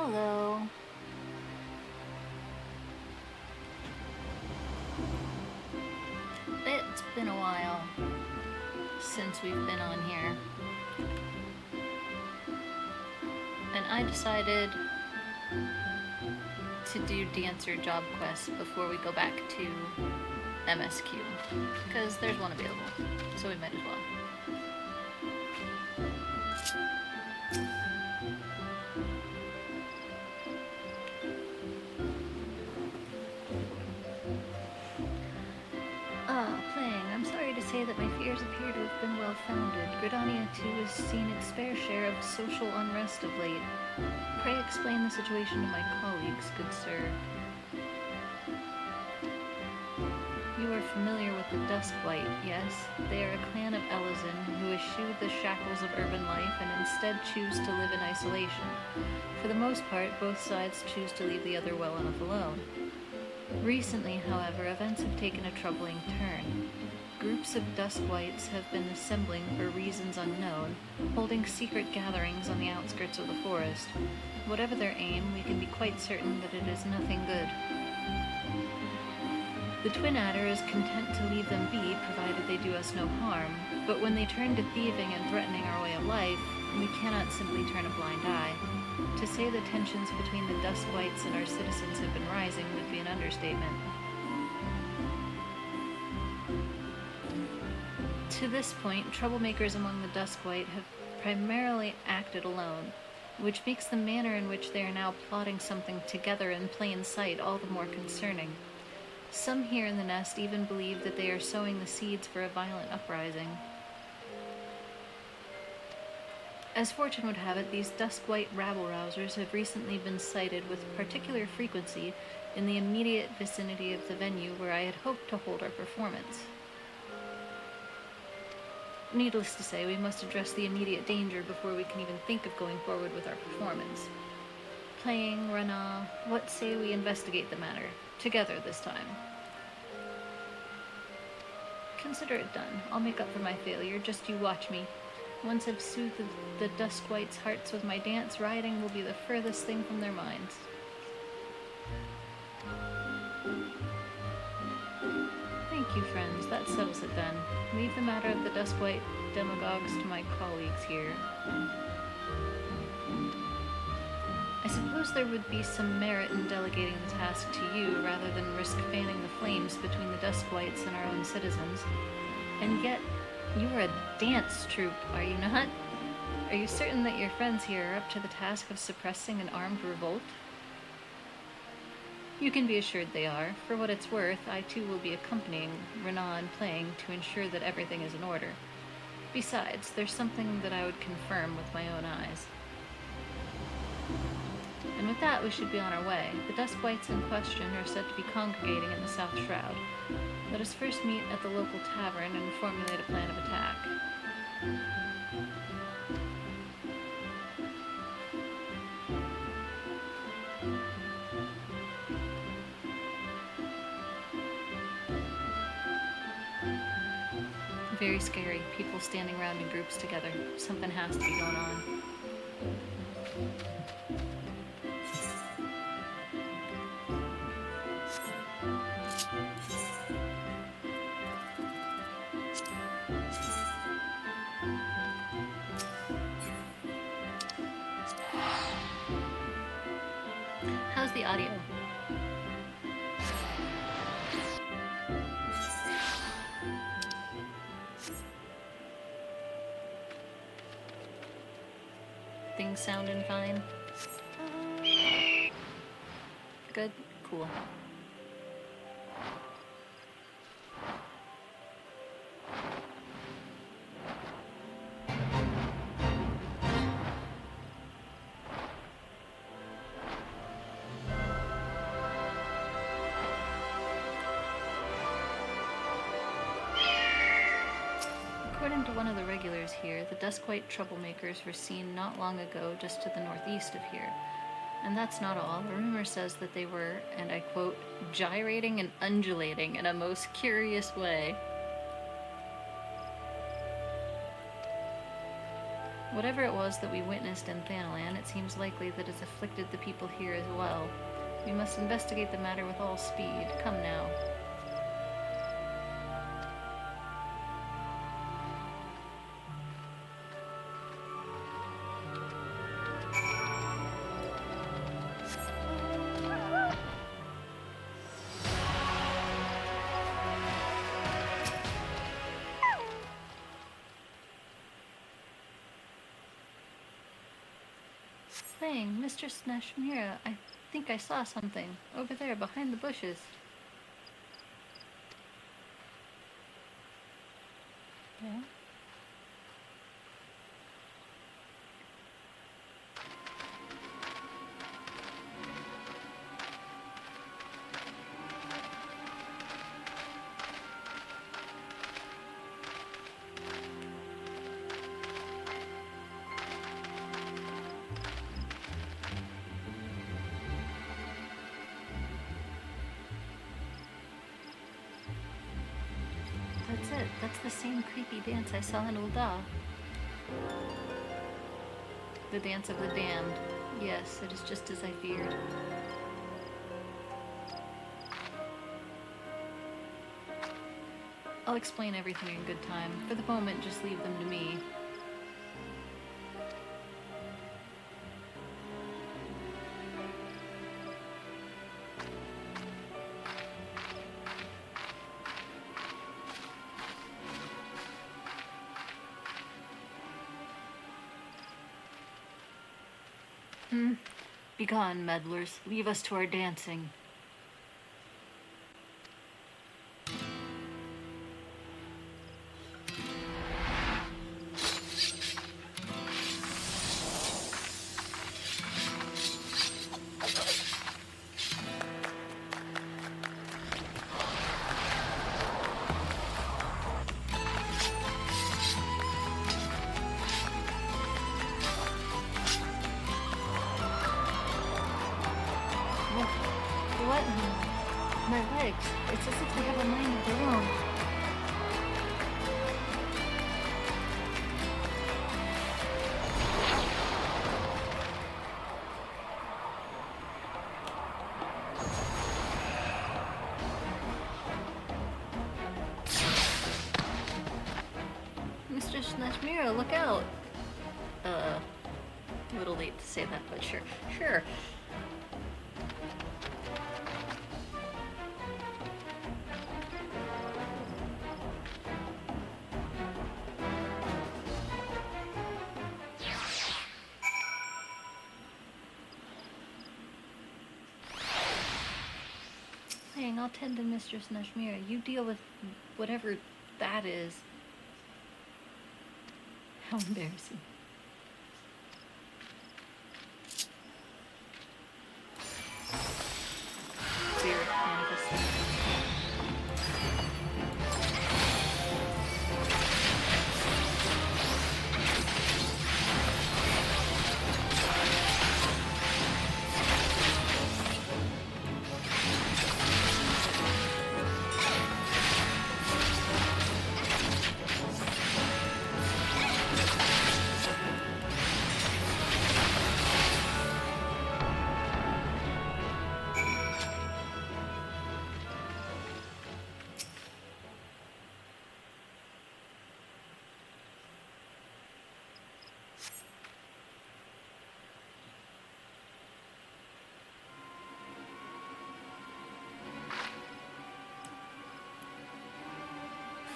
Hello. It's been a while since we've been on here. And I decided to do dancer job quests before we go back to MSQ. Because there's one available, so we might as well. I'm sorry to say that my fears appear to have been well-founded. Gridania too has seen its fair share of social unrest of late. Pray explain the situation to my colleagues, good sir. You are familiar with the Dusklight, yes? They are a clan of Elizin who eschew the shackles of urban life and instead choose to live in isolation. For the most part, both sides choose to leave the other well enough alone. Recently, however, events have taken a troubling turn. Groups of Duskwights have been assembling for reasons unknown, holding secret gatherings on the outskirts of the forest. Whatever their aim, we can be quite certain that it is nothing good. The Twin Adder is content to leave them be, provided they do us no harm, but when they turn to thieving and threatening our way of life, we cannot simply turn a blind eye. To say the tensions between the Duskwights and our citizens have been rising would be an understatement. To this point, troublemakers among the Duskwight have primarily acted alone, which makes the manner in which they are now plotting something together in plain sight all the more concerning. Some here in the nest even believe that they are sowing the seeds for a violent uprising. As fortune would have it, these Duskwight rabble-rousers have recently been sighted with particular frequency in the immediate vicinity of the venue where I had hoped to hold our performance. Needless to say, we must address the immediate danger before we can even think of going forward with our performance. Playing, Rana, what say we investigate the matter, together this time? Consider it done. I'll make up for my failure, just you watch me. Once I've soothed the Duskwights' hearts with my dance, rioting will be the furthest thing from their minds. Thank you, friends. That settles it then. Leave the matter of the Duskwight demagogues to my colleagues here. I suppose there would be some merit in delegating the task to you, rather than risk fanning the flames between the Duskwights and our own citizens. And yet, you are a dance troupe, are you not? Are you certain that your friends here are up to the task of suppressing an armed revolt? You can be assured they are. For what it's worth, I too will be accompanying Renan and playing to ensure that everything is in order. Besides, there's something that I would confirm with my own eyes. And with that, we should be on our way. The Duskwights in question are said to be congregating in the South Shroud. Let us first meet at the local tavern and formulate a plan of attack. Very scary, people standing around in groups together. Something has to be going on. How's the audio? Things sounding fine? Good? Cool. According to one of the regulars here, the Duskwight troublemakers were seen not long ago just to the northeast of here. And that's not all. A rumor says that they were, and I quote, gyrating and undulating in a most curious way. Whatever it was that we witnessed in Thanalan, it seems likely that it's afflicted the people here as well. We must investigate the matter with all speed. Come now. Playing, Mistress Nashmira, I think I saw something over there behind the bushes. Yeah? That's it. That's the same creepy dance I saw in Ul'dah. The dance of the damned. Yes, it is just as I feared. I'll explain everything in good time. For the moment, just leave them to me. Begone, meddlers. Leave us to our dancing. What? My legs. It's as if they have a mind of their own. Mr. Nashmira, look out! A little late to say that, but sure. Sure. I'll tend to Mistress Nashmira. You deal with whatever that is. How embarrassing. Spirit manifestation.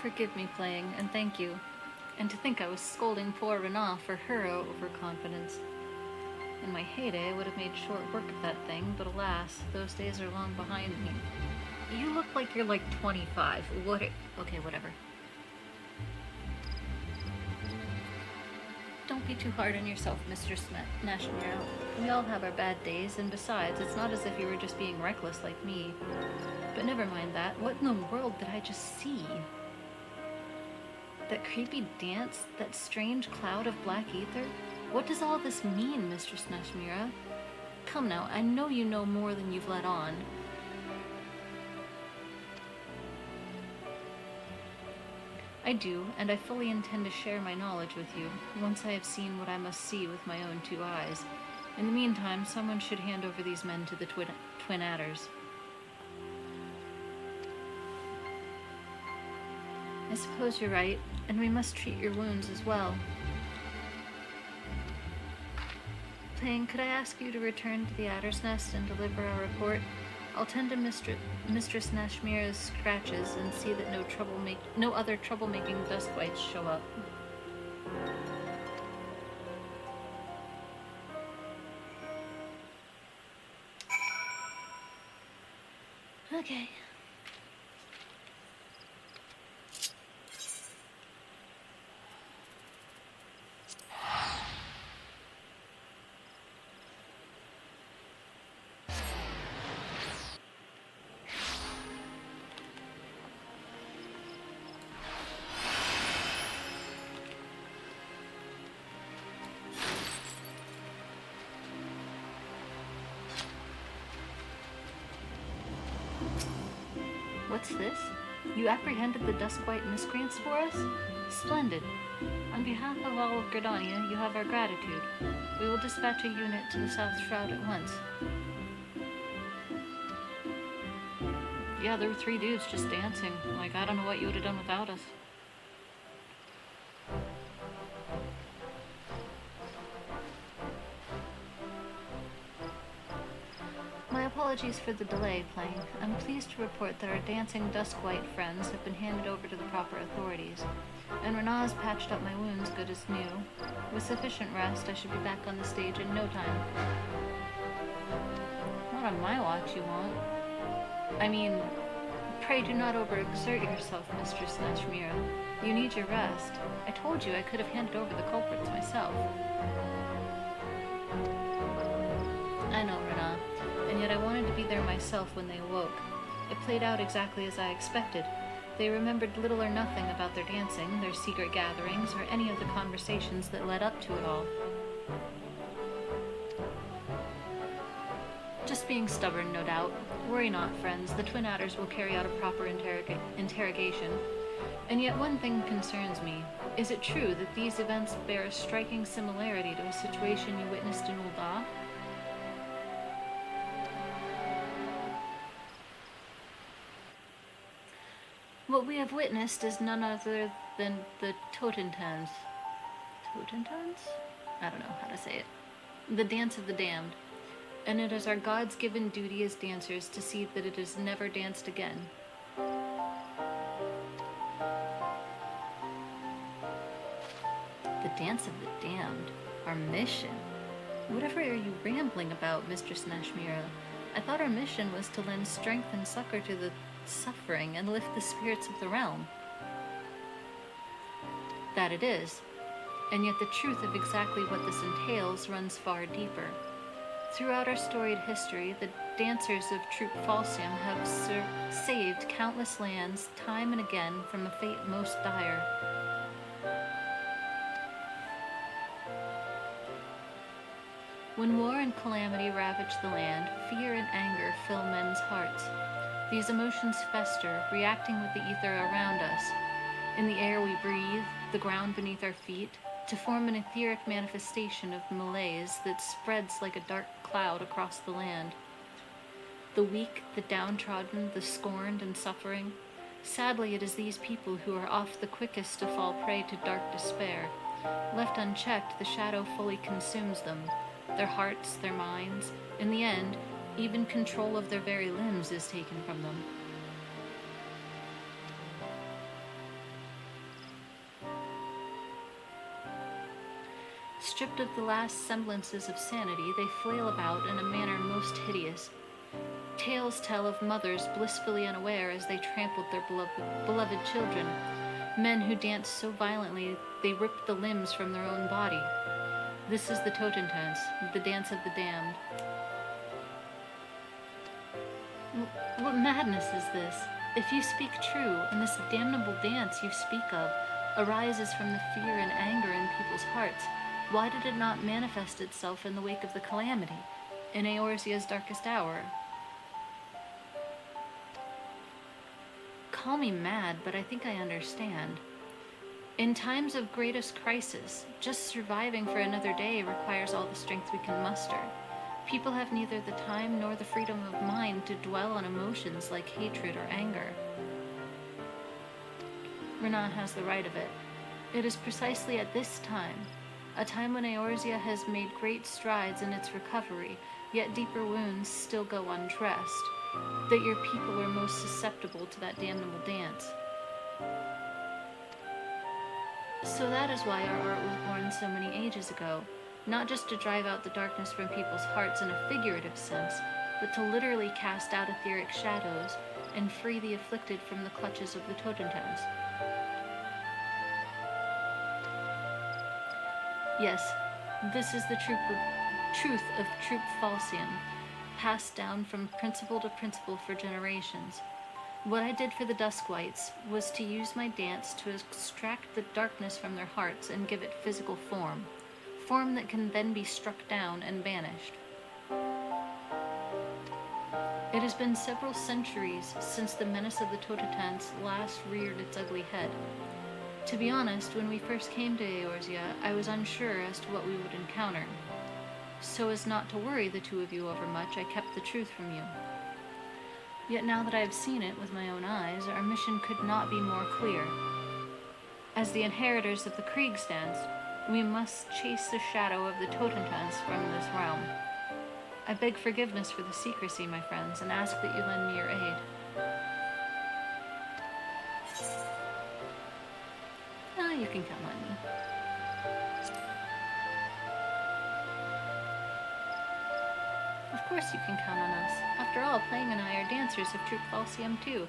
Forgive me playing, and thank you. And to think I was scolding poor Renah for her overconfidence. In my heyday, I would have made short work of that thing, but alas, those days are long behind me. You look like you're like 25. Okay, whatever. Don't be too hard on yourself, Mr. Nashmira. We all have our bad days, and besides, it's not as if you were just being reckless like me. But never mind that. What in the world did I just see? That creepy dance? That strange cloud of black ether? What does all this mean, Mistress Nashmira? Come now, I know you know more than you've let on. I I do, and I fully intend to share my knowledge with you, once I have seen what I must see with my own 2 eyes. In the meantime, someone should hand over these men to the twin adders. I suppose you're right, and we must treat your wounds as well. Playing, could I ask you to return to the Adder's Nest and deliver our report? I'll tend to Mistress Nashmira's scratches and see that no other troublemaking duskwights show up. Okay. What's this? You apprehended the Duskwhite miscreants for us? Splendid. On behalf of all of Gridania, you have our gratitude. We will dispatch a unit to the South Shroud at once. Yeah, there were 3 dudes just dancing. Like, I don't know what you would have done without us. My apologies for the delay, Playing. I'm pleased to report that our dancing Duskwhite friends have been handed over to the proper authorities, and Renaz patched up my wounds good as new. With sufficient rest, I should be back on the stage in no time. Not on my watch, you won't. I mean, pray do not overexert yourself, Mistress Nashmira. You need your rest. I told you I could have handed over the culprits myself. I know, Renaz. And yet I wanted to be there myself when they awoke. It played out exactly as I expected. They remembered little or nothing about their dancing, their secret gatherings, or any of the conversations that led up to it all. Just being stubborn, no doubt. Worry not, friends. The twin adders will carry out a proper interrogation. And yet one thing concerns me. Is it true that these events bear a striking similarity to a situation you witnessed in Ul'dah? What we have witnessed is none other than the Totentans. Totentans? I don't know how to say it. The Dance of the Damned. And it is our God's given duty as dancers to see that it is never danced again. The Dance of the Damned? Our mission? Whatever are you rambling about, Mistress Nashmira? I thought our mission was to lend strength and succor to the suffering and lift the spirits of the realm. That it is. And yet the truth of exactly what this entails runs far deeper. Throughout our storied history, the dancers of Troop Falsium have saved countless lands time and again from a fate most dire. When war and calamity ravage the land, fear and anger fill men's hearts. These emotions fester, reacting with the ether around us, in the air we breathe, the ground beneath our feet, to form an etheric manifestation of malaise that spreads like a dark cloud across the land. The weak, the downtrodden, the scorned and suffering. Sadly, it is these people who are oft the quickest to fall prey to dark despair. Left unchecked, the shadow fully consumes them, their hearts, their minds. In the end, even control of their very limbs is taken from them. Stripped of the last semblances of sanity, they flail about in a manner most hideous. Tales tell of mothers blissfully unaware as they trampled their beloved children, men who danced so violently they ripped the limbs from their own body. This is the Totentans, the Dance of the Damned. What madness is this? If you speak true, and this damnable dance you speak of arises from the fear and anger in people's hearts, why did it not manifest itself in the wake of the calamity, in Eorzea's darkest hour? Call me mad, but I think I understand. In times of greatest crisis, just surviving for another day requires all the strength we can muster. People have neither the time nor the freedom of mind to dwell on emotions like hatred or anger. Renat has the right of it. It is precisely at this time, a time when Eorzea has made great strides in its recovery, yet deeper wounds still go undressed, that your people are most susceptible to that damnable dance. So that is why our art was born so many ages ago, not just to drive out the darkness from people's hearts in a figurative sense, but to literally cast out etheric shadows and free the afflicted from the clutches of the Totentanz. Yes, this is the truth of Troop Falsium, passed down from principle to principle for generations. What I did for the Duskwights was to use my dance to extract the darkness from their hearts and give it physical form that can then be struck down and banished. It has been several centuries since the menace of the Totentanz last reared its ugly head. To be honest, when we first came to Eorzea, I was unsure as to what we would encounter. So as not to worry the two of you overmuch, I kept the truth from you. Yet now that I have seen it with my own eyes, our mission could not be more clear. As the inheritors of the Kriegstands, we must chase the shadow of the Totentanz from this realm. I beg forgiveness for the secrecy, my friends, and ask that you lend me your aid. You can count on me. Of course you can count on us. After all, Playing and I are dancers of Troop Falsium too.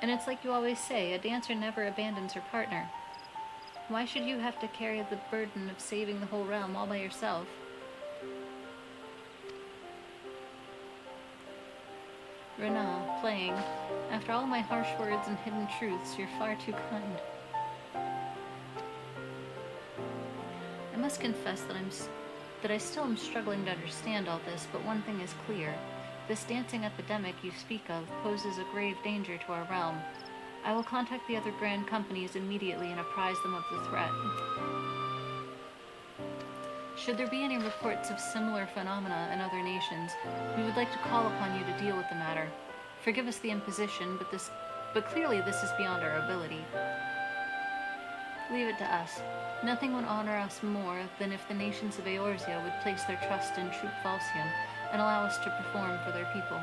And it's like you always say, a dancer never abandons her partner. Why should you have to carry the burden of saving the whole realm all by yourself? Renat, Playing, after all my harsh words and hidden truths, you're far too kind. I must confess that I still am struggling to understand all this, but one thing is clear. This dancing epidemic you speak of poses a grave danger to our realm. I will contact the other grand companies immediately and apprise them of the threat. Should there be any reports of similar phenomena in other nations, we would like to call upon you to deal with the matter. Forgive us the imposition, but clearly this is beyond our ability. Leave it to us. Nothing would honor us more than if the nations of Eorzea would place their trust in Troop Falsium and allow us to perform for their people.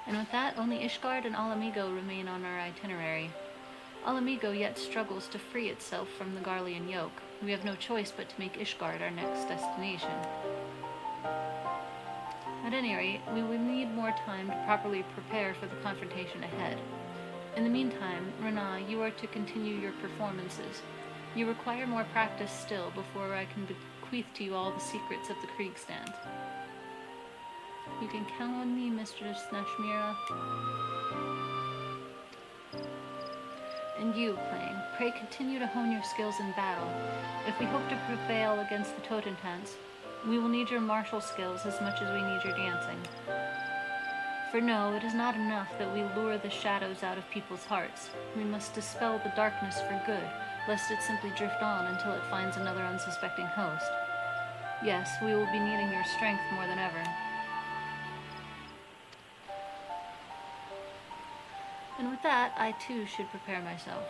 And with that, only Ishgard and Alamigo remain on our itinerary. Alamigo yet struggles to free itself from the Garlean yoke. We have no choice but to make Ishgard our next destination. At any rate, we will need more time to properly prepare for the confrontation ahead. In the meantime, Renat, you are to continue your performances. You require more practice still before I can bequeath to you all the secrets of the Kriegstand. You can count on me, Mistress Nashmira. And you, Playing, pray continue to hone your skills in battle. If we hope to prevail against the Totentanz, we will need your martial skills as much as we need your dancing. For no, it is not enough that we lure the shadows out of people's hearts. We must dispel the darkness for good, lest it simply drift on until it finds another unsuspecting host. Yes, we will be needing your strength more than ever. And with that, I too should prepare myself.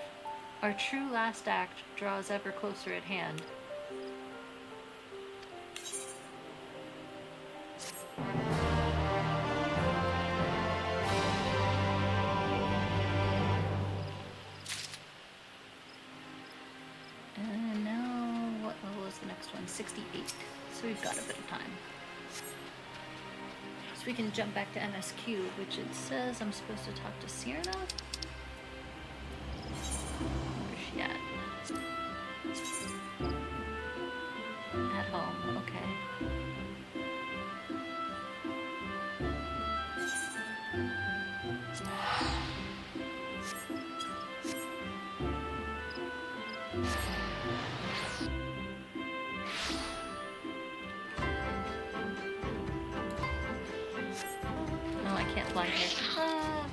Our true last act draws ever closer at hand. And now, what level is the next one? 68. So we've got a bit of time. So we can jump back to MSQ, which it says I'm supposed to talk to Cyrano? Where's she at? At home, okay. fly here. Ah!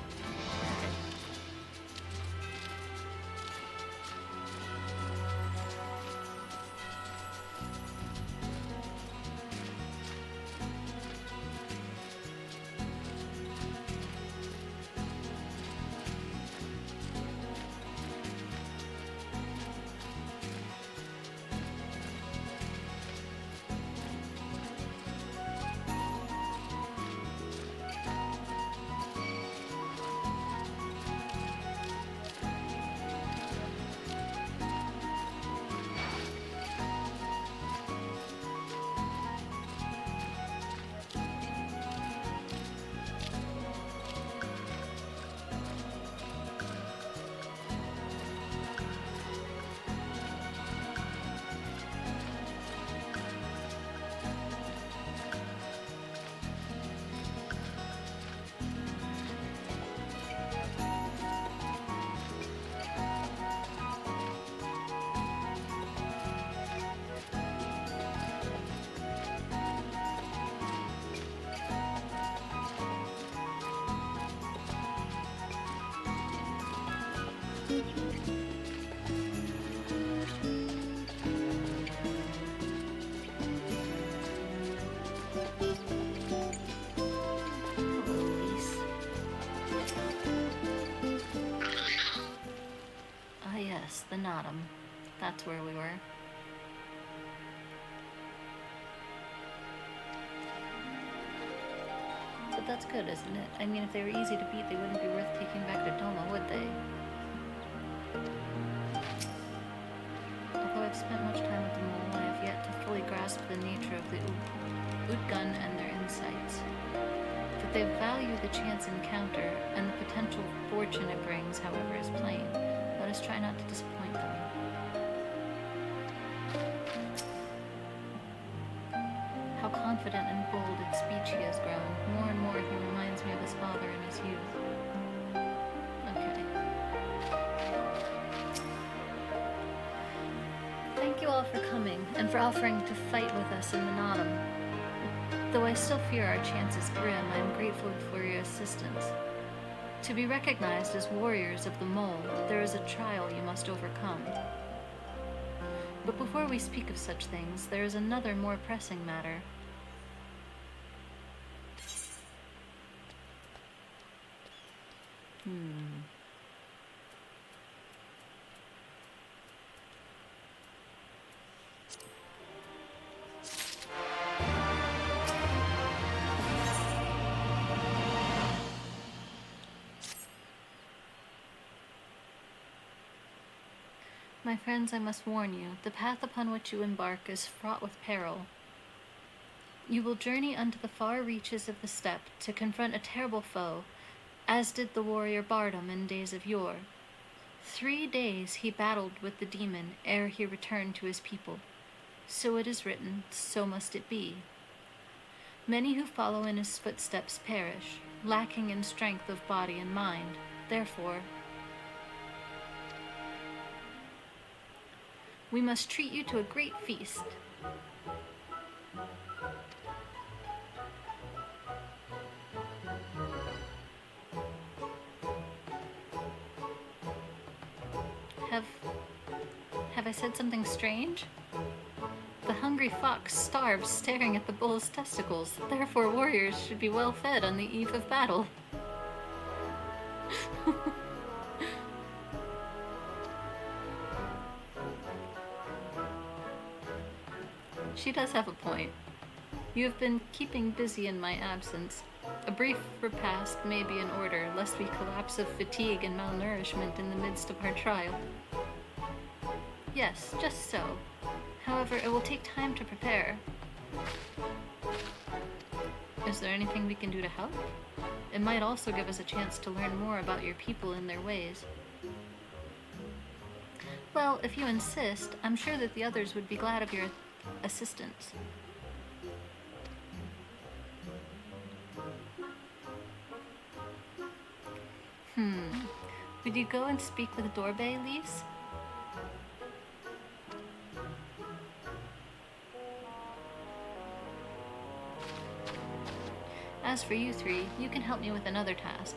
The Nottum. That's where we were. But that's good, isn't it? I mean, if they were easy to beat, they wouldn't be worth taking back to Doma, would they? Although I've spent much time with the mole, I have yet to fully grasp the nature of the Utgun and their insights. That they value the chance encounter and the potential fortune it brings, however, is plain. Let us try not to disappoint them. How confident and bold in speech he has grown. More and more he reminds me of his father in his youth. Okay. Thank you all for coming, and for offering to fight with us in the Nottum. Though I still fear our chances grim, I am grateful for your assistance. To be recognized as warriors of the mole, there is a trial you must overcome. But before we speak of such things, there is another more pressing matter. My friends, I must warn you, the path upon which you embark is fraught with peril. You will journey unto the far reaches of the steppe to confront a terrible foe, as did the warrior Bardam in days of yore. 3 days he battled with the demon ere he returned to his people. So it is written, so must it be. Many who follow in his footsteps perish, lacking in strength of body and mind. Therefore, we must treat you to a great feast. Have I said something strange? The hungry fox starves staring at the bull's testicles. Therefore, warriors should be well fed on the eve of battle. She does have a point. You have been keeping busy in my absence. A brief repast may be in order, lest we collapse of fatigue and malnourishment in the midst of our trial. Yes, just so. However, it will take time to prepare. Is there anything we can do to help? It might also give us a chance to learn more about your people and their ways. Well, if you insist, I'm sure that the others would be glad of your assistance. Would you go and speak with Dorbe, Lise? As As for you three, you can help me with another task.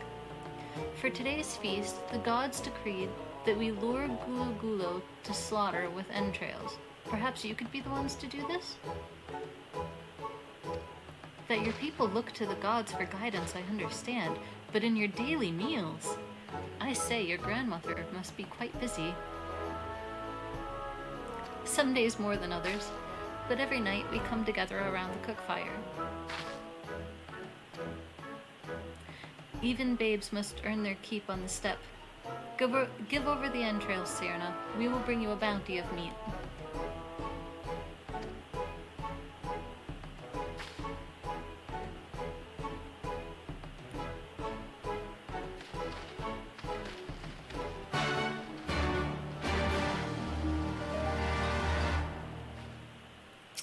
For today's feast, the gods decreed that we lure Gulo Gulo to slaughter with entrails. Perhaps you could be the ones to do this? That your people look to the gods for guidance, I understand, but in your daily meals, I say your grandmother must be quite busy. Some days more than others, but every night we come together around the cook fire. Even babes must earn their keep on the step. Give over the entrails, Sirna. We will bring you a bounty of meat.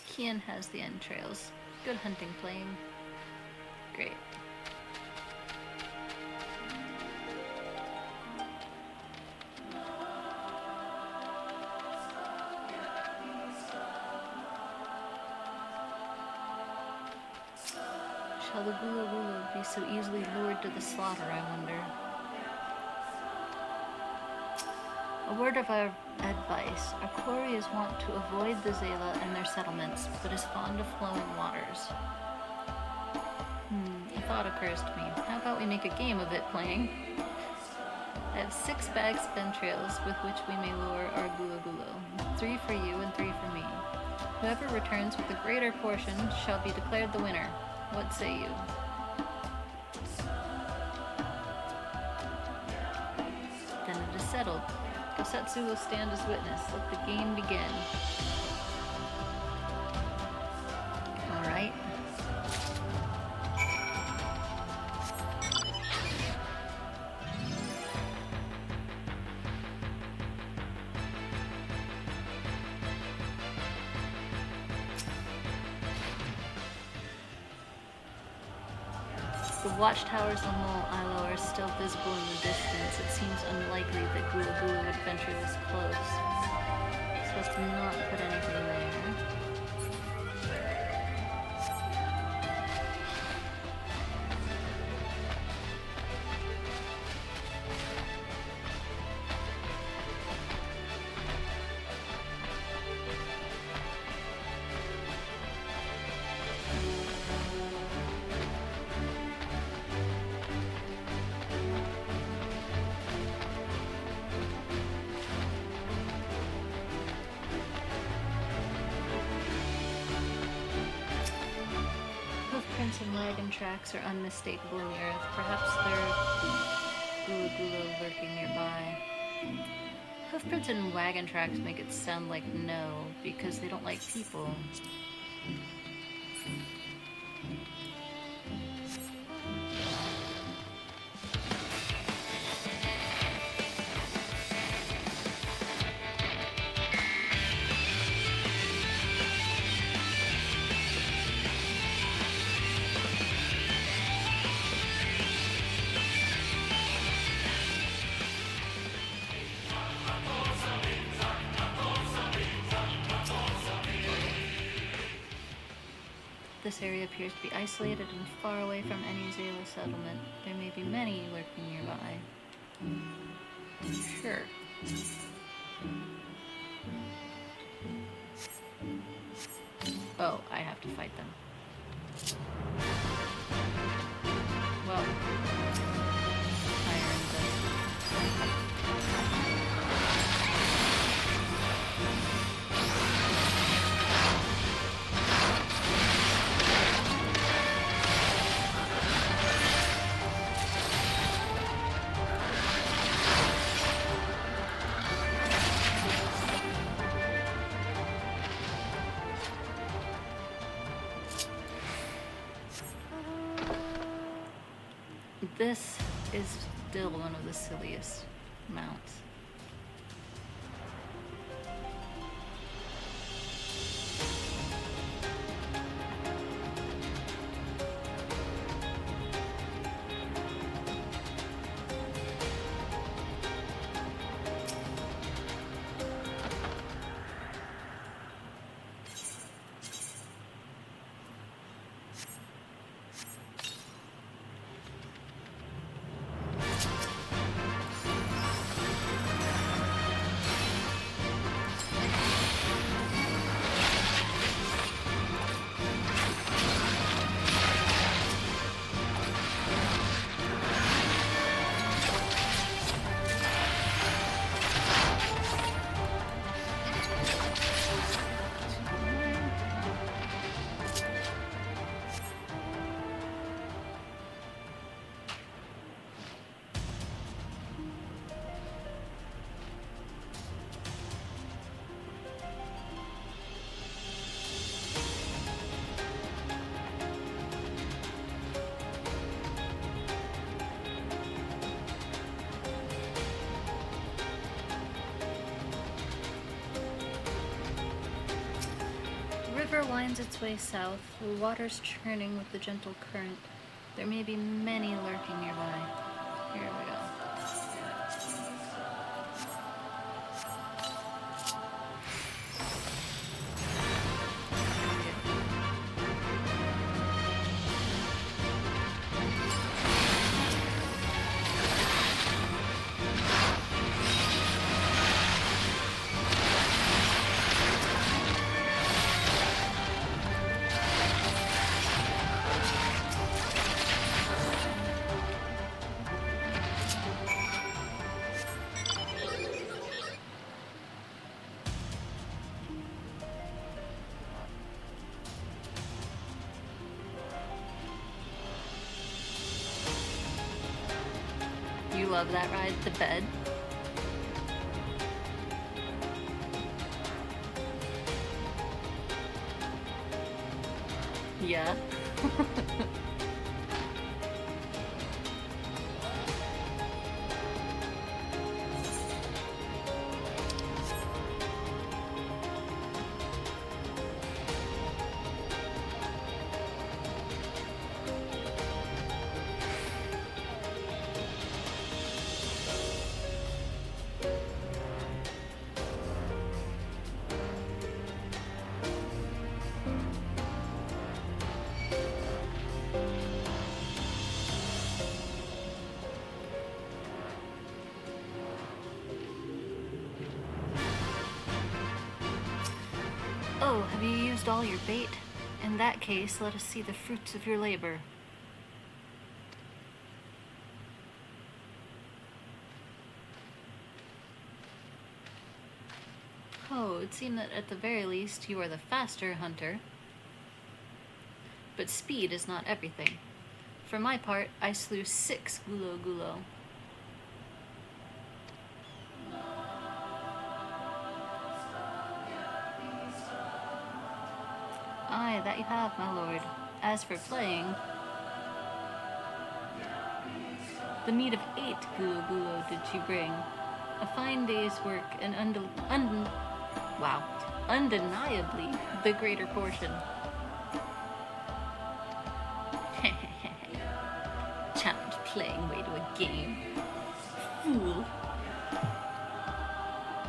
Kian has the entrails. Good hunting, Playing. Great. Shall the Gulo Gulo be so easily lured to the slaughter, I wonder? A word of our advice. Our quarry is wont to avoid the Zela and their settlements, but is fond of flowing waters. A thought occurs to me. How about we make a game of it, Playing? I have 6 bags of entrails with which we may lure our Gulo Gulo. 3 for you and 3 for me. Whoever returns with the greater portion shall be declared the winner. What say you? Then it is settled. Kosetsu will stand as witness. Let the game begin. Alright. The watchtowers on awhile are still visible in the distance. It seems unlikely that Gulo Gulo would venture this close, so as to not put anything there. Hoofprints and wagon tracks are unmistakable in the earth. Perhaps they're Gulo Gulo lurking nearby. Hoofprints and wagon tracks make it sound like no, because they don't like people. This area appears to be isolated and far away from any Zela settlement. There may be many lurking nearby. Sure. Oh, I have to fight them. Well, I earned this. This is still one of the silliest mounts. river winds its way south, the waters churning with the gentle current. There may be many lurking nearby. Here we go. You love that ride, the bed? Yeah. Oh, have you used all your bait? In that case, let us see the fruits of your labor. Oh, it seemed that at the very least you are the faster hunter. But speed is not everything. For my part, I slew 6 gulo. Aye, that you have, my lord. As for playing, the meat of 8 gulo did she bring. A fine day's work, and undeniably the greater portion. Challenge Playingway to a game. Fool.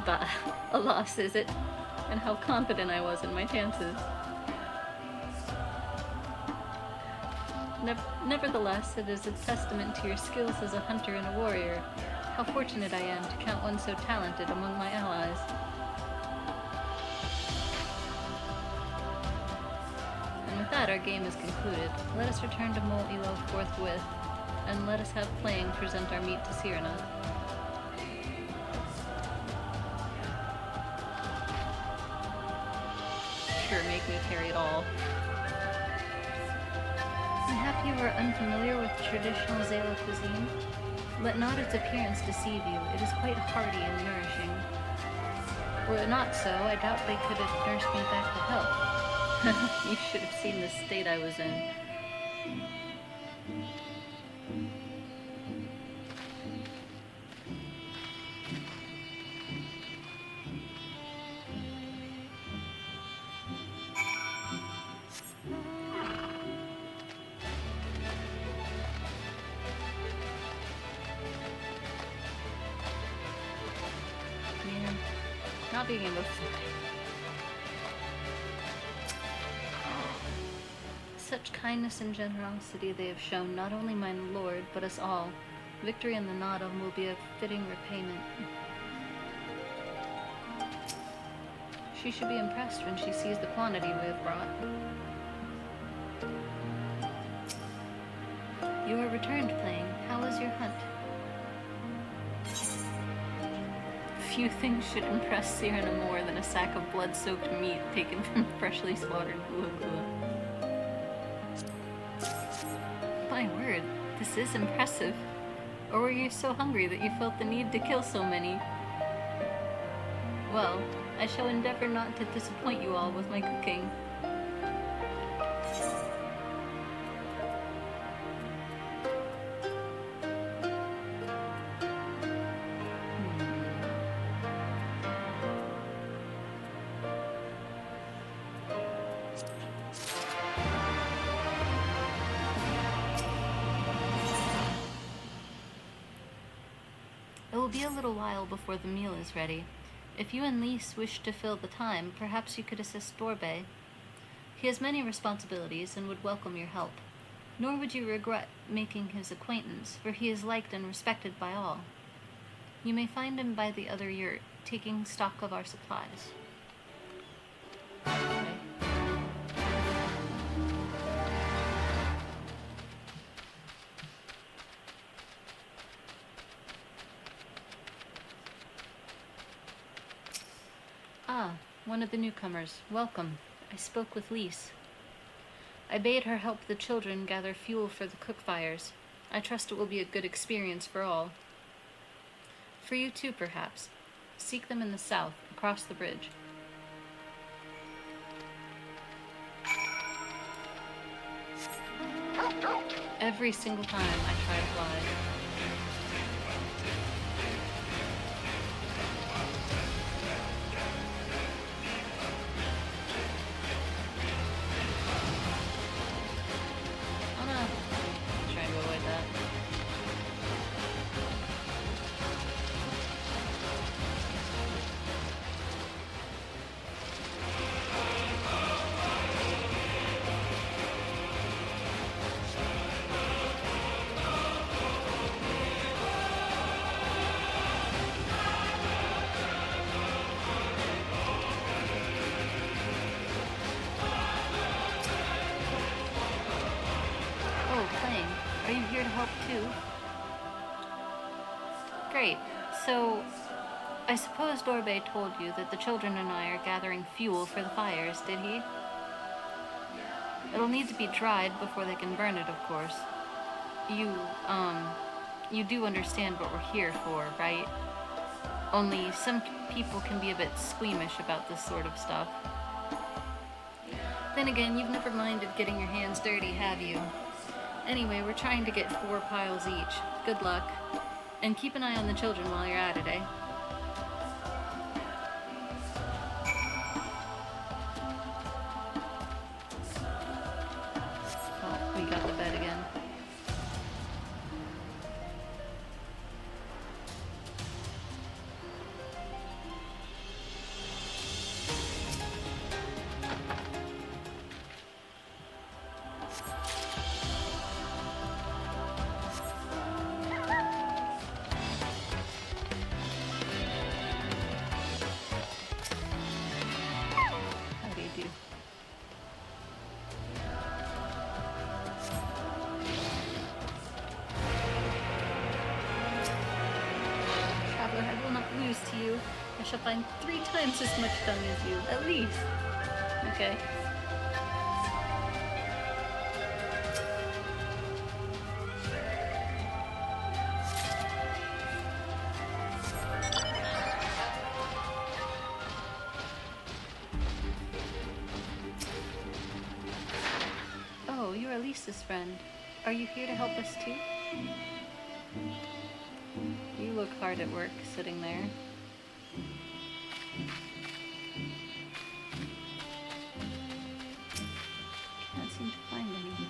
Bah, a loss is it? And how confident I was in my chances. Nevertheless, it is a testament to your skills as a hunter and a warrior. How fortunate I am to count one so talented among my allies. And with that, our game is concluded. Let us return to Mol Ilo forthwith, and let us have Playing present our meat to Cyrano. Sure, make me carry it all. Mayhap you are unfamiliar with traditional Zala cuisine? Let not its appearance deceive you. It is quite hearty and nourishing. Were it not so, I doubt they could have nursed me back to health. You should have seen the state I was in. Not being able to fly. Such kindness and generosity they have shown not only my lord, but us all. Victory in the Nodum will be a fitting repayment. She should be impressed when she sees the quantity we have brought. You are returned, Playing. How was your hunt? Few things should impress Cyrano more than a sack of blood-soaked meat taken from freshly slaughtered gula. My word, this is impressive. Or were you so hungry that you felt the need to kill so many? Well, I shall endeavor not to disappoint you all with my cooking. be a little while before the meal is ready. If you and Lise wish to fill the time, perhaps you could assist Dorbe. He has many responsibilities and would welcome your help. Nor would you regret making his acquaintance, for he is liked and respected by all. You may find him by the other yurt, taking stock of our supplies. Okay. Ah, one of the newcomers. Welcome. I spoke with Lise. I bade her help the children gather fuel for the cook fires. I trust it will be a good experience for all. For you too, perhaps. Seek them in the south, across the bridge. Every single time I try to fly. Oh no. I'm trying to avoid that. Are you here to help too? Great. So, I suppose Dorbe told you that the children and I are gathering fuel for the fires, did he? It'll need to be dried before they can burn it, of course. You do understand what we're here for, right? Only some people can be a bit squeamish about this sort of stuff. Then again, you've never minded getting your hands dirty, have you? Anyway, we're trying to get 4 piles each. Good luck. And keep an eye on the children while you're at it, eh? Oh, we got the bed again. To you, I shall find 3 times as much dung as you, at least. Okay. Oh, you're Elisa's friend. Are you here to help us too? You look hard at work, sitting there. Can't seem to find any.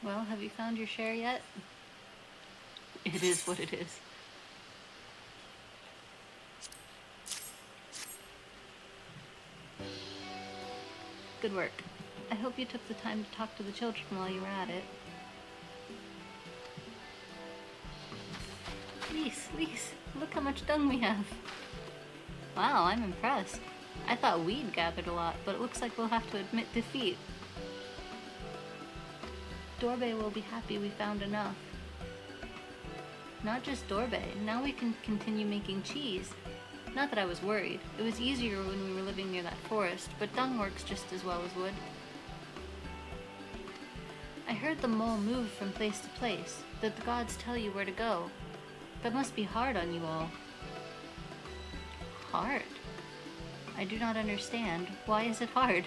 Well, have you found your share yet? It is what it is. Good work. I hope you took the time to talk to the children while you were at it. Lise, look how much dung we have. Wow, I'm impressed. I thought we'd gathered a lot, but it looks like we'll have to admit defeat. Dorbe will be happy we found enough. not just Dorbe. Now we can continue making cheese. Not that I was worried. It was easier when we were living near that forest, but dung works just as well as wood. I heard the mole move from place to place, that the gods tell you where to go. That must be hard on you all. Hard? I do not understand. Why is it hard?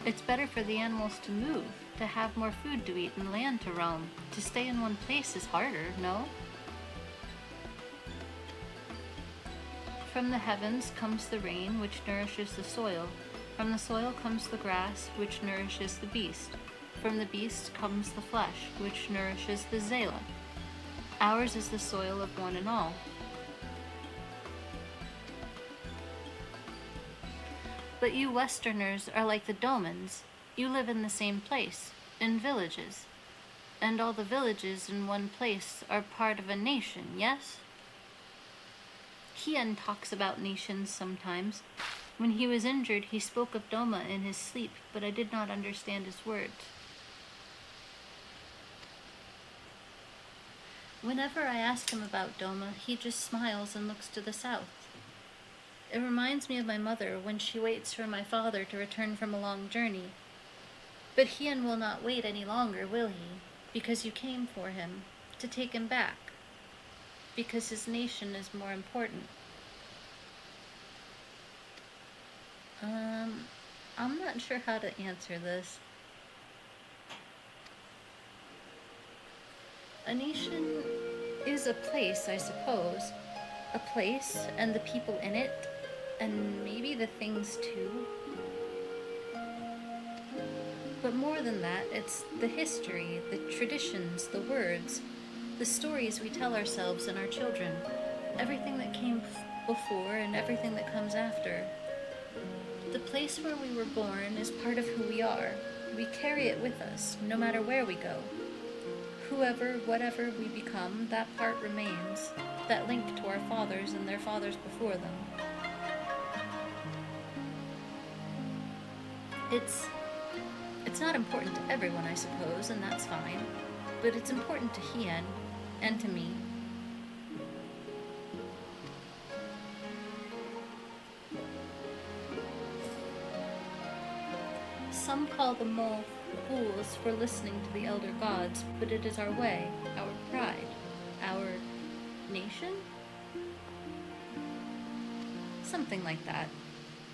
It's better for the animals to move, to have more food to eat and land to roam. To stay in one place is harder, no? From the heavens comes the rain, which nourishes the soil. From the soil comes the grass, which nourishes the beast. From the beast comes the flesh, which nourishes the Zela. Ours is the soil of one and all. But you Westerners are like the Domans. You live in the same place, in villages. And all the villages in one place are part of a nation, yes? Hien talks about nations sometimes. When he was injured, he spoke of Doma in his sleep, but I did not understand his words. Whenever I ask him about Doma, he just smiles and looks to the south. It reminds me of my mother when she waits for my father to return from a long journey. But Hien will not wait any longer, will he? Because you came for him, to take him back. Because his nation is more important. I'm not sure how to answer this. A nation is a place, I suppose. A place, and the people in it, and maybe the things too. But more than that, it's the history, the traditions, the words, the stories we tell ourselves and our children, everything that came before and everything that comes after. The place where we were born is part of who we are. We carry it with us, no matter where we go. Whoever, whatever we become, that part remains, that link to our fathers and their fathers before them. It's not important to everyone, I suppose, and that's fine, but it's important to Hien, and to me. Some call the mole fools for listening to the elder gods, but it is our way, our pride, our nation? Something like that.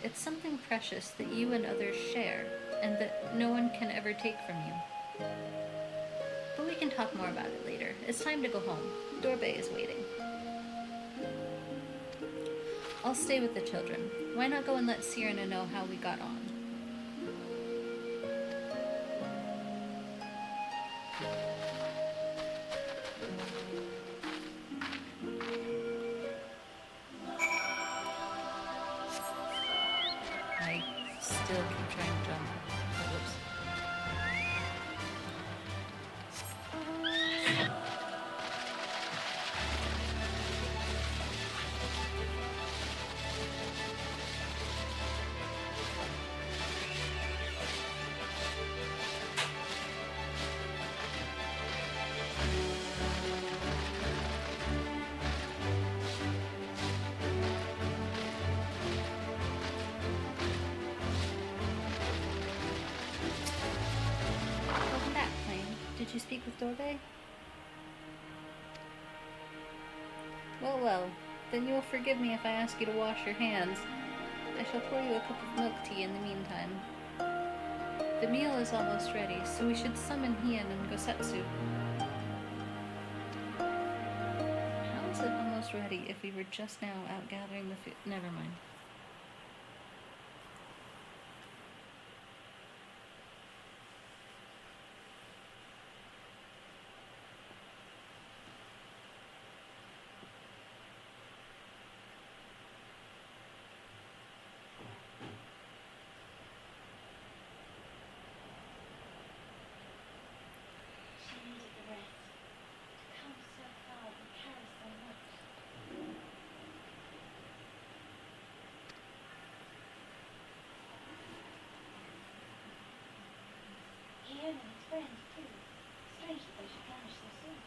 It's something precious that you and others share, and that no one can ever take from you. But we can talk more about it later. It's time to go home. Dorbe is waiting. I'll stay with the children. Why not go and let Cyrano know how we got on? I still keep trying to jump. Whoops. Welcome back, Plane. Did you speak with Dorbe? Well, then you will forgive me if I ask you to wash your hands. I shall pour you a cup of milk tea in the meantime. The meal is almost ready, so we should summon Hien and Gosetsu. How is it almost ready if we were just now out gathering the food? Never mind. Hien and his friends, too. Strange that they should vanish so soon.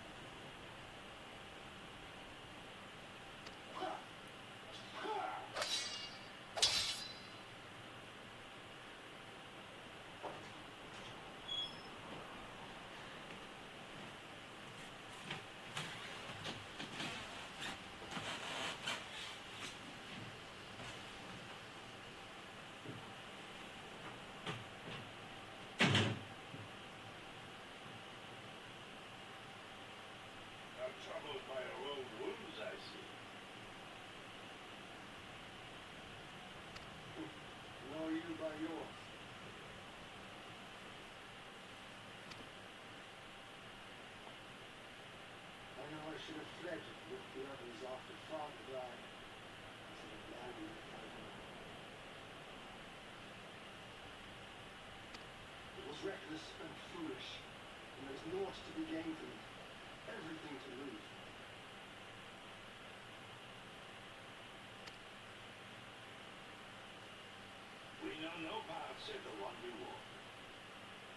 should have fled with the others after Father died, instead of landing at Playingway. It was reckless and foolish, and there was naught to be gained from it, everything to lose. We know no path save the one we walk.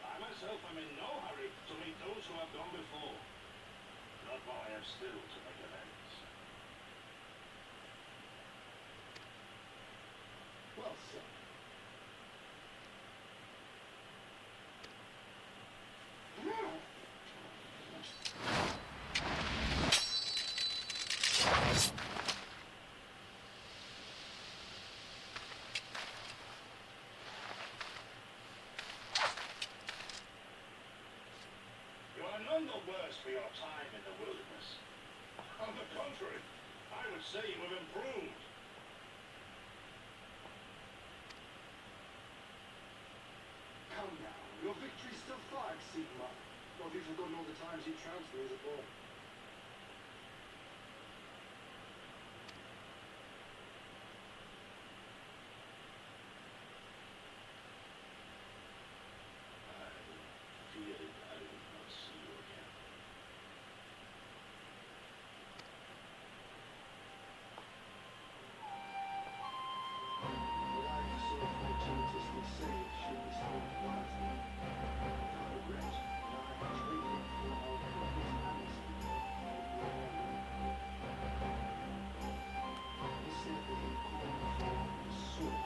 I myself am in no hurry to meet those who have gone before, not while I have still to make amends. Well said. You are none the worse for your time in the wilderness. On the contrary, I would say you have improved. Come now, your victories still far exceed mine. Or have you forgotten all the times you trounced me as a boy? I feared I would not see you again. The life so fortuitously saved should be spent wisely, without regret, and I traded it for our Playingway MSQ. He said that he called for the sword,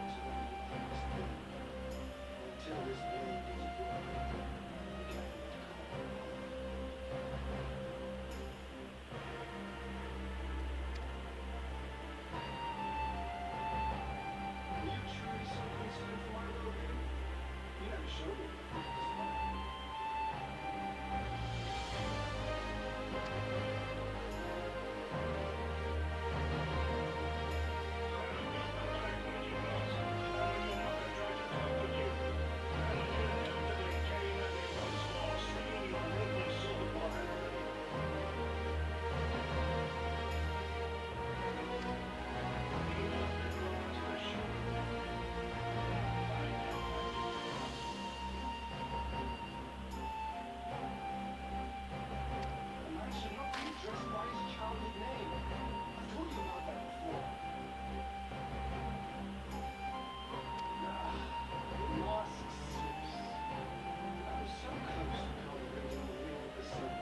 so that it would understand. Until this blade is broken, we cannot come on. Are you truly so concerned for my well-being? You never showed me that. That's why. A man should not be addressed by his childhood name. I've told you about that before. The mask slips. I was so close to cultivating the ring of the sun.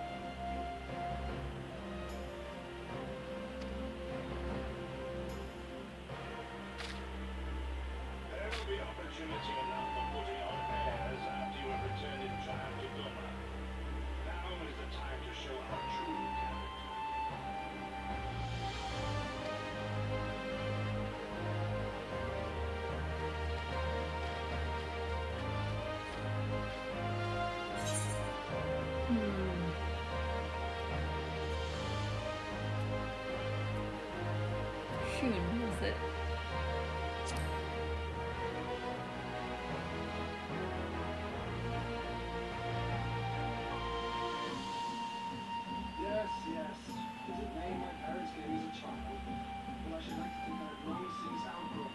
There will be opportunity enough for putting on airs after you have returned in triumph to Goma. Now is the time to show our true character. Shun, was it? Yes, yes. Is it name my parents gave me as a child? But I should like to think I have long since outgrown.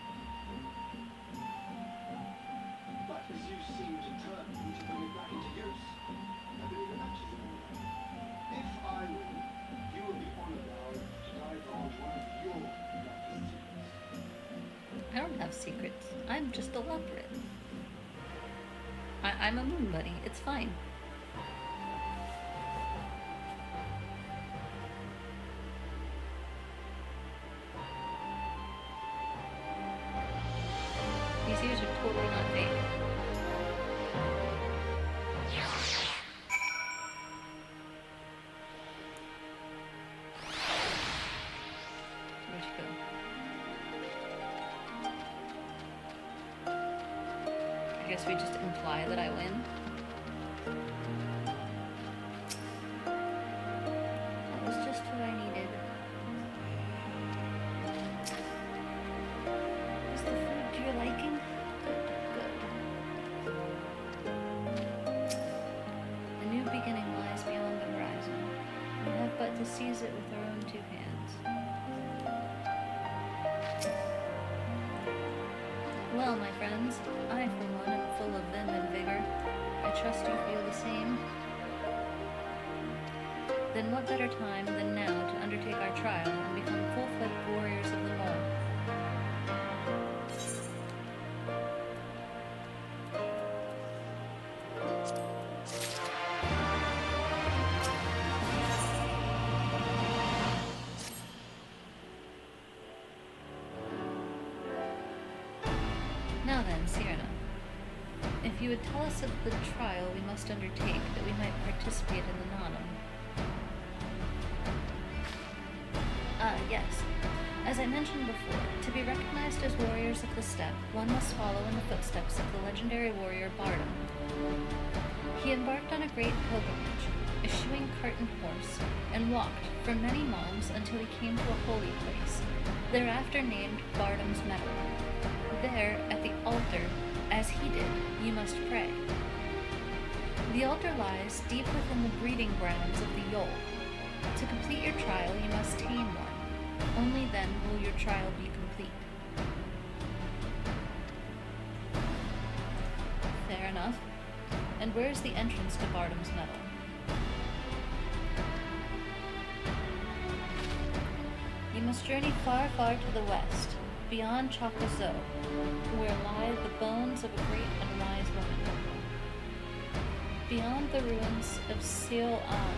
But as you seem determined to bring it back into use, I believe a match is in order. If I win, you will be honored now to divulge one of your darkest secrets. I don't have secrets. I'm just a leopard. I'm a moon bunny. It's fine. These ears are totally not fake. Where'd you go? I guess we just imply that I win. That was just who I needed. Is the food to your liking? Good, good. A new beginning lies beyond the horizon. We have but to seize it with our own two hands. Well, my friends, I, for one, am full of vim and vigor. I trust you feel the same. Then what better time than now to undertake our trial and become full-fledged warriors of the mole? Now then, Cyrano, if you would tell us of the trial we must undertake that we might participate in the Nanum. Yes. As I mentioned before, to be recognized as warriors of the steppe, one must follow in the footsteps of the legendary warrior Bardam. He embarked on a great pilgrimage, eschewing cart and horse, and walked for many moms until he came to a holy place, thereafter named Bardam's Meadow. There, at the altar, as he did, you must pray. The altar lies deep within the breeding grounds of the Yol. To complete your trial, you must tame one. Only then will your trial be complete. Fair enough. And where is the entrance to Bardam's Meadow? You must journey far, far to the west, beyond Chakazo, where lie the bones of a great and wise woman. Beyond the ruins of Seol-An,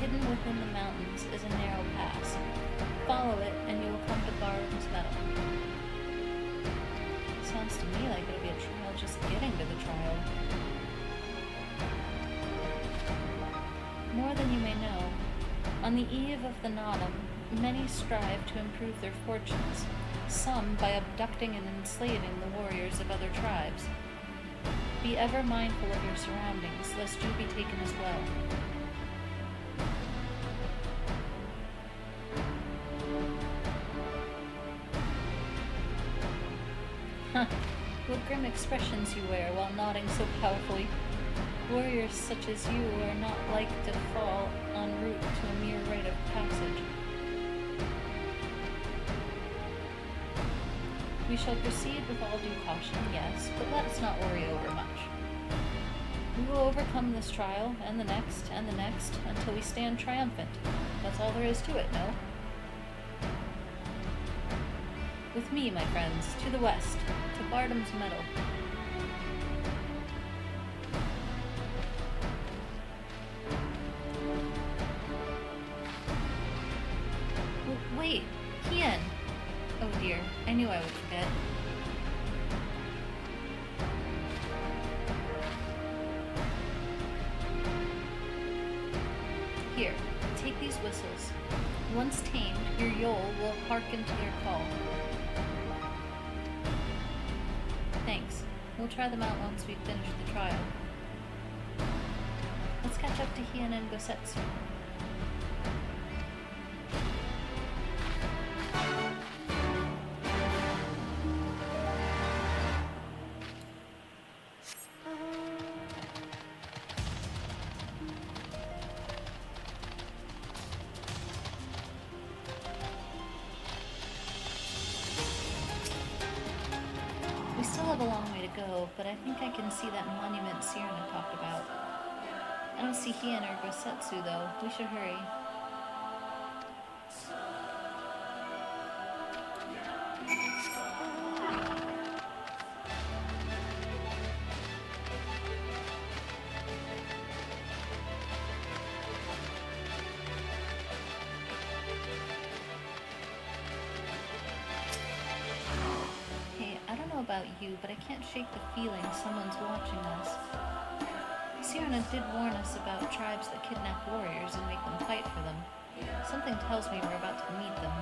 hidden within the mountains, is a narrow pass. Follow it, and you will come to Bardam's Meadow. Sounds to me like it'll be a trial just getting to the trial. More than you may know, on the eve of the Nanum, many strive to improve their fortunes, some by abducting and enslaving the warriors of other tribes. Be ever mindful of your surroundings, lest you be taken as well. Huh, what grim expressions you wear while nodding so powerfully. Warriors such as you are not like to fall en route to a mere rite of passage. We shall proceed with all due caution, yes, but let us not worry over much. We will overcome this trial, and the next, until we stand triumphant. That's all there is to it, no? With me, my friends, to the west, to Bardam's Meadow. Wait, Kian! Oh dear, I knew I would forget. Here, take these whistles. Once tamed, your Yol will hearken to their call. Thanks. We'll try them out once we've finished the trial. Let's catch up to Hien and Gosetsu. We still have a long way to go, but I think I can see that monument Cyrano talked about. I don't see Hien or Gosetsu, though. We should hurry. About you, but I can't shake the feeling someone's watching us. Cyrano did warn us about tribes that kidnap warriors and make them fight for them. Something tells me we're about to meet them.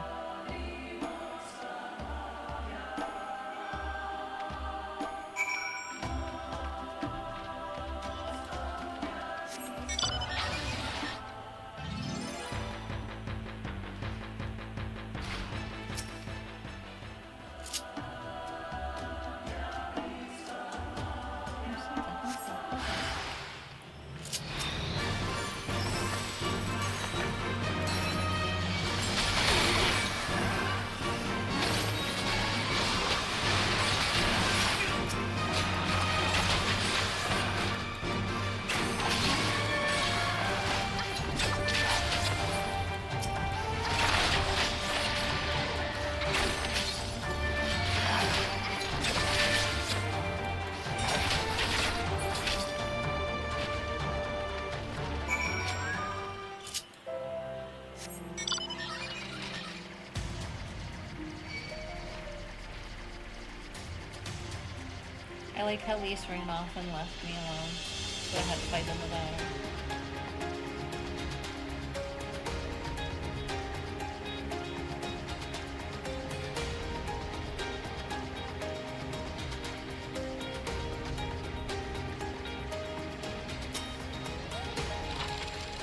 I like how Lise ran off and left me alone, so I had to fight them without her.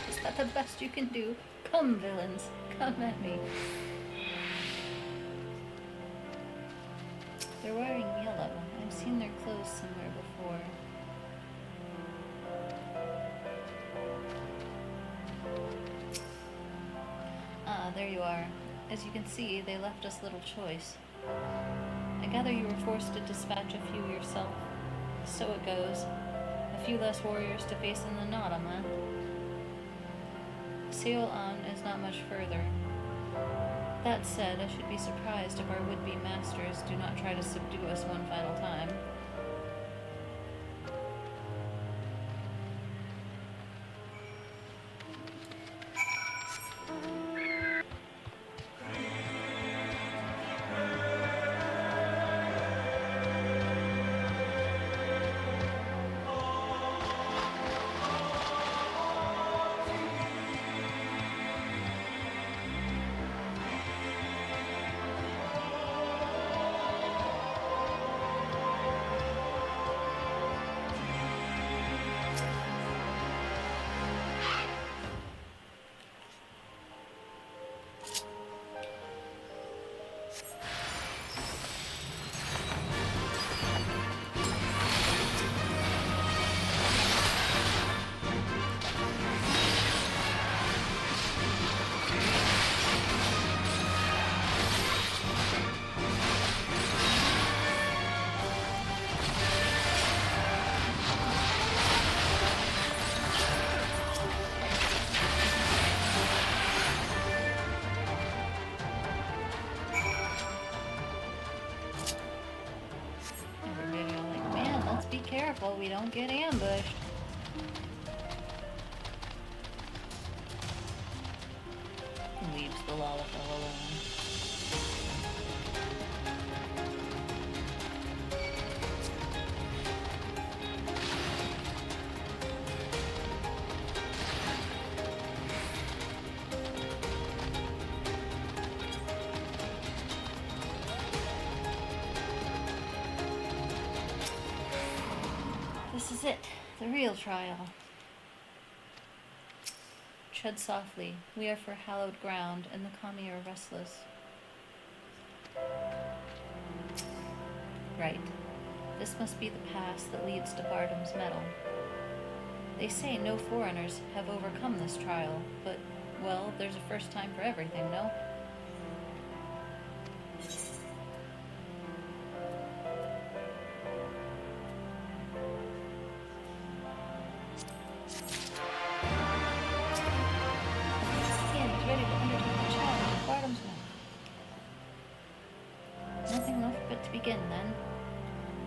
Is that the best you can do? Come, villains, come at me. They're wearing yellow. I've seen their clothes somewhere before. Ah, there you are. As you can see, they left us little choice. I gather you were forced to dispatch a few yourself. So it goes. A few less warriors to face in the knot on that. Sail on is not much further. That said, I should be surprised if our would-be masters do not try to subdue us one final time. Be careful, we don't get ambushed. Leaves the Lalafell alone. This is it, the real trial. Tread softly. We are for hallowed ground, and the kami are restless. Right. This must be the pass that leads to Bardam's Metal. They say no foreigners have overcome this trial, but, well, there's a first time for everything, no? Then,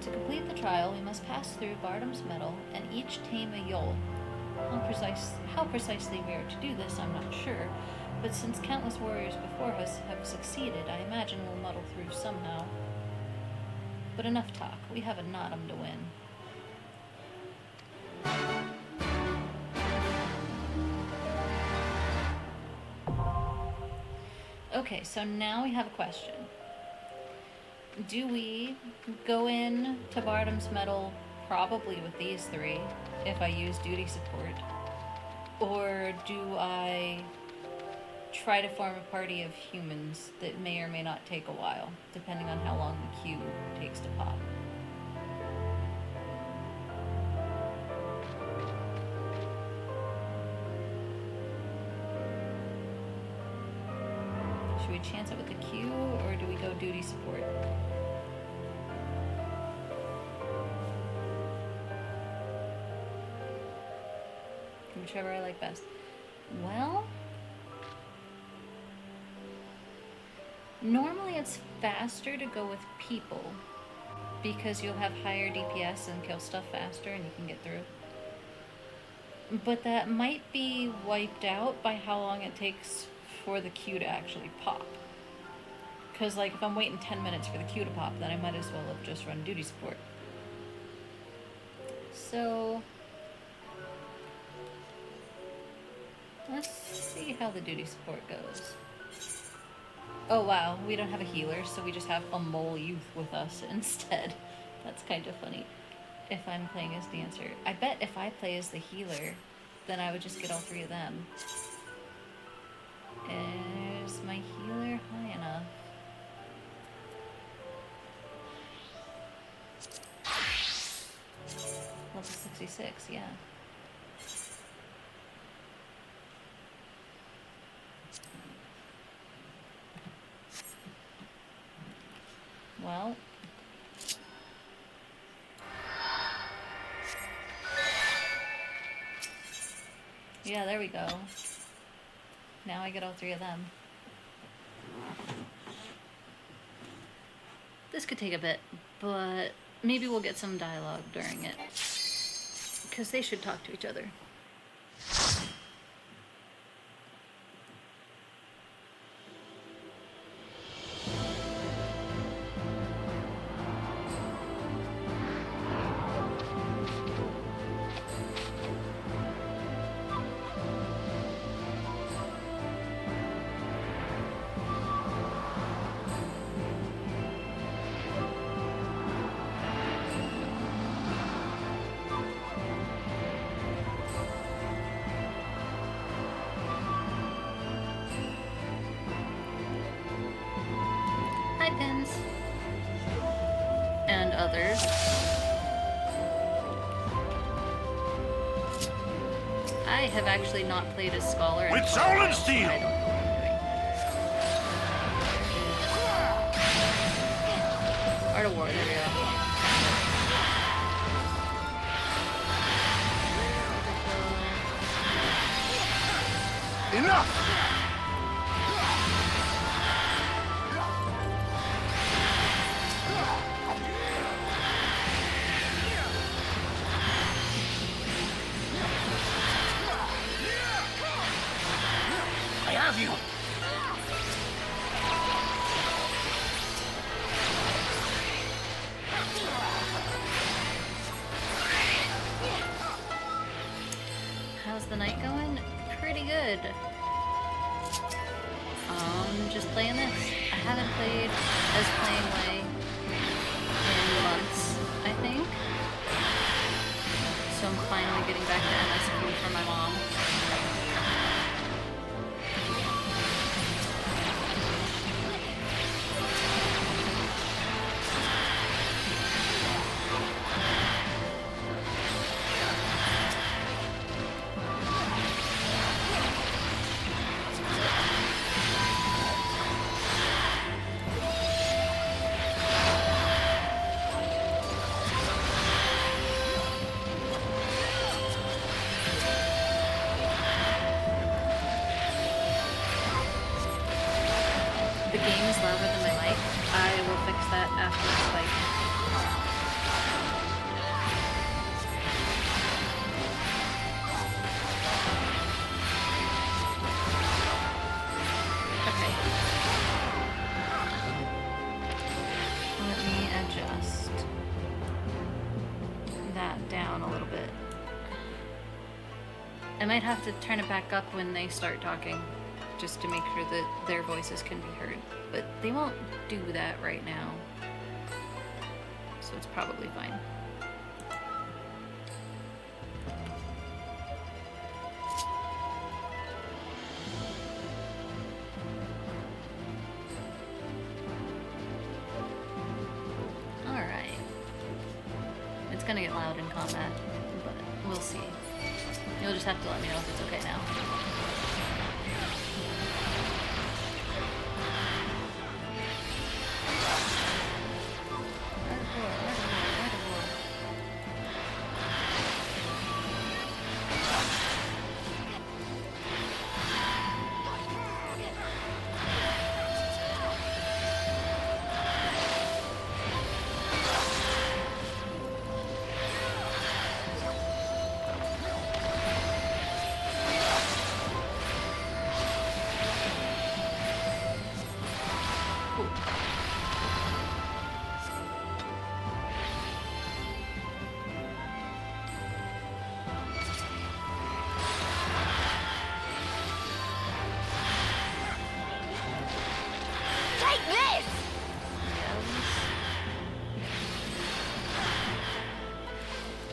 to complete the trial, we must pass through Bardam's Metal and each tame a Yol. How precisely we are to do this, I'm not sure, but since countless warriors before us have succeeded, I imagine we'll muddle through somehow. But enough talk. We have a Nottum to win. Okay, so now we have a question. Do we go in to Bardam's Metal probably with these three, if I use duty support? Or do I try to form a party of humans that may or may not take a while, depending on how long the queue takes to pop? Should we chance it with the queue, or do we go duty support? Whichever I like best. Well, normally it's faster to go with people because you'll have higher DPS and kill stuff faster and you can get through. But that might be wiped out by how long it takes for the queue to actually pop. Because, like, if I'm waiting 10 minutes for the queue to pop, then I might as well have just run duty support. So let's see how the duty support goes. Oh wow, we don't have a healer, so we just have a mole youth with us instead. That's kind of funny. If I'm playing as dancer. I bet if I play as the healer, then I would just get all three of them. Is my healer high enough? Level 66, yeah. Well. Yeah, there we go. Now I get all three of them. This could take a bit, but maybe we'll get some dialogue during it. Because they should talk to each other. And others. I have actually not played as Scholar in With quite a while, soul and so steel! I don't know what I'm doing. Art of War, there we go. Enough! I have you! How's the night going? Pretty good. Just playing this. I haven't played as Playingway in months, I think. So I'm finally getting back to MSQ for my mom. The game is louder than my mic. I will fix that after the fight. Okay. Let me adjust that down a little bit. I might have to turn it back up when they start talking, just to make sure that their voices can be heard. But they won't do that right now, so it's probably fine. Alright. It's gonna get loud in combat, but we'll see. You'll just have to let me know if it's okay now.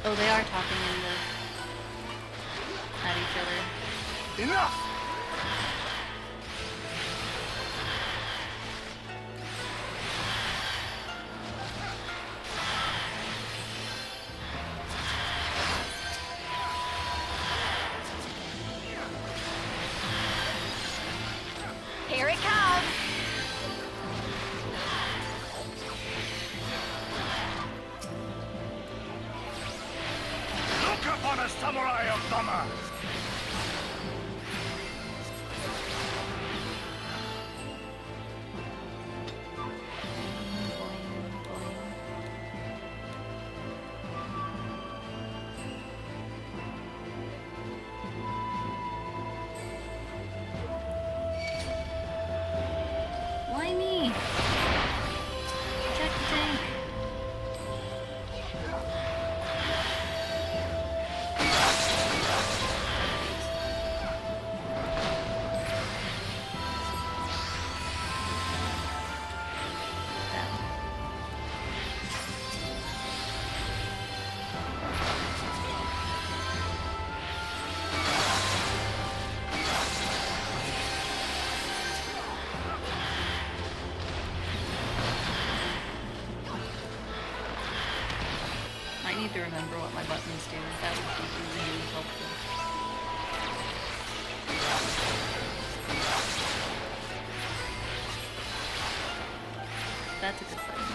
Oh, they are talking at each other. Enough! Here it comes! Look upon a samurai of Dama! Why me? Protect the tank. I need to remember what my buttons do. That would be really helpful. That's a good button.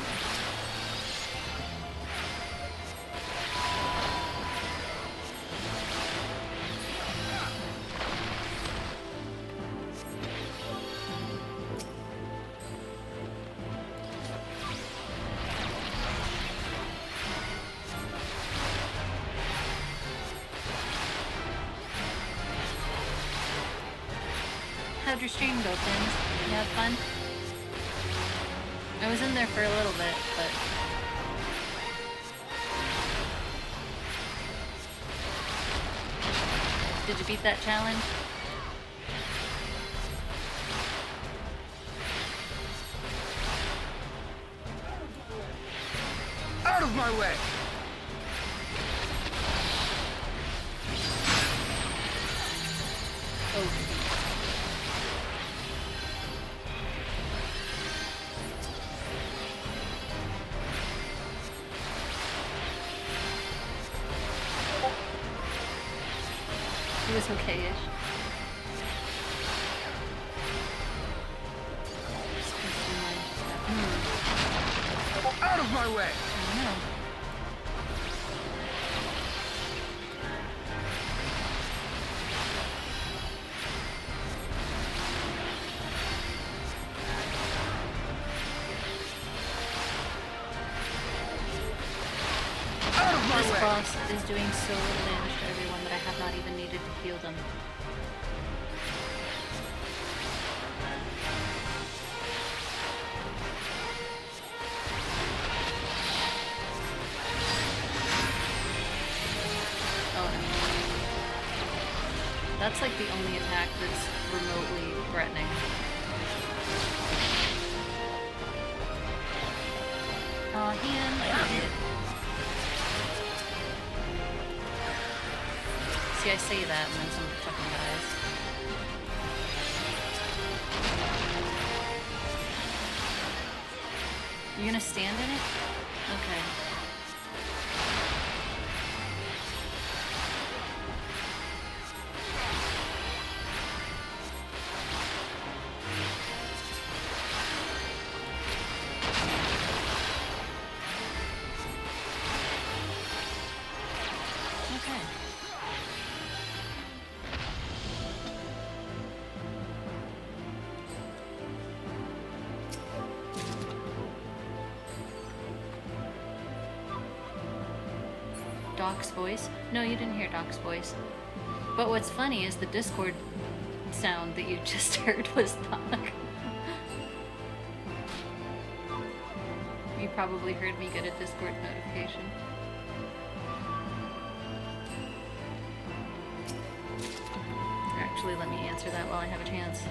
How'd your stream go, Fins? You have fun? I was in there for a little bit, but... Did you beat that challenge? Out of my way! Oh. He was okay-ish. Out of my way! I don't know. Out of my This way! boss is doing so little damage to everyone that I have not even needed to heal them. Oh no. That's like the only attack that's remotely threatening. Aw, Ian, I did it. See, I say that and then somebody fucking dies. You gonna stand in it? Okay. Okay. Doc's voice? No, you didn't hear Doc's voice. But what's funny is the Discord sound that you just heard was Doc. You probably heard me get a Discord notification. Actually, let me answer that while I have a chance.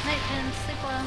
Night, Pin. Sleep well.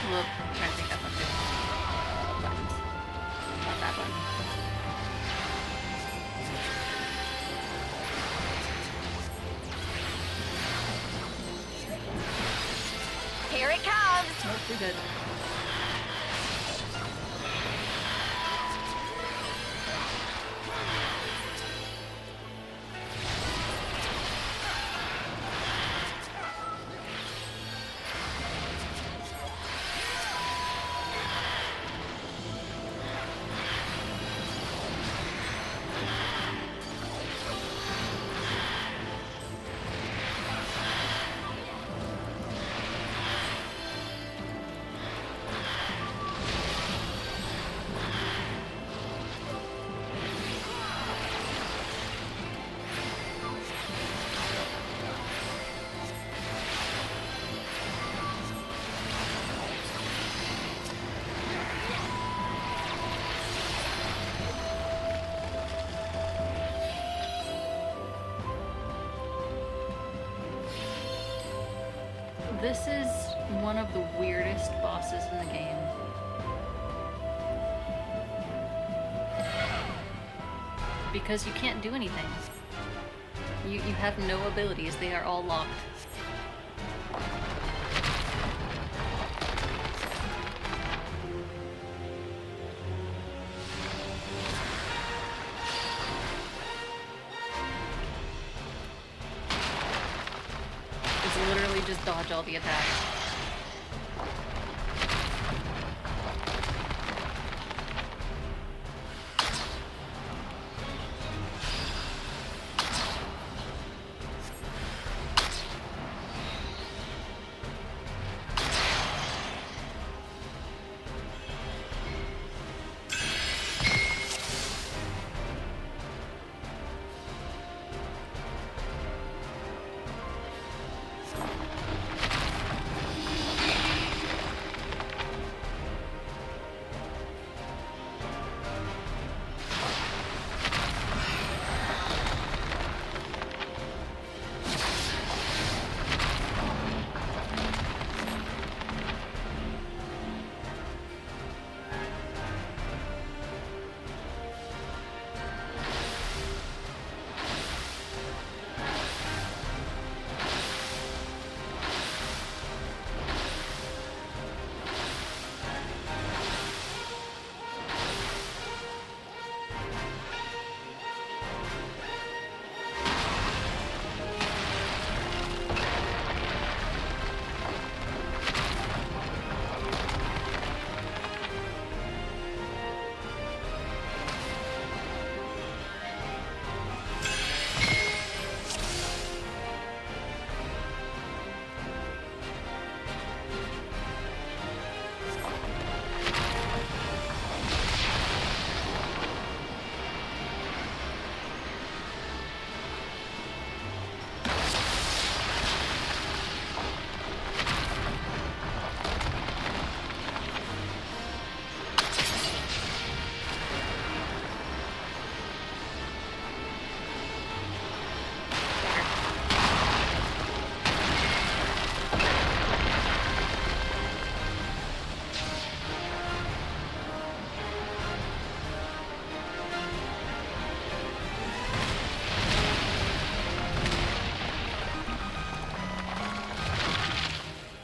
Whoop, trying to think up two buttons. Not that one. Here it comes. Nope, we're good. This is one of the weirdest bosses in the game. Because you can't do anything. You have no abilities, they are all locked. Literally just dodge all the attacks.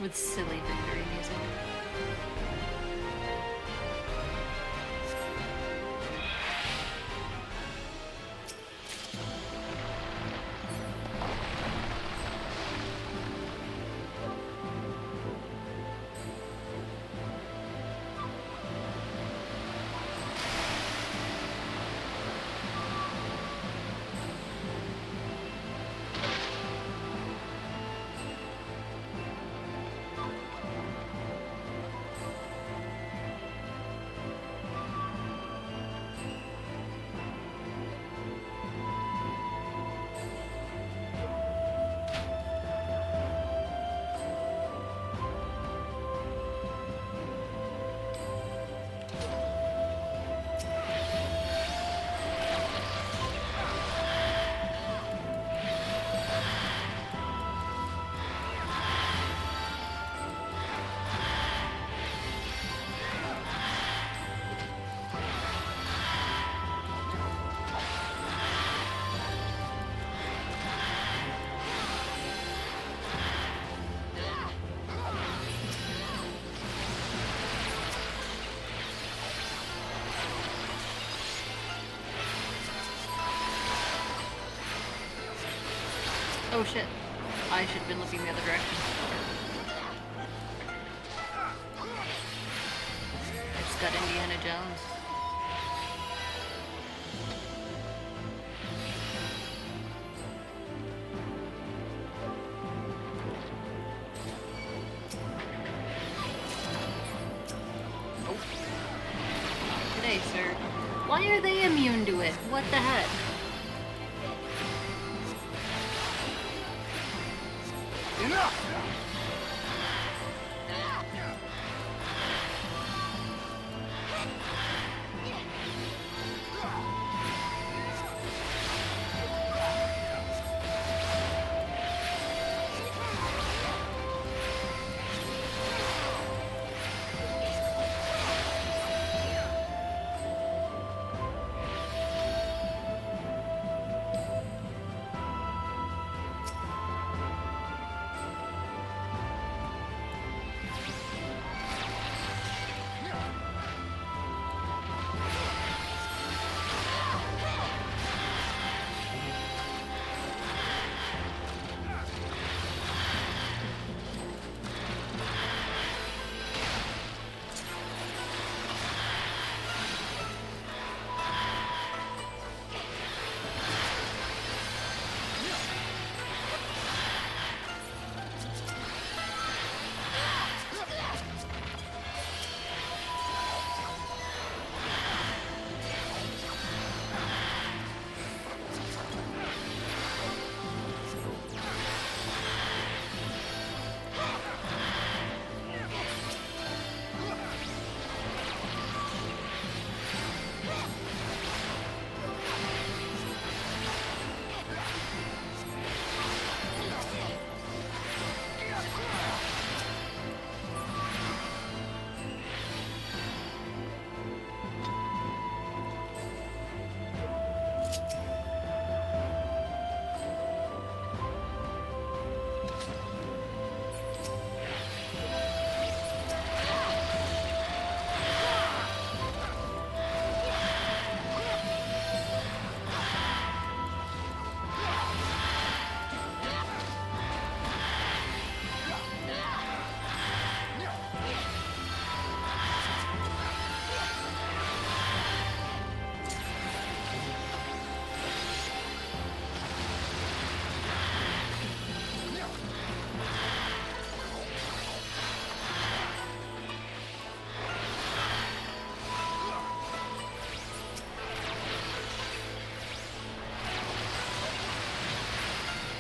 With silly victory music. Oh shit. I should have been looking the other direction. I just got Indiana Jones. Oh. Today, sir. Why are they immune to it? What the heck?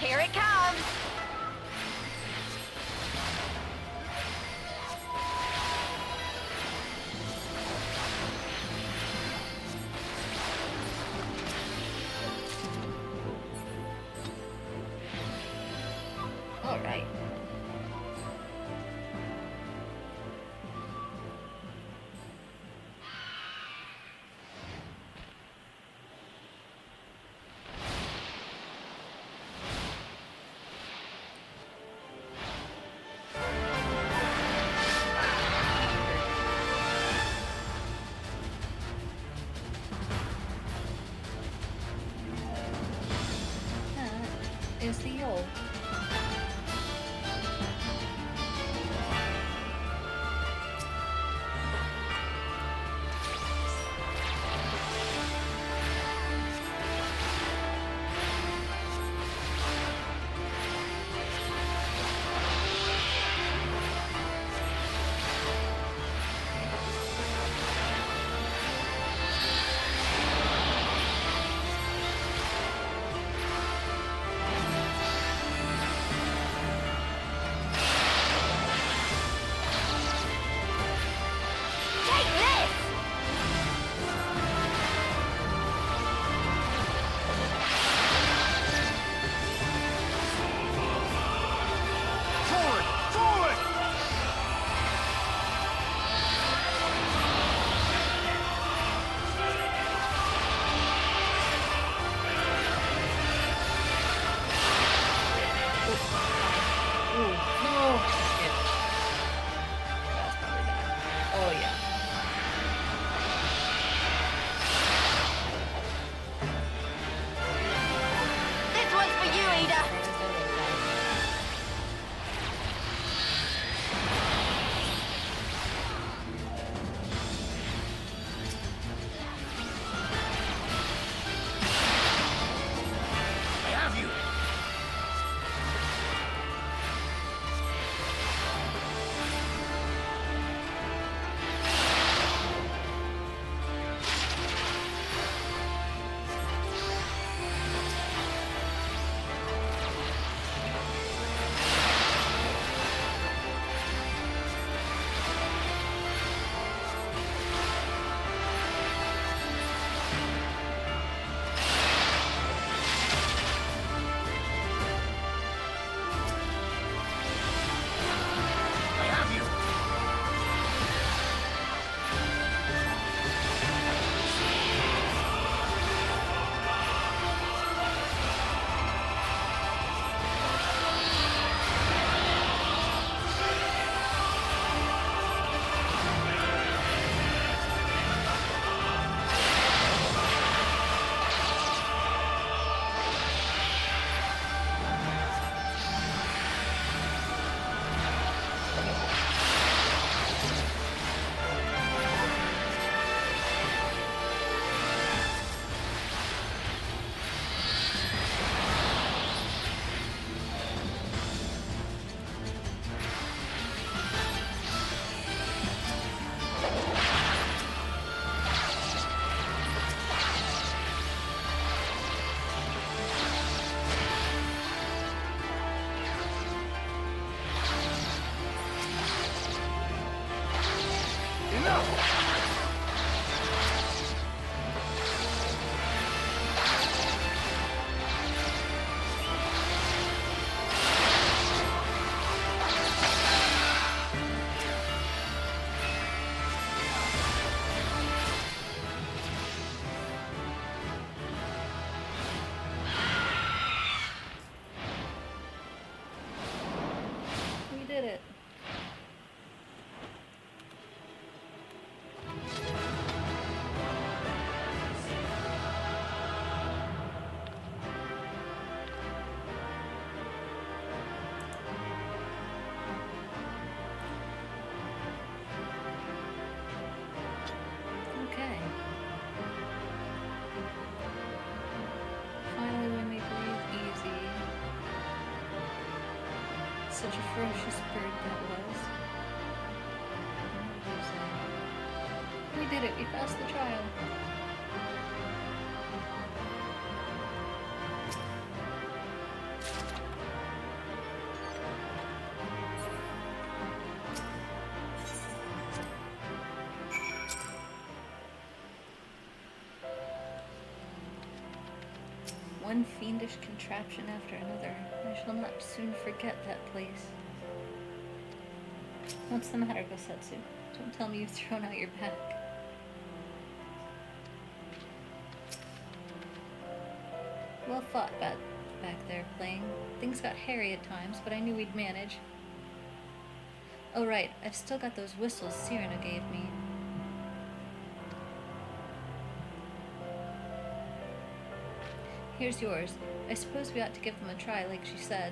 Here it comes. All right. is the Yule. Did it. Okay. Finally, we may breathe easy. Such a ferocious bird that was. What was that? We did it. We passed the trial. One fiendish contraption after another. I shall not soon forget that place. What's the matter, Gosetsu? Don't tell me you've thrown out your back. Well fought back there, playing. Things got hairy at times, but I knew we'd manage. Oh right, I've still got those whistles Cyrano gave me. Here's yours. I suppose we ought to give them a try, like she said.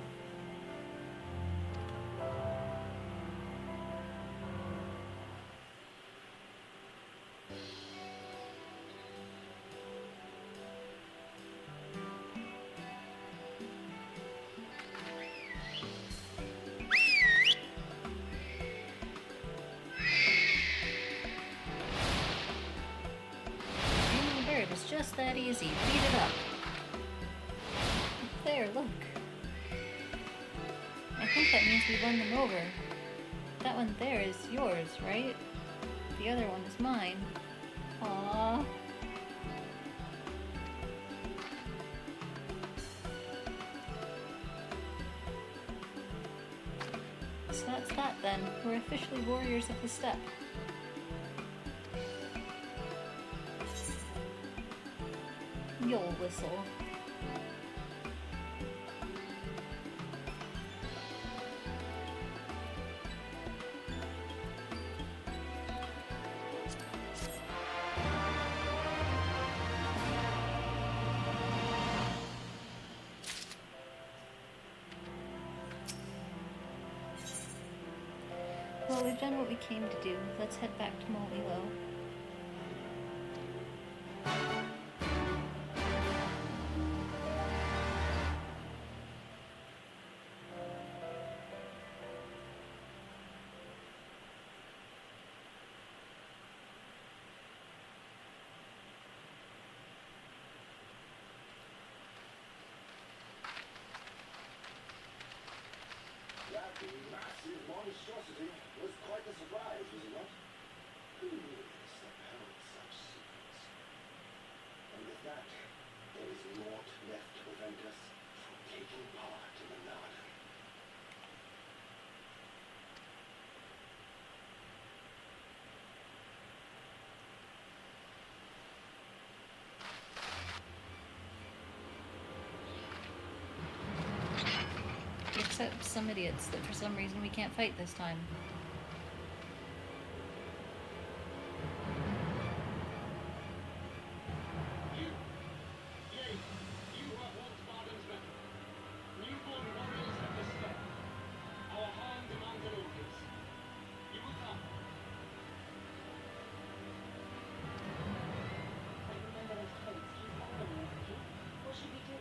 Aiming a bird is just that easy. Beat it up. There, look. I think that means we won them over. That one there is yours, right? The other one is mine. Aww. So that's that then. We're officially warriors of the steppe. You'll whistle. Well, we've done what we came to do. Let's head back to Mollylow. That massive monstrosity was quite a surprise, was it not? Who knew this steppe held such secrets? And with that, there is naught left to prevent us from taking part in the Nada. Except some idiots that for some reason we can't fight this time. You, yea, you who have walked Barden's metal, newborn warriors of the steppe, our horn demands an audience. You will come. I remember those codes keep following us, Kate. What should we do?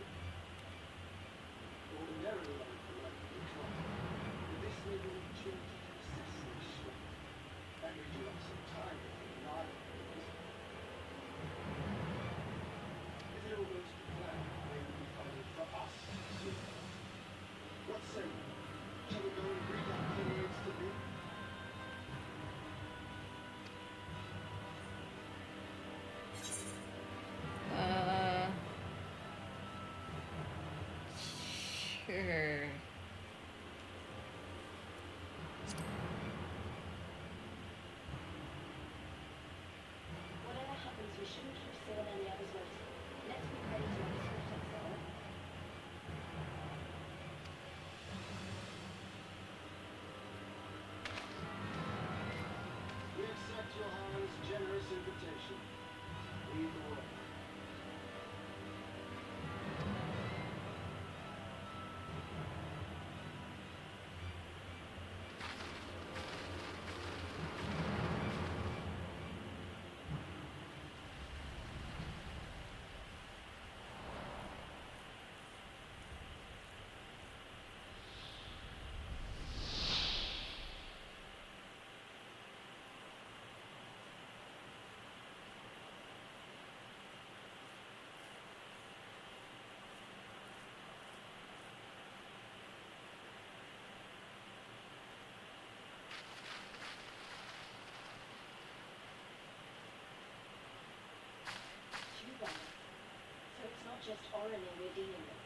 Ordinarily, I would politely decline, but this may be an opportunity to assess the issue. And we do have some time before the Nada begins. If it all goes to plan, they will be fighting for us soon. What say you? Shall we go and greet our comrades to be? Sure. Whatever happens, we shouldn't keep Sil and the others waiting. Let's be ready to run swift and sour. We accept your Highness' generous invitation. Lead the way. True, so it's not just Orin we're dealing with.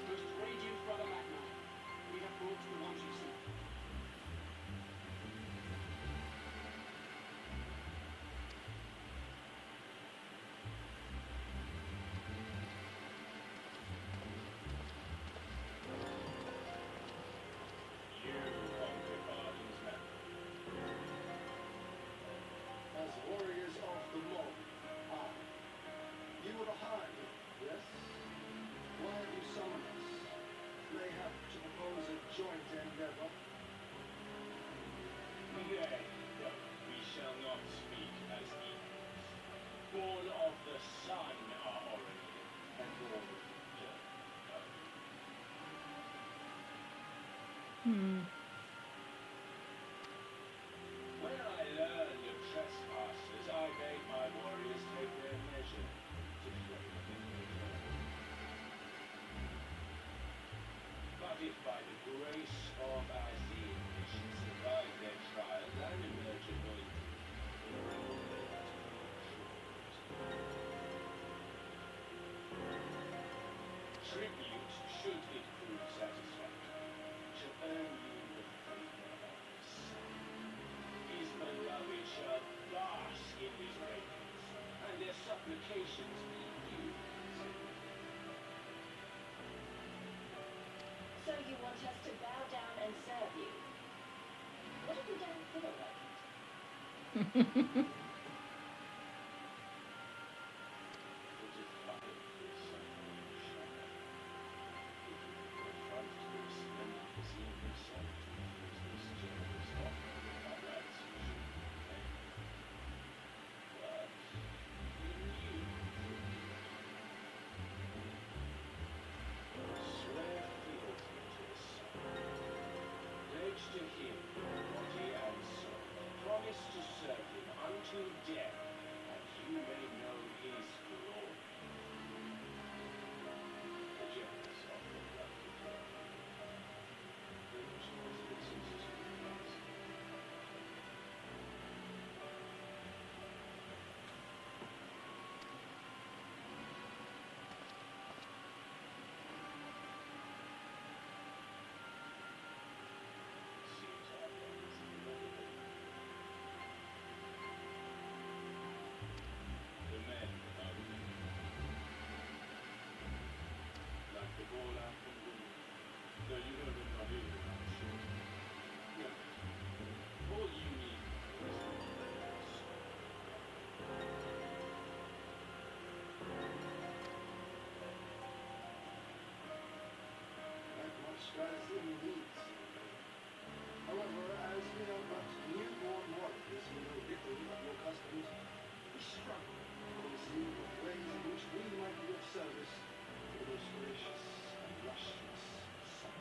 Most radiant brother Magna, we have brought the ones you seek. the sun are already and all the dirt. When I learned of trespassers, I made my warriors take their measure to flay them in the dirt. But if by the grace of Azim they should survive their trials and emerge anointed, tribute, should it prove satisfactory, shall earn you the favor of the sun. His beloved shall bask in his radiance, and their supplications be you. So you want us to bow down and serve you? What if we don't feel like it? It is fine for sun and shadow. If you confront the splendid Azim himself to refuse this generous offer of comrades you should pay. But in you, swear fealty to the sun. Pledge to him your body and soul. Promise to serve him unto death, and you may know his glory. The generous offer of the dead. The responsibilities to the past. Seems our love is irrelevant. The men are weak. Like the ball and women, though you know them not ill, I'm sure. No. All you need is a That much Azim needs. However, as we are but newborn warriors who know little of your customs, we struggle to conceive of ways in which we might be of service to the most gracious and lustrous sun.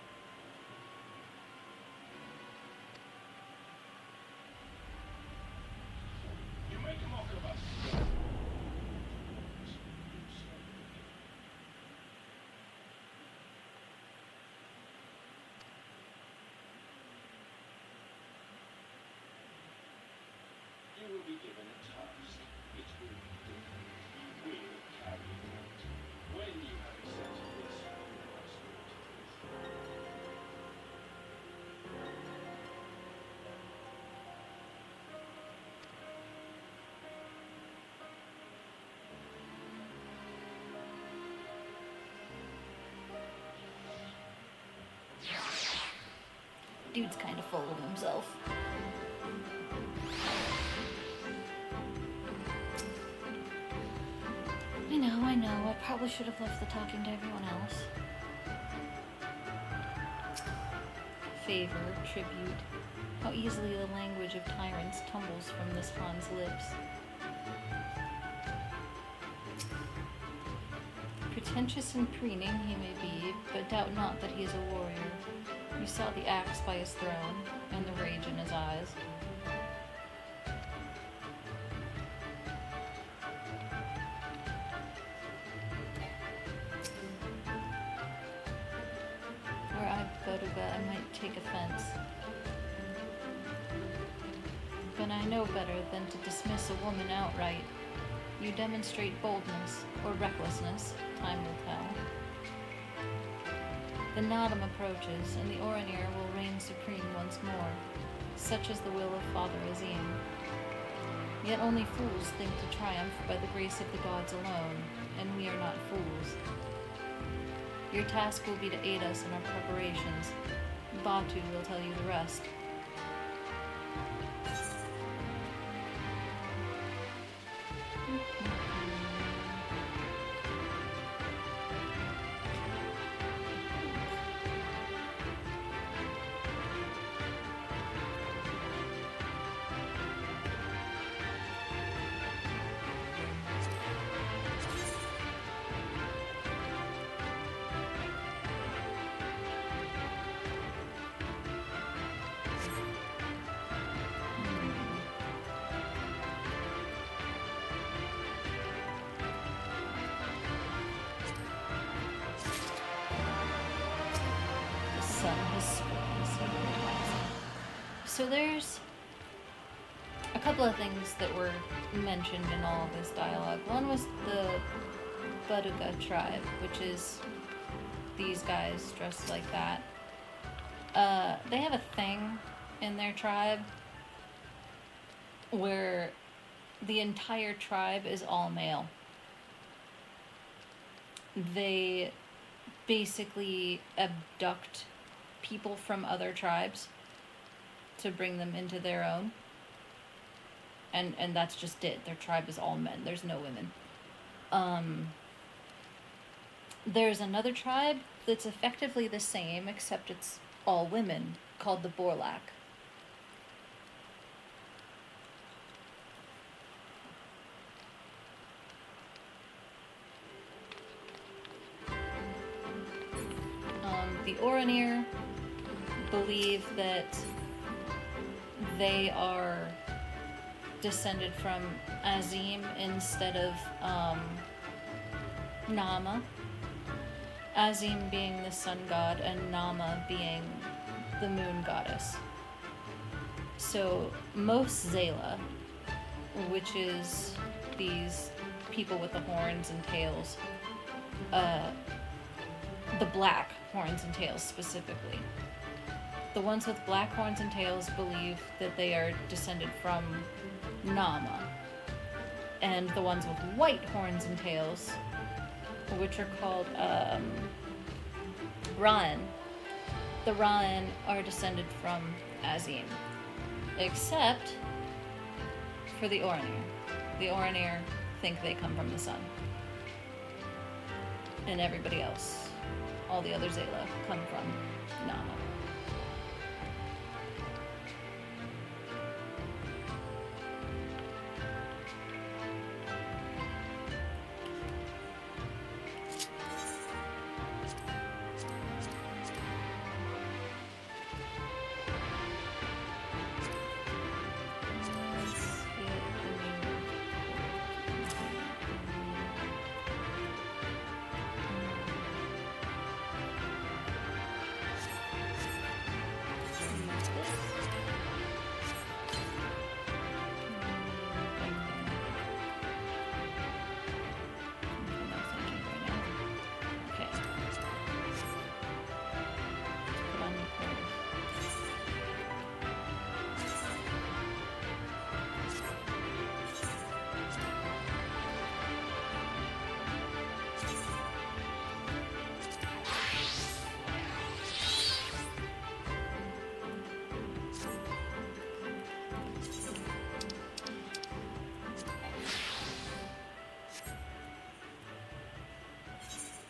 You make a mock of us. You will be given a task. It will be different. You will carry it out. When you have accepted this, you must do it. Dude's kind of full of himself. I know. I probably should have left the talking to everyone else. Favor, tribute. How easily the language of tyrants tumbles from this Han's lips. Pretentious and preening he may be, but doubt not that he is a warrior. You saw the axe by his throne, and the rage in his eyes. Were I Boduga, I might take offense. But I know better than to dismiss a woman outright. You demonstrate boldness, or recklessness, time will tell. The Nadam approaches, and the Oranir will reign supreme once more. Such is the will of Father Azim. Yet only fools think to triumph by the grace of the gods alone, and we are not fools. Your task will be to aid us in our preparations. Batu will tell you the rest. So there's a couple of things that were mentioned in all of this dialogue. One was the Baduga tribe, which is these guys dressed like that. They have a thing in their tribe where the entire tribe is all male. They basically abduct people from other tribes to bring them into their own. And that's just it. Their tribe is all men. There's no women. There's another tribe that's effectively the same, except it's all women, called the Borlak. The Oranir believe that they are descended from Azim instead of Nama. Azim being the sun god and Nama being the moon goddess. So most Zayla, which is these people with the horns and tails, the black horns and tails specifically. The ones with black horns and tails believe that they are descended from Nama. And the ones with white horns and tails, which are called Ra'an, the Ra'an are descended from Azim. Except for the Oranir. The Oranir think they come from the sun. And everybody else, all the other Zayla, come from Nama.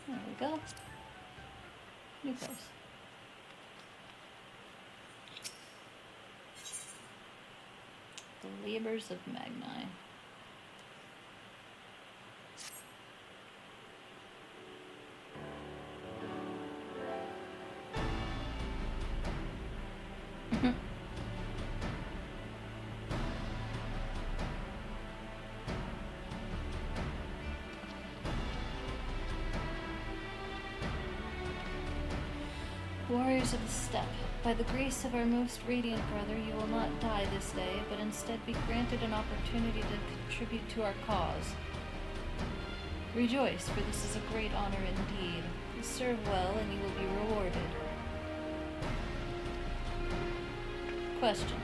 There we go. New clothes. The Labors of Magni. Warriors of the Steppe, by the grace of our most radiant brother, you will not die this day, but instead be granted an opportunity to contribute to our cause. Rejoice, for this is a great honor indeed. Serve well, and you will be rewarded. Question.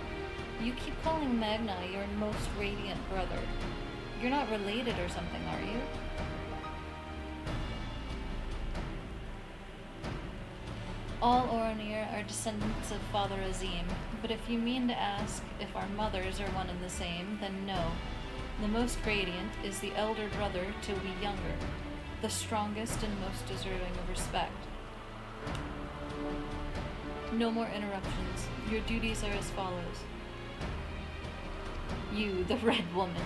You keep calling Magni your most radiant brother. You're not related or something, are you? All Oranir are descendants of Father Azim, but if you mean to ask if our mothers are one and the same, then no. The most radiant is the elder brother to we younger, the strongest and most deserving of respect. No more interruptions. Your duties are as follows. You, the red woman,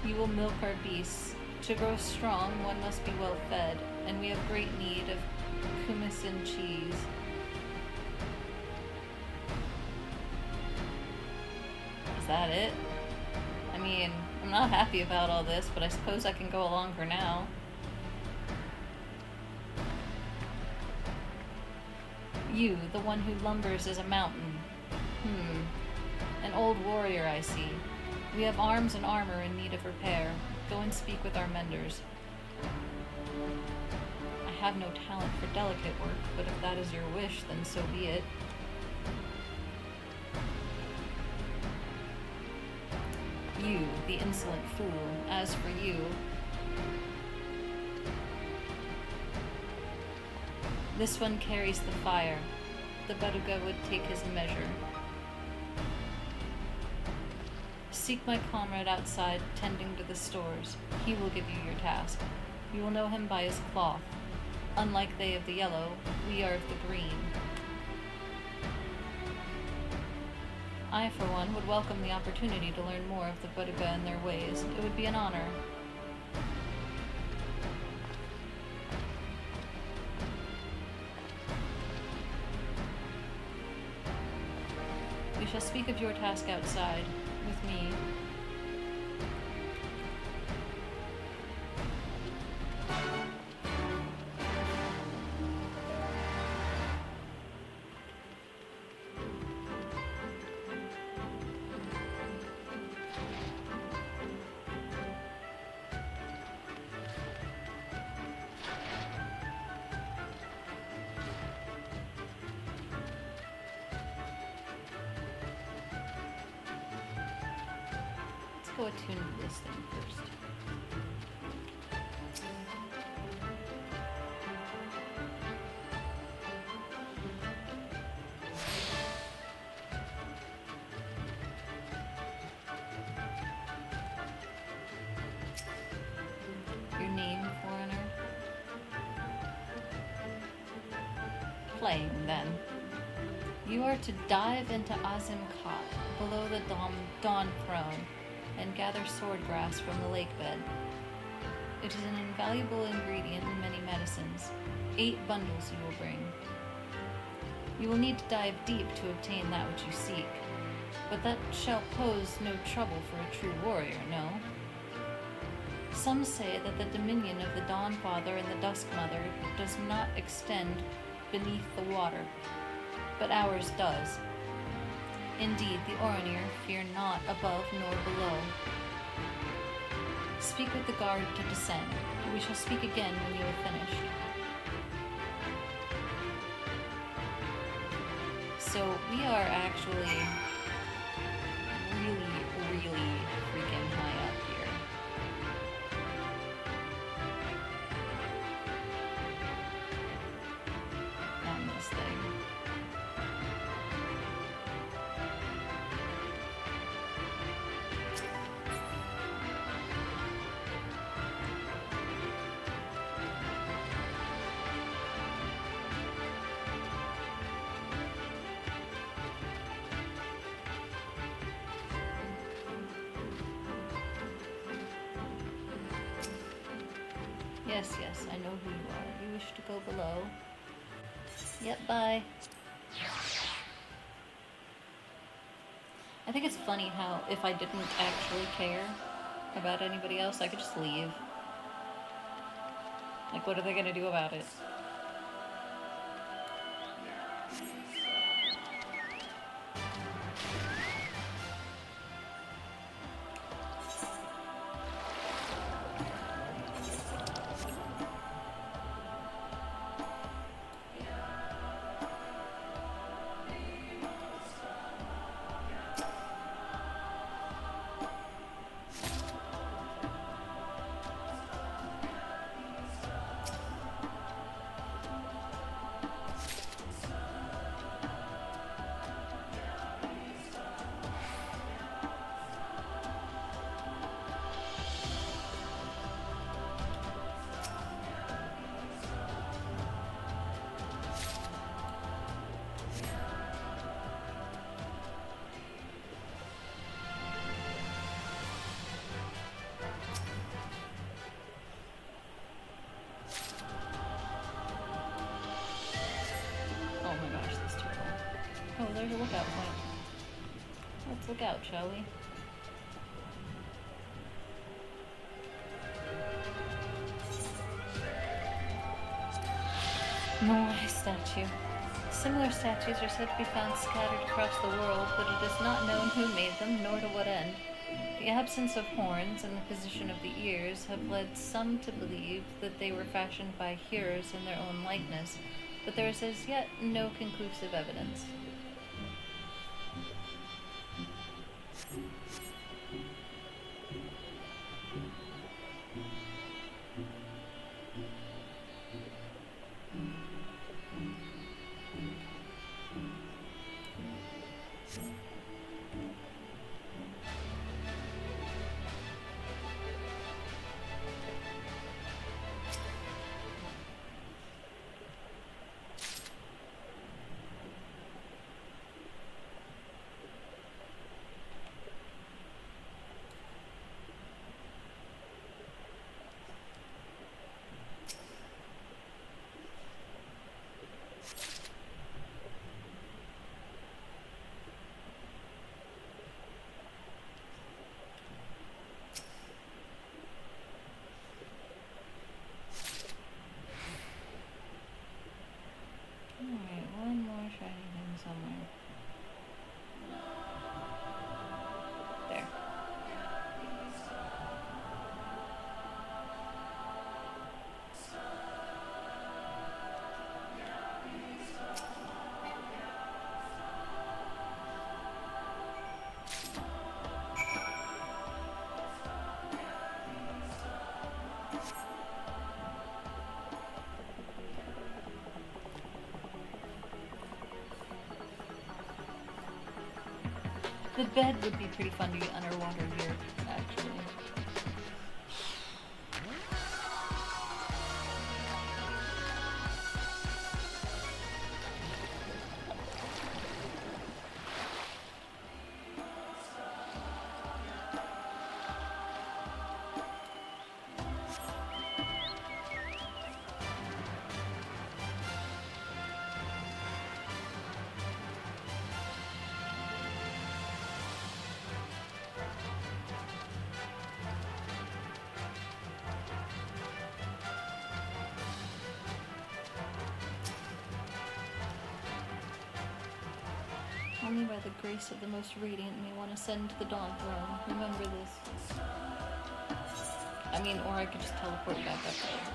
you will milk our beasts. To grow strong, one must be well fed, and we have great need of Kumisan cheese. Is that it? I mean, I'm not happy about all this, but I suppose I can go along for now. You, the one who lumbers as a mountain. old warrior, I see. We have arms and armor in need of repair. Go and speak with our menders. I have no talent for delicate work, but if that is your wish, then so be it. You, the insolent fool, as for you... This one carries the fire. The Baduga would take his measure. Seek my comrade outside, tending to the stores. He will give you your task. You will know him by his cloth. Unlike they of the yellow, we are of the green. I, for one, would welcome the opportunity to learn more of the Baduga and their ways. It would be an honor. We shall speak of your task outside, with me. Go attune to this thing first. Your name, foreigner? Playing, then. You are to dive into Azim Khat, below the Dawn Throne, and gather swordgrass from the lake bed. It is an invaluable ingredient in many medicines. 8 bundles you will bring. You will need to dive deep to obtain that which you seek, but that shall pose no trouble for a true warrior, no? Some say that the dominion of the Dawnfather and the Duskmother does not extend beneath the water, but ours does. Indeed, the Oranir fear not above nor below. Speak with the guard to descend. We shall speak again when you have finished. So we are actually really freaking high up here. On this thing. Yes, I know who you are. You wish to go below. Yep, bye. I think it's funny how if I didn't actually care about anybody else, I could just leave. Like, what are they gonna do about it? Oh, there's a lookout point. Let's look out, shall we? Moai statue. Similar statues are said to be found scattered across the world, but it is not known who made them, nor to what end. The absence of horns and the position of the ears have led some to believe that they were fashioned by hearers in their own likeness, but there is as yet no conclusive evidence. Alright, one more shiny thing somewhere. There. The bed would be pretty fun to get underwater here, actually. Only by the grace of the most radiant may one ascend to the Dawn Throne. Remember this. I mean, or I could just teleport back up there.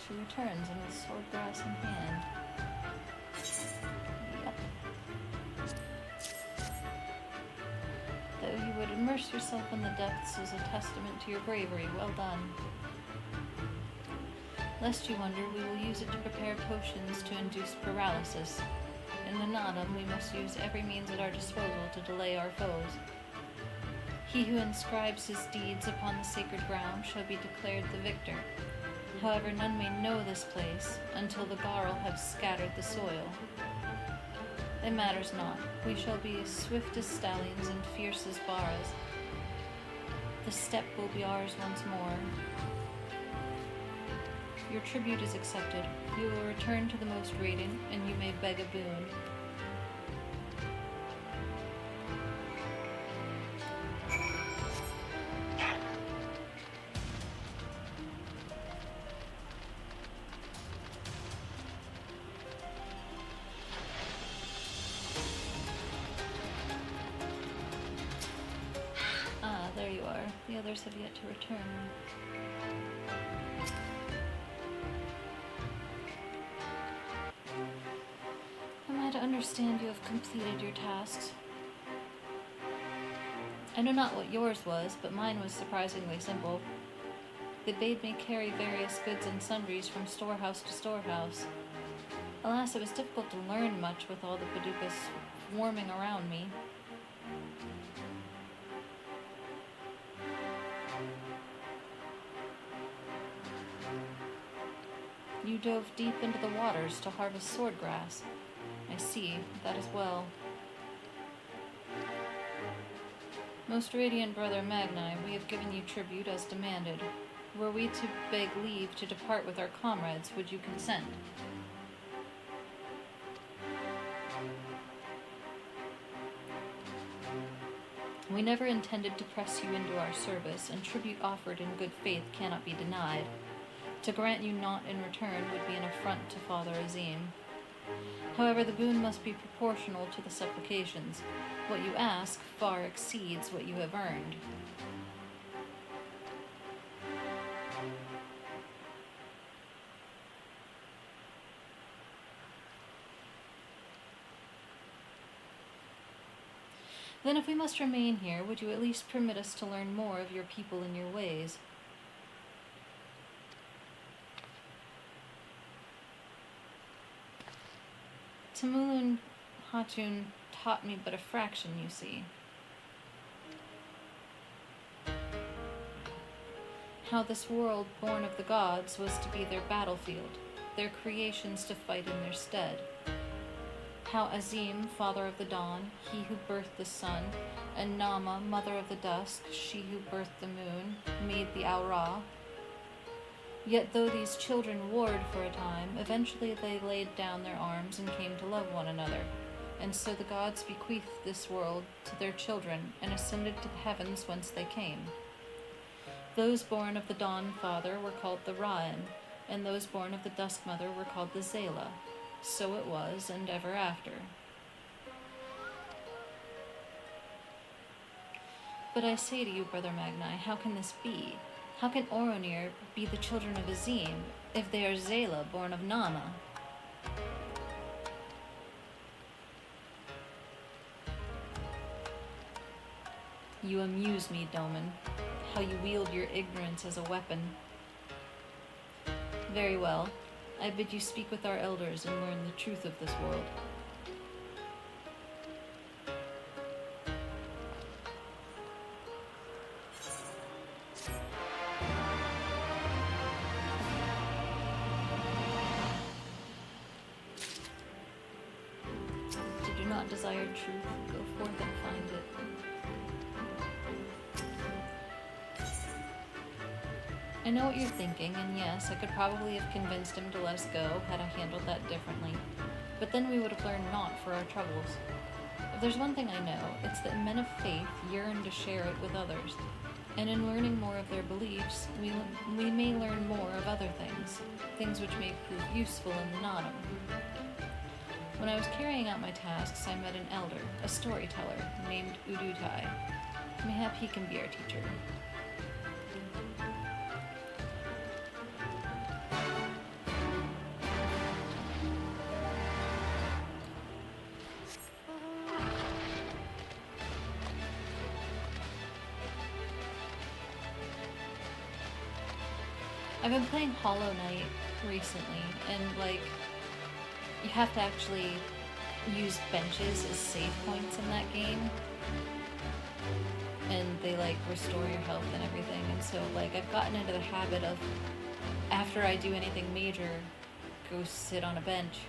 She returns in the sword grass in hand. Though you would immerse yourself in the depths as a testament to your bravery, well done. Lest you wonder, we will use it to prepare potions to induce paralysis. In the Nadam, we must use every means at our disposal to delay our foes. He who inscribes his deeds upon the sacred ground shall be declared the victor. However, none may know this place until the Garl have scattered the soil. It matters not. We shall be as swift as stallions and fierce as Baras. The steppe will be ours once more. Your tribute is accepted. You will return to the most radiant, and you may beg a boon. There you are. The others have yet to return. Am I to understand you have completed your tasks? I know not what yours was, but mine was surprisingly simple. They bade me carry various goods and sundries from storehouse to storehouse. Alas, it was difficult to learn much with all the Padukas swarming around me. You dove deep into the waters to harvest swordgrass. I see, that as well. Most radiant brother Magni, we have given you tribute as demanded. Were we to beg leave to depart with our comrades, would you consent? We never intended to press you into our service, and tribute offered in good faith cannot be denied. To grant you naught in return would be an affront to Father Azim. However, the boon must be proportional to the supplications. What you ask far exceeds what you have earned. Then if we must remain here, would you at least permit us to learn more of your people and your ways? Tamulun Hatun taught me but a fraction, you see. How this world, born of the gods, was to be their battlefield, their creations to fight in their stead. How Azim, father of the dawn, he who birthed the sun, and Nama, mother of the dusk, she who birthed the moon, made the Aura. Yet though these children warred for a time, eventually they laid down their arms and came to love one another. And so the gods bequeathed this world to their children and ascended to the heavens whence they came. Those born of the Dawn Father were called the Ra'an, and those born of the Dusk Mother were called the Zela. So it was, and ever after. But I say to you, Brother Magni, how can this be? How can Oronir be the children of Azim if they are Zela, born of Nama? You amuse me, Doman, how you wield your ignorance as a weapon. Very well. I bid you speak with our elders and learn the truth of this world. If you do not desire truth, go forth and find it. I know what you're thinking, and yes, I could probably have convinced him to let us go had I handled that differently, but then we would have learned naught for our troubles. If there's one thing I know, it's that men of faith yearn to share it with others, and in learning more of their beliefs, we may learn more of other things which may prove useful in the Nodum. When I was carrying out my tasks, I met an elder, a storyteller, named Udutai. Mayhap he can be our teacher. I've been playing Hollow Knight recently, and you have to actually use benches as save points in that game, and they restore your health and everything, and so I've gotten into the habit of, after I do anything major, go sit on a bench,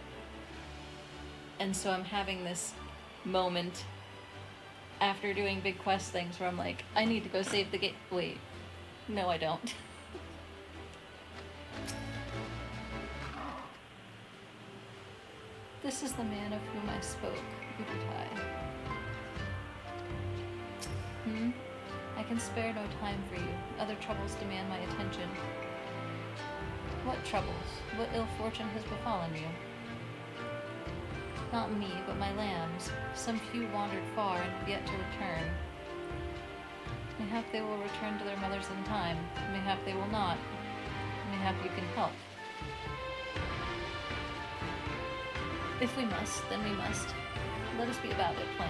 and so I'm having this moment after doing big quest things where I'm like, I need to go save the game. Wait, no I don't. This is the man of whom I spoke, Udutai. I can spare no time for you. Other troubles demand my attention. What troubles? What ill fortune has befallen you? Not me, but my lambs. Some few wandered far and have yet to return. Mayhap they will return to their mothers in time. Mayhap they will not. Mayhap you can help. If we must, then we must. Let us be about it plain.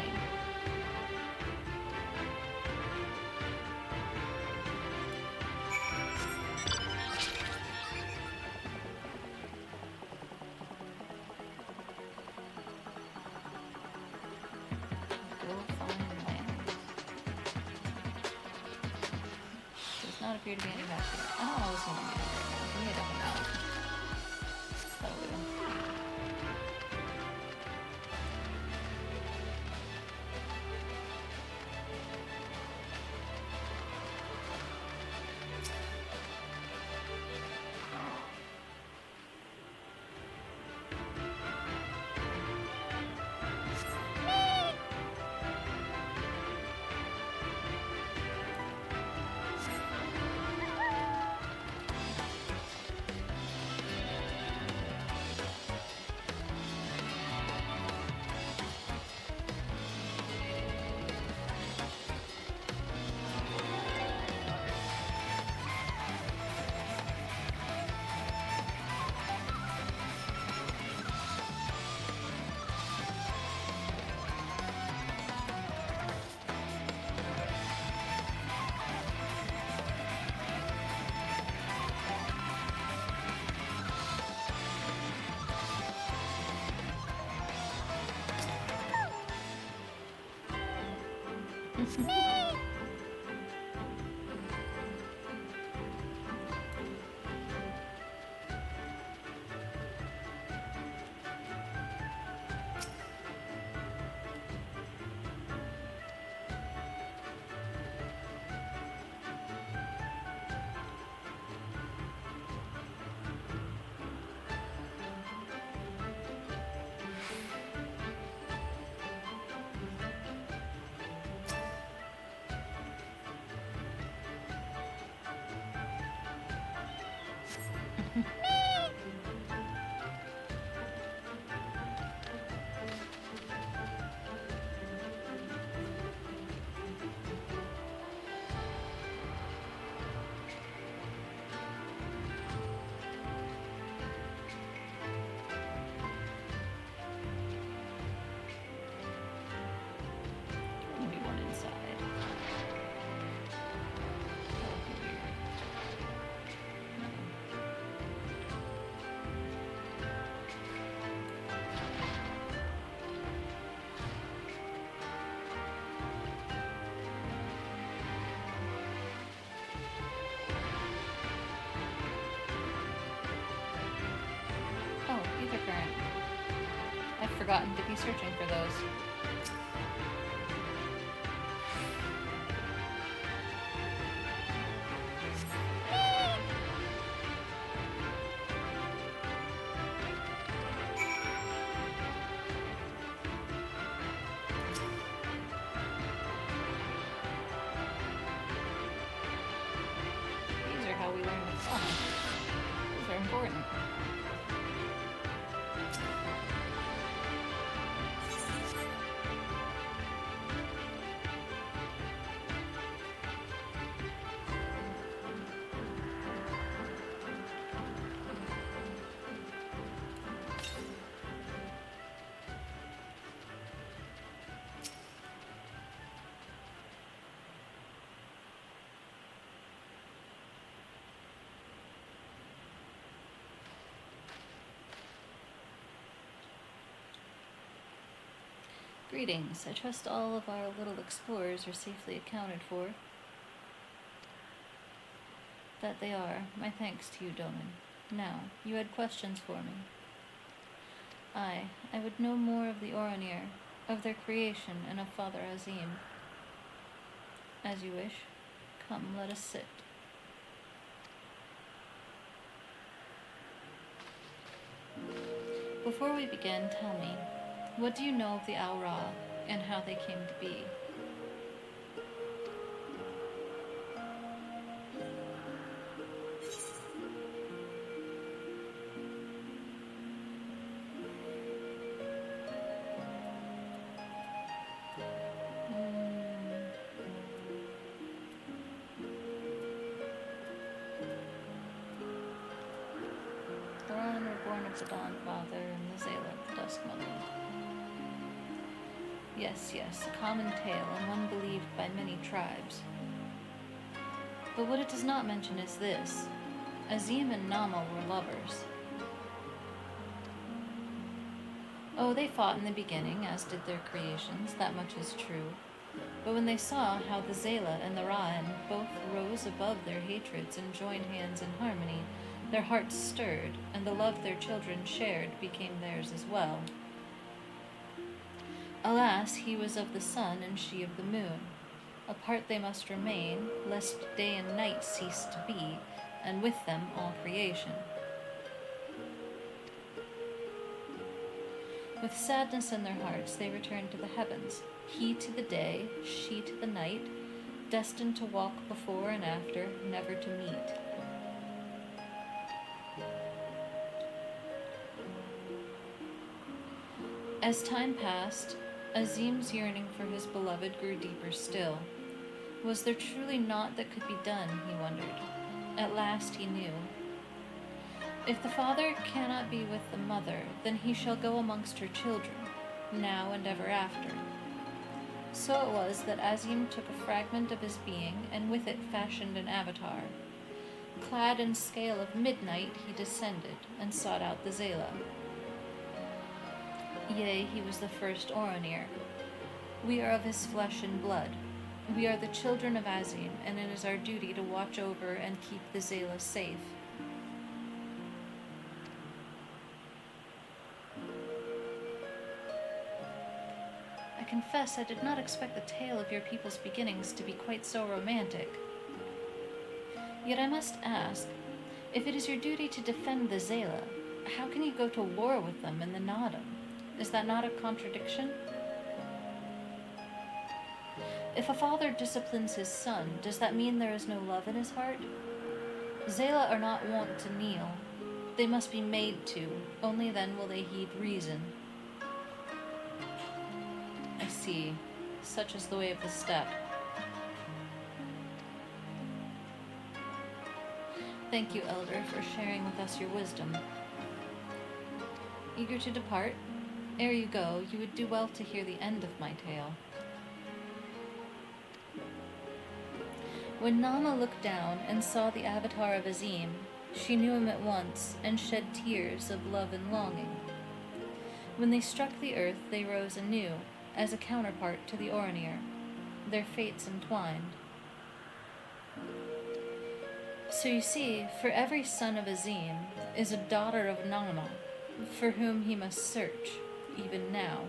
Go find land. Does not appear to be any back here. I don't want to listen to music right now. Give me a different out. That'll do. Maybe one inside. That would be weird. Oh, ether current. I've forgotten to be searching for those. These are how we learn the song. These are important. Greetings. I trust all of our little explorers are safely accounted for. That they are. My thanks to you, Doman. Now, you had questions for me. I would know more of the Oronir, of their creation, and of Father Azim. As you wish. Come, let us sit. Before we begin, tell me, what do you know of the awhile and how they came to be? The Ronin were born of the Dawn Father and the Zayla, the Dusk Mother. Yes, a common tale, and one believed by many tribes. But what it does not mention is this. Azim and Nama were lovers. Oh, they fought in the beginning, as did their creations, that much is true. But when they saw how the Zayla and the Ra'an both rose above their hatreds and joined hands in harmony, their hearts stirred, and the love their children shared became theirs as well. Alas, he was of the sun and she of the moon. Apart they must remain, lest day and night cease to be, and with them all creation. With sadness in their hearts, they returned to the heavens, he to the day, she to the night, destined to walk before and after, never to meet. As time passed, Azim's yearning for his beloved grew deeper still. Was there truly naught that could be done, he wondered. At last he knew. If the father cannot be with the mother, then he shall go amongst her children, now and ever after. So it was that Azim took a fragment of his being, and with it fashioned an avatar. Clad in scale of midnight, he descended, and sought out the Zayla. Yea, he was the first Oronir. We are of his flesh and blood. We are the children of Azim, and it is our duty to watch over and keep the Zayla safe. I confess I did not expect the tale of your people's beginnings to be quite so romantic. Yet I must ask, if it is your duty to defend the Zayla, how can you go to war with them in the Nadam? Is that not a contradiction? If a father disciplines his son, does that mean there is no love in his heart? Zayla are not wont to kneel. They must be made to. Only then will they heed reason. I see. Such is the way of the steppe. Thank you, Elder, for sharing with us your wisdom. Eager to depart? Ere you go, you would do well to hear the end of my tale. When Nama looked down and saw the avatar of Azim, she knew him at once and shed tears of love and longing. When they struck the earth, they rose anew, as a counterpart to the Oranir, their fates entwined. So you see, for every son of Azim is a daughter of Nama, for whom he must search, even now.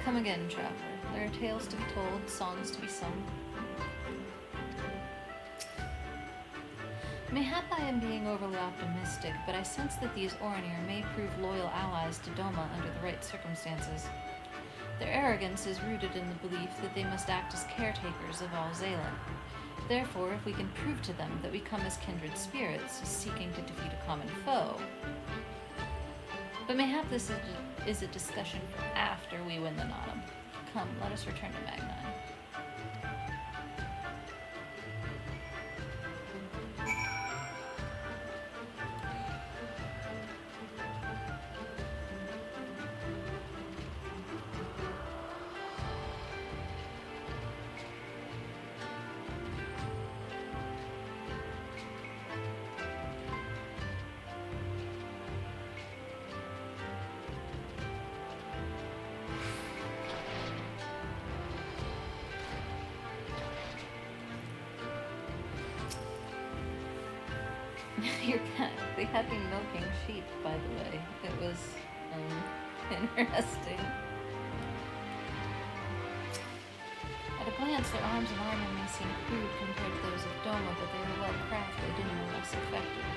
Come again, traveler. There are tales to be told, songs to be sung. Mayhap I am being overly optimistic, but I sense that these Oranir may prove loyal allies to Doma under the right circumstances. Their arrogance is rooted in the belief that they must act as caretakers of all Zayla. Therefore, if we can prove to them that we come as kindred spirits, seeking to defeat a common foe. But mayhap this is a discussion for after we win the Nadam. Come, let us return to Magni. You're back. They had me milking sheep, by the way. It was, interesting. At a glance, their arms and armor may seem crude compared to those of Doma, but they were well crafted and no less effective.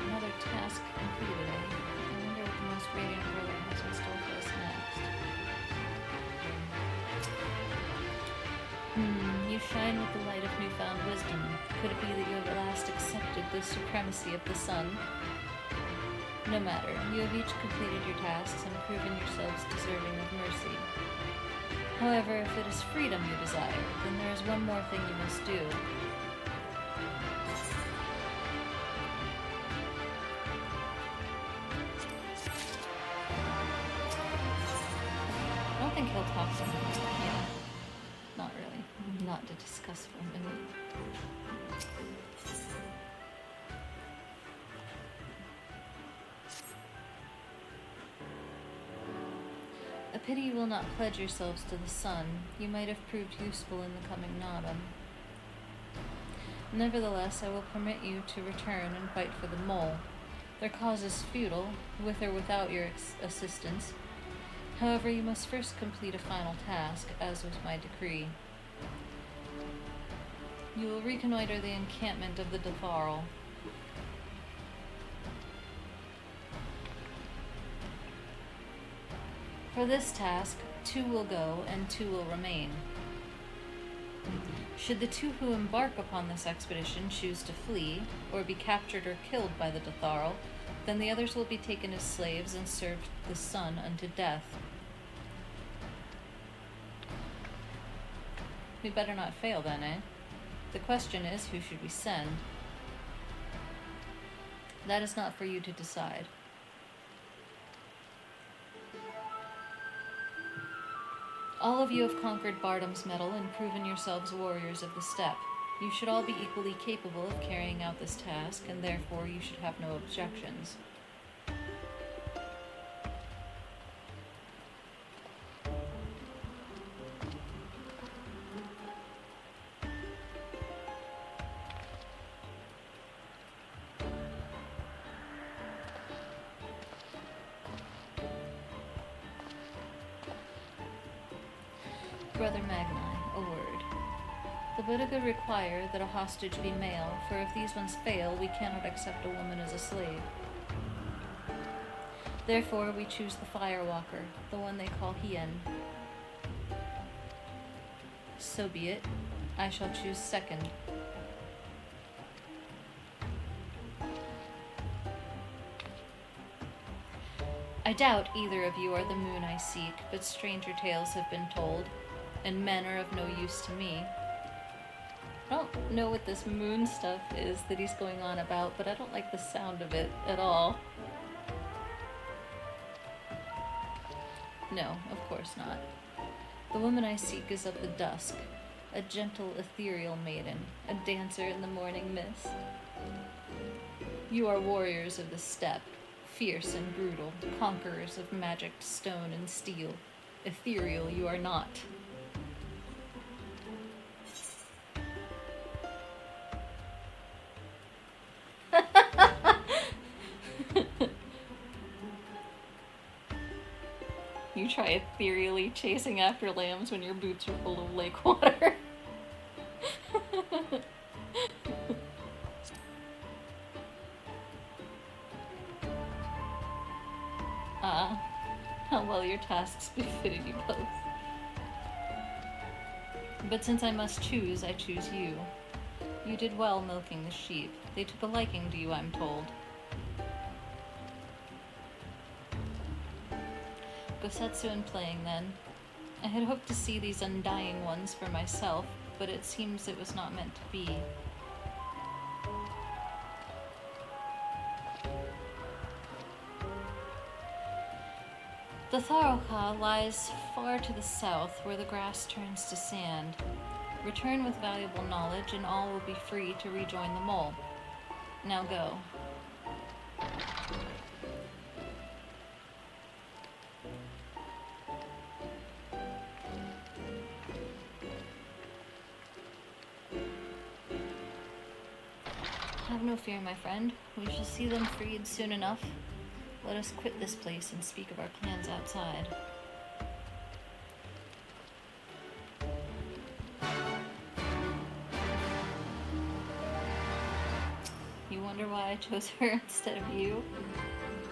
Another task completed, eh? I wonder what the most radiant brother has in store for us next. You shine with the light of newfound wisdom. Could it be that you have at last accepted the supremacy of the sun? No matter, you have each completed your tasks and proven yourselves deserving of mercy. However, if it is freedom you desire, then there is one more thing you must do. I don't think he'll talk to me. Yeah. Not really. Not to discuss for a minute. A pity you will not pledge yourselves to the sun. You might have proved useful in the coming Nadam. Nevertheless, I will permit you to return and fight for the mole. Their cause is futile, with or without your assistance. However, you must first complete a final task, as was my decree. You will reconnoiter the encampment of the Defarl. For this task, 2 will go and 2 will remain. Should the 2 who embark upon this expedition choose to flee, or be captured or killed by the Defarl, then the others will be taken as slaves and served the sun unto death. We better not fail then, eh? The question is, who should we send? That is not for you to decide. All of you have conquered Bardam's metal and proven yourselves warriors of the steppe. You should all be equally capable of carrying out this task, and therefore you should have no objections. Brother Magni, a word. The Boudica require that a hostage be male, for if these ones fail, we cannot accept a woman as a slave. Therefore, we choose the Firewalker, the one they call Hien. So be it. I shall choose second. I doubt either of you are the moon I seek, but stranger tales have been told, and men are of no use to me. I don't know what this moon stuff is that he's going on about, but I don't like the sound of it at all. No, of course not. The woman I seek is of the dusk, a gentle, ethereal maiden, a dancer in the morning mist. You are warriors of the steppe, fierce and brutal, conquerors of magicked stone and steel. Ethereal you are not. You try ethereally chasing after lambs when your boots are full of lake water. How well your tasks befitted you both. But since I must choose, I choose you. You did well milking the sheep. They took a liking to you, I'm told. Gosetsu and playing, then. I had hoped to see these undying ones for myself, but it seems it was not meant to be. The Tharoka lies far to the south, where the grass turns to sand. Return with valuable knowledge, and all will be free to rejoin the mole. Now go. Have no fear, my friend. We shall see them freed soon enough. Let us quit this place and speak of our plans outside. You wonder why I chose her instead of you?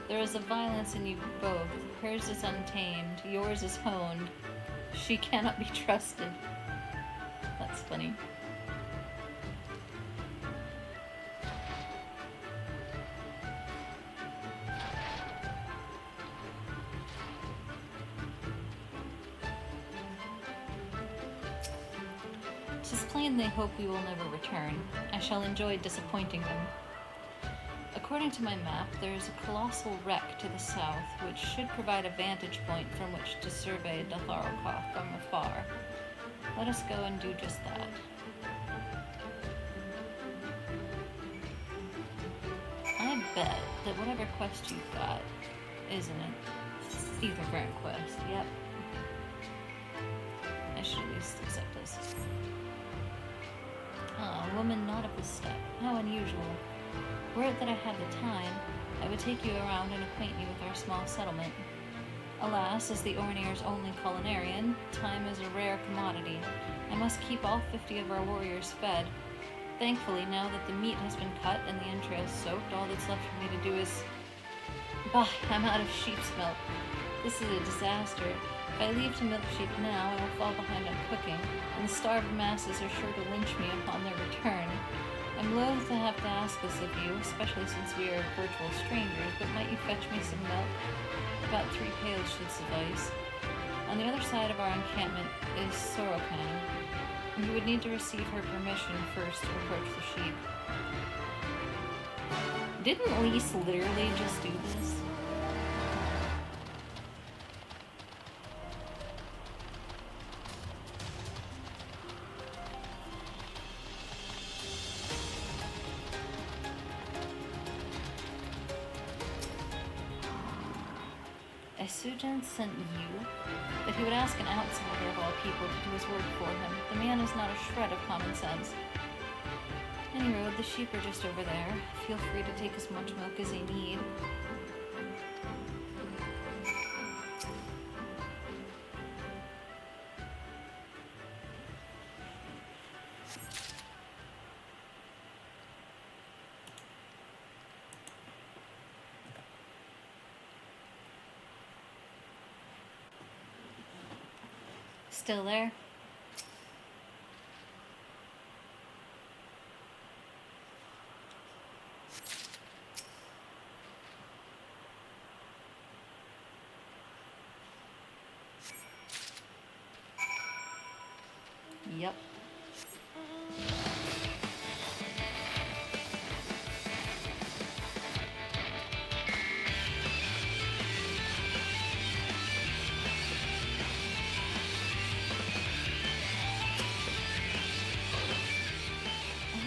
There is a violence in you both. Hers is untamed, yours is honed. She cannot be trusted. That's funny. Plain they hope we will never return. I shall enjoy disappointing them. According to my map, there is a colossal wreck to the south, which should provide a vantage point from which to survey Datharokoth from afar. Let us go and do just that. I bet that whatever quest you've got isn't an Ethergrant quest. Yep. I should at least accept this. A woman not of the steppe. How unusual. Were it that I had the time, I would take you around and acquaint you with our small settlement. Alas, as the Ornir's only culinarian, time is a rare commodity. I must keep all 50 of our warriors fed. Thankfully, now that the meat has been cut and the entrails soaked, all that's left for me to do is... Bah, I'm out of sheep's milk. This is a disaster. If I leave to milk sheep now, I will fall behind on cooking, and the starved masses are sure to lynch me upon their return. I'm loath to have to ask this of you, especially since we are virtual strangers, but might you fetch me some milk? About 3 pails should suffice. On the other side of our encampment is Sorokan. You would need to receive her permission first to approach the sheep. Didn't Lise literally just do this? Essugen sent you? That he would ask an outsider of all people to do his work for him. The man has not a shred of common sense. Any road, the sheep are just over there. Feel free to take as much milk as they need. Still there? Yep.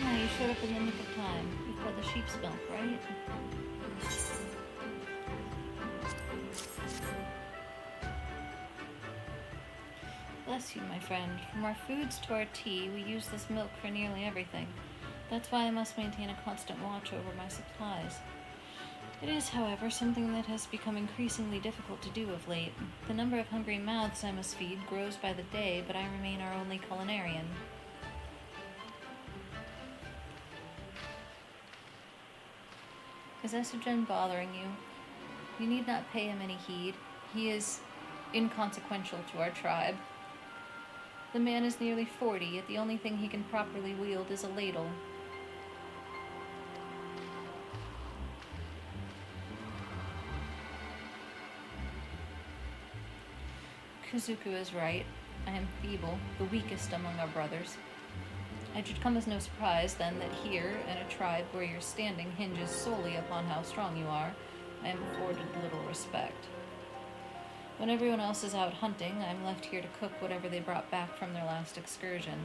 Ah, you showed up in the nick of time. You've got the sheep's milk, right? Bless you, my friend. From our foods to our tea, we use this milk for nearly everything. That's why I must maintain a constant watch over my supplies. It is, however, something that has become increasingly difficult to do of late. The number of hungry mouths I must feed grows by the day, but I remain our only culinarian. Is Estrogen bothering you? You need not pay him any heed. He is inconsequential to our tribe. The man is nearly 40, yet the only thing he can properly wield is a ladle. Kazuku is right. I am feeble, the weakest among our brothers. It should come as no surprise, then, that here, in a tribe where your standing hinges solely upon how strong you are, I am afforded little respect. When everyone else is out hunting, I am left here to cook whatever they brought back from their last excursion.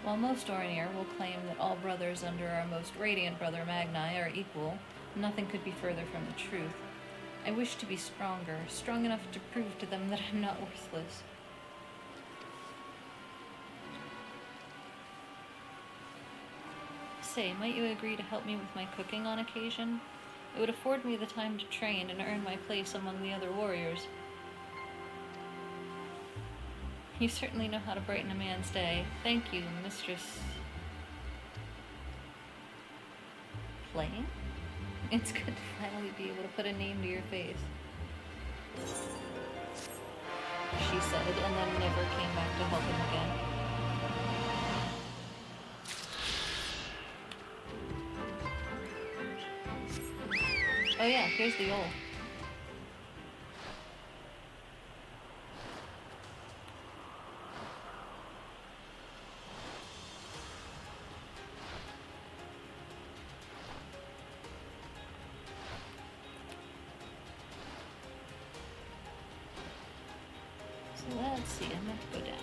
While most Orinir will claim that all brothers under our most radiant brother Magni are equal, nothing could be further from the truth. I wish to be stronger, strong enough to prove to them that I'm not worthless. Say, might you agree to help me with my cooking on occasion? It would afford me the time to train and earn my place among the other warriors. You certainly know how to brighten a man's day. Thank you, Mistress... Playing? It's good to finally be able to put a name to your face. She said, and then never came back to help him again. Oh yeah, here's the old. So let's see, I'm going to go down.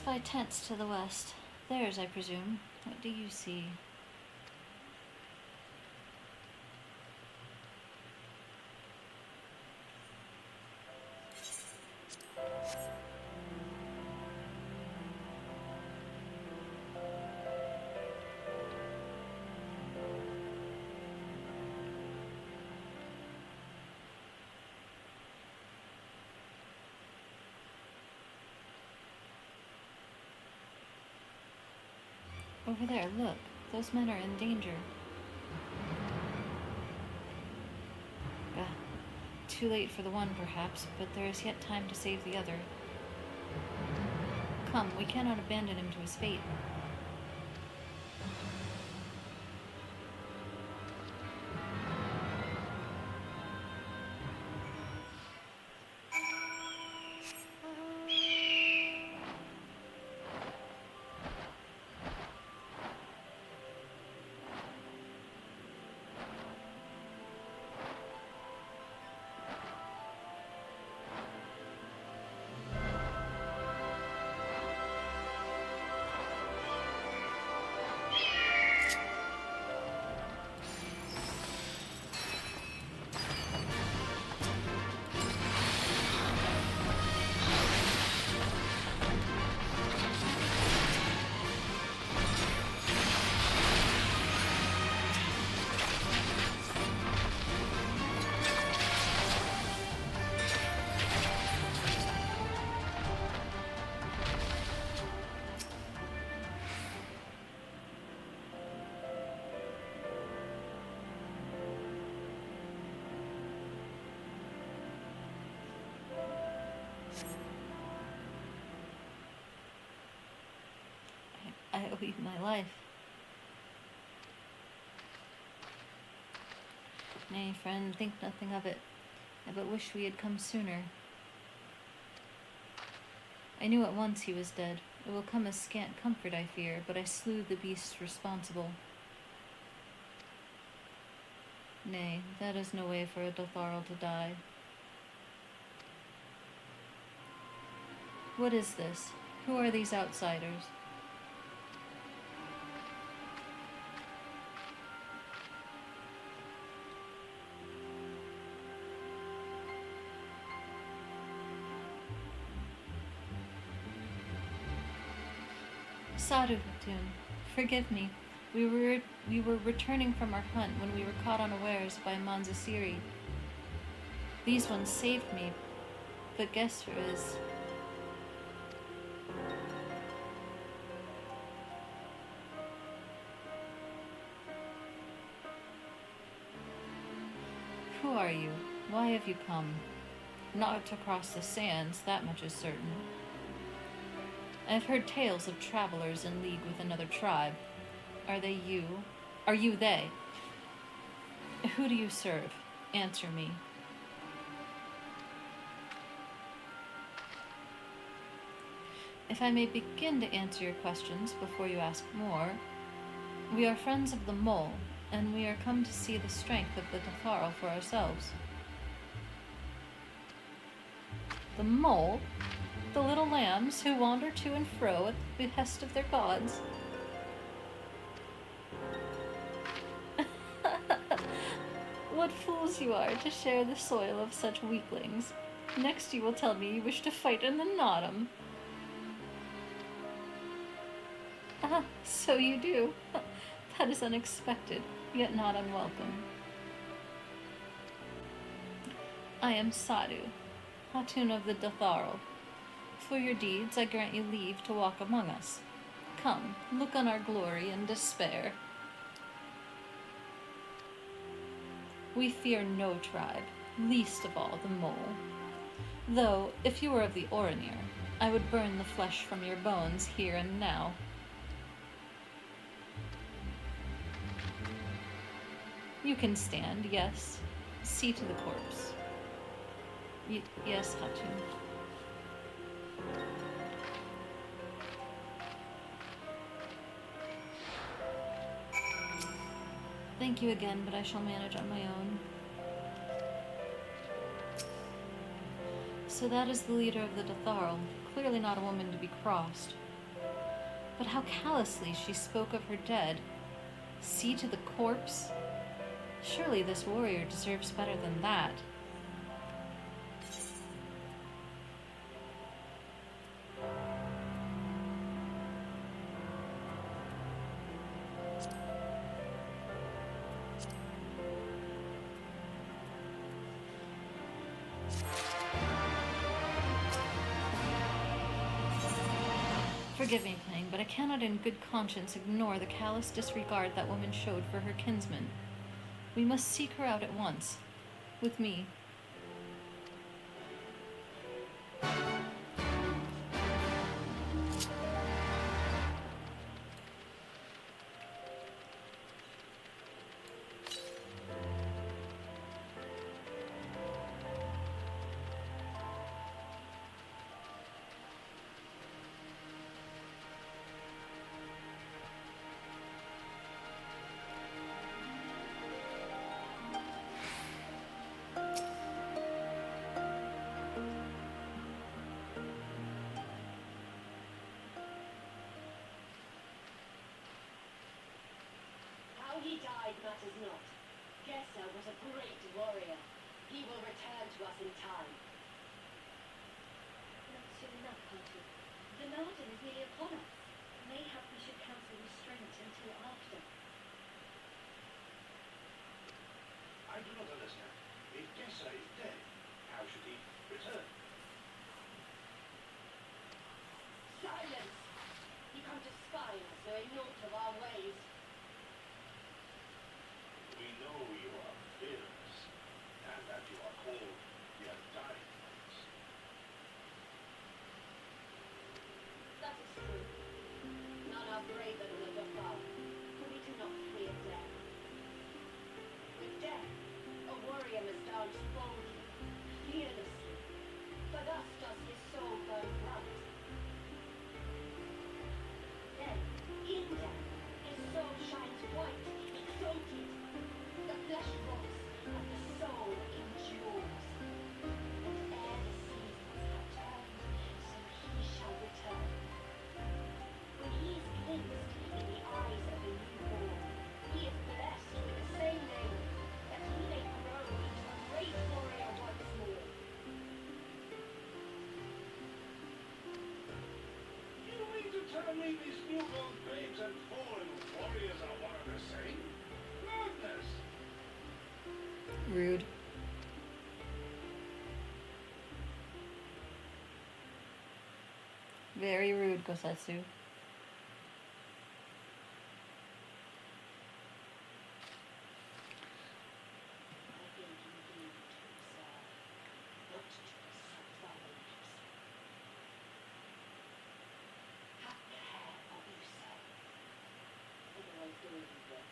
spy tents to the west. Theirs, I presume. What do you see? Over there, look. Those men are in danger. Too late for the one, perhaps, but there is yet time to save the other. Come, we cannot abandon him to his fate. I owe you my life. Nay, friend, think nothing of it. I but wish we had come sooner. I knew at once he was dead. It will come as scant comfort, I fear, but I slew the beast responsible. Nay, that is no way for a Dotharl to die. What is this? Who are these outsiders? Sadhu Hatun, forgive me. We were returning from our hunt when we were caught unawares by Manzasiri. These ones saved me, but guess who is? Who are you? Why have you come? Not to cross the sands, that much is certain. I have heard tales of travelers in league with another tribe. Are they you? Are you they? Who do you serve? Answer me. If I may begin to answer your questions before you ask more, we are friends of the mole, and we are come to see the strength of the Dotharl for ourselves. The mole? The little lambs who wander to and fro at the behest of their gods. What fools you are to share the soil of such weaklings. Next you will tell me you wish to fight in the Nottam. Ah, so you do. That is unexpected, yet not unwelcome. I am Sadhu, Hatun of the Dotharl. For your deeds, I grant you leave to walk among us. Come, look on our glory and despair. We fear no tribe, least of all the mole. Though, if you were of the Orinir, I would burn the flesh from your bones here and now. You can stand, yes. See to the corpse. Yes, Hatun. Thank you again, but I shall manage on my own. So that is the leader of the Dotharl. Clearly not a woman to be crossed. But how callously she spoke of her dead. See to the corpse? Surely this warrior deserves better than that. Forgive me, Playing, but I cannot in good conscience ignore the callous disregard that woman showed for her kinsman. We must seek her out at once. With me. How he died matters not. Gesser was a great warrior. He will return to us in time. Not soon enough, Party. The Narden is nearly upon us. Mayhap we should counsel restraint until after. I do not understand. If Gesser is dead, how should he return? Silence! You come to spy us, knowing naught of our ways. We know you are fearless, and that you are called the Undying Ones. That is true. None are braver than the Dauphin, for we do not fear death. With death, a warrior must dance boldly, fearlessly, for thus does his soul burn bright. Then, in death, his soul shines white, exalted. The flesh rots, but the soul endures. And ere the seasons have turned, so he shall return. When he is glimpsed in the eyes of the newborn, he is blessed with the same name, that he may grow into a great warrior once more. You mean to tell me these newborn babes and fallen warriors are one and the same? Madness! Rude. Very rude, Gosetsu. I think you need to observe, not to survive. Have care of yourself. Otherwise, go everywhere.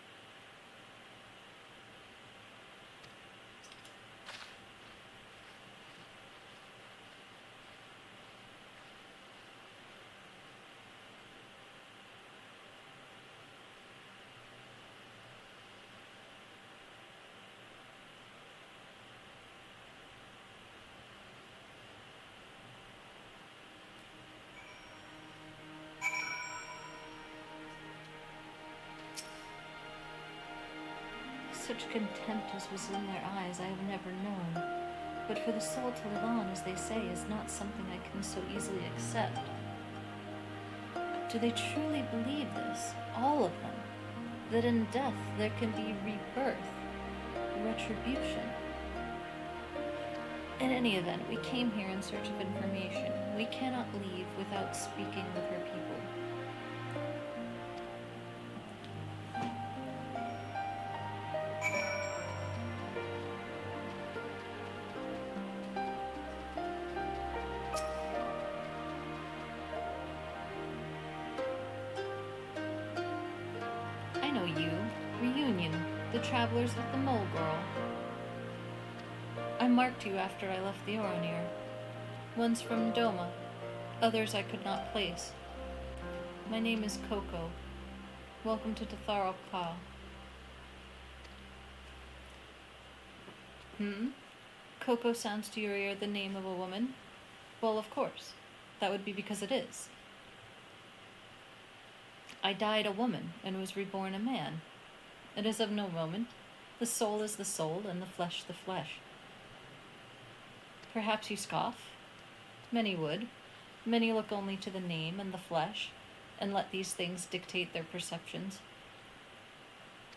Such contempt as was in their eyes I have never known. But for the soul to live on, as they say, is not something I can so easily accept. Do they truly believe this, all of them? That in death there can be rebirth, retribution? In any event, we came here in search of information. We cannot leave without speaking with her people. I know you. Reunion. The travelers with the mole girl. I marked you after I left the Oronir. One's from Doma. Others I could not place. My name is Coco. Welcome to Datharl Ka. Coco sounds to your ear the name of a woman? Well, of course. That would be because it is. I died a woman and was reborn a man. It is of no moment. The soul is the soul, and the flesh the flesh. Perhaps you scoff? Many would. Many look only to the name and the flesh, and let these things dictate their perceptions.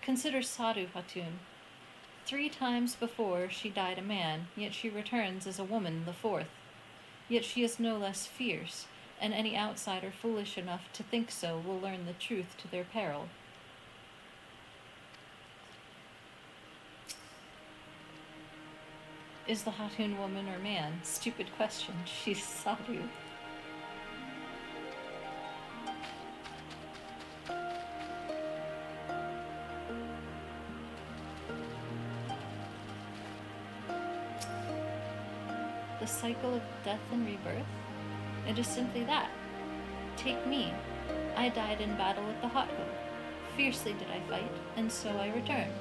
Consider Sadhu Hatun. 3 times before she died a man, yet she returns as a woman the 4th. Yet she is no less fierce, and any outsider foolish enough to think so will learn the truth to their peril. Is the Hatun woman or man? Stupid question. She's Sadhu. The cycle of death and rebirth? It is simply that. Take me. I died in battle at the hot hill. Fiercely did I fight, and so I returned.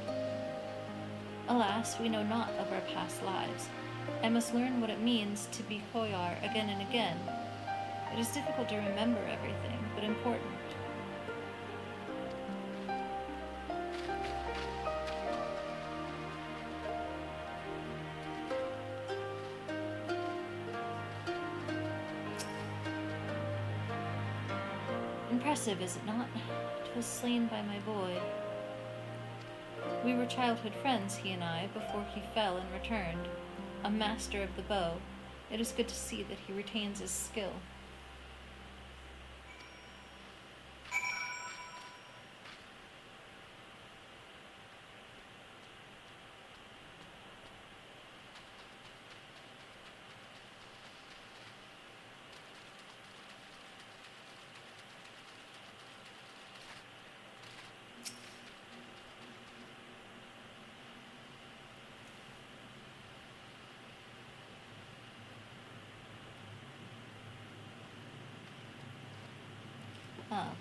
Alas, we know not of our past lives. I must learn what it means to be Koyar again and again. It is difficult to remember everything, but important. Impressive, is it not? 'Twas slain by my boy. We were childhood friends, he and I, before he fell and returned. A master of the bow. It is good to see that he retains his skill.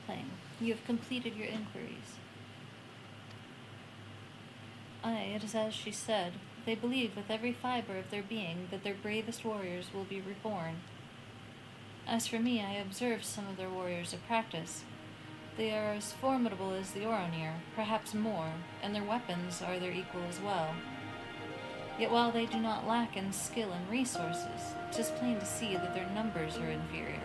Playing. You have completed your inquiries. Aye, it is as she said. They believe with every fiber of their being that their bravest warriors will be reborn. As for me, I observed some of their warriors at practice. They are as formidable as the Oronir, perhaps more, and their weapons are their equal as well. Yet while they do not lack in skill and resources, 'tis plain to see that their numbers are inferior.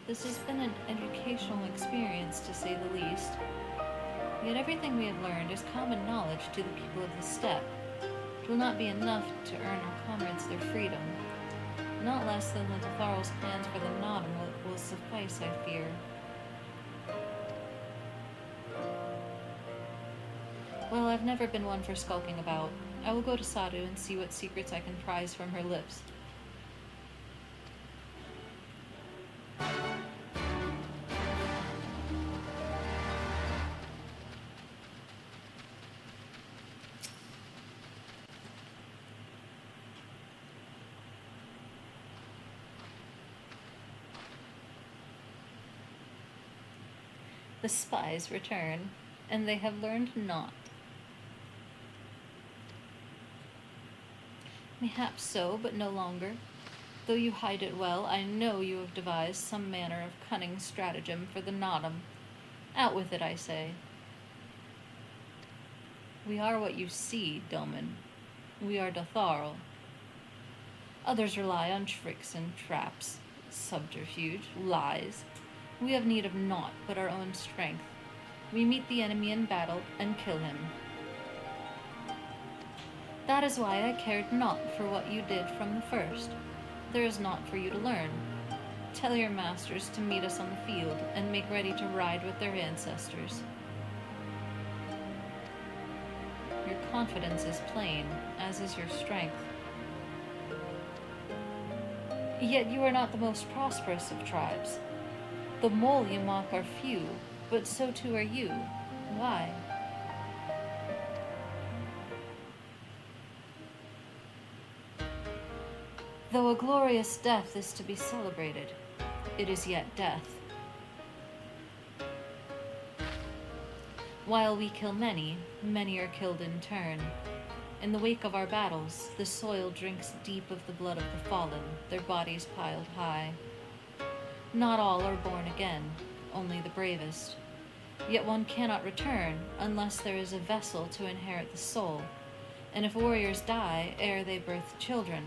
This has been an educational experience, to say the least. Yet everything we have learned is common knowledge to the people of the steppe. It will not be enough to earn our comrades their freedom. Not less than the Datharl's plans for the Nodum will suffice, I fear. Well, I've never been one for skulking about. I will go to Sadhu and see what secrets I can prize from her lips. The spies return, and they have learned naught. Mayhap so, but no longer. Though you hide it well, I know you have devised some manner of cunning stratagem for the Nodum. Out with it, I say. We are what you see, Doman. We are Datharl. Others rely on tricks and traps, subterfuge, lies. We have need of naught but our own strength. We meet the enemy in battle and kill him. That is why I cared not for what you did from the first. There is naught for you to learn. Tell your masters to meet us on the field and make ready to ride with their ancestors. Your confidence is plain, as is your strength. Yet you are not the most prosperous of tribes. The mole you mock are few, but so too are you. Why? Though a glorious death is to be celebrated, it is yet death. While we kill many, many are killed in turn. In the wake of our battles, the soil drinks deep of the blood of the fallen, their bodies piled high. Not all are born again, only the bravest. Yet one cannot return unless there is a vessel to inherit the soul, and if warriors die ere they birth children,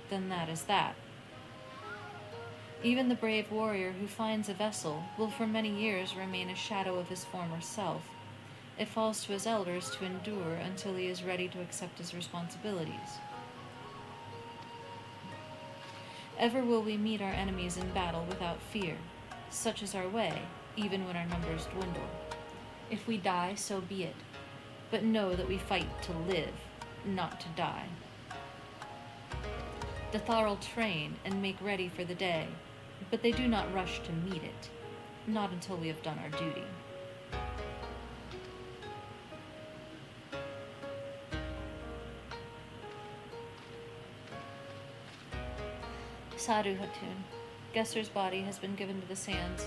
then that is that. Even the brave warrior who finds a vessel will for many years remain a shadow of his former self. It falls to his elders to endure until he is ready to accept his responsibilities. Ever will we meet our enemies in battle without fear. Such is our way, even when our numbers dwindle. If we die, so be it. But know that we fight to live, not to die. The Tharl train and make ready for the day, but they do not rush to meet it, not until we have done our duty. Sadhu Hatun. Gesser's body has been given to the sands.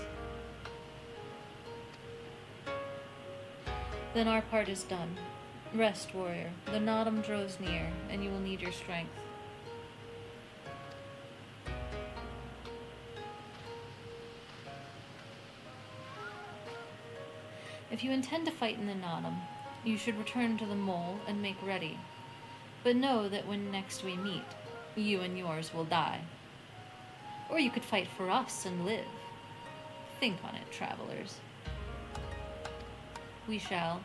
Then our part is done. Rest, warrior. The Nadam draws near, and you will need your strength. If you intend to fight in the Nadam, you should return to the mole and make ready. But know that when next we meet, you and yours will die. Or you could fight for us and live. Think on it, travelers. We shall.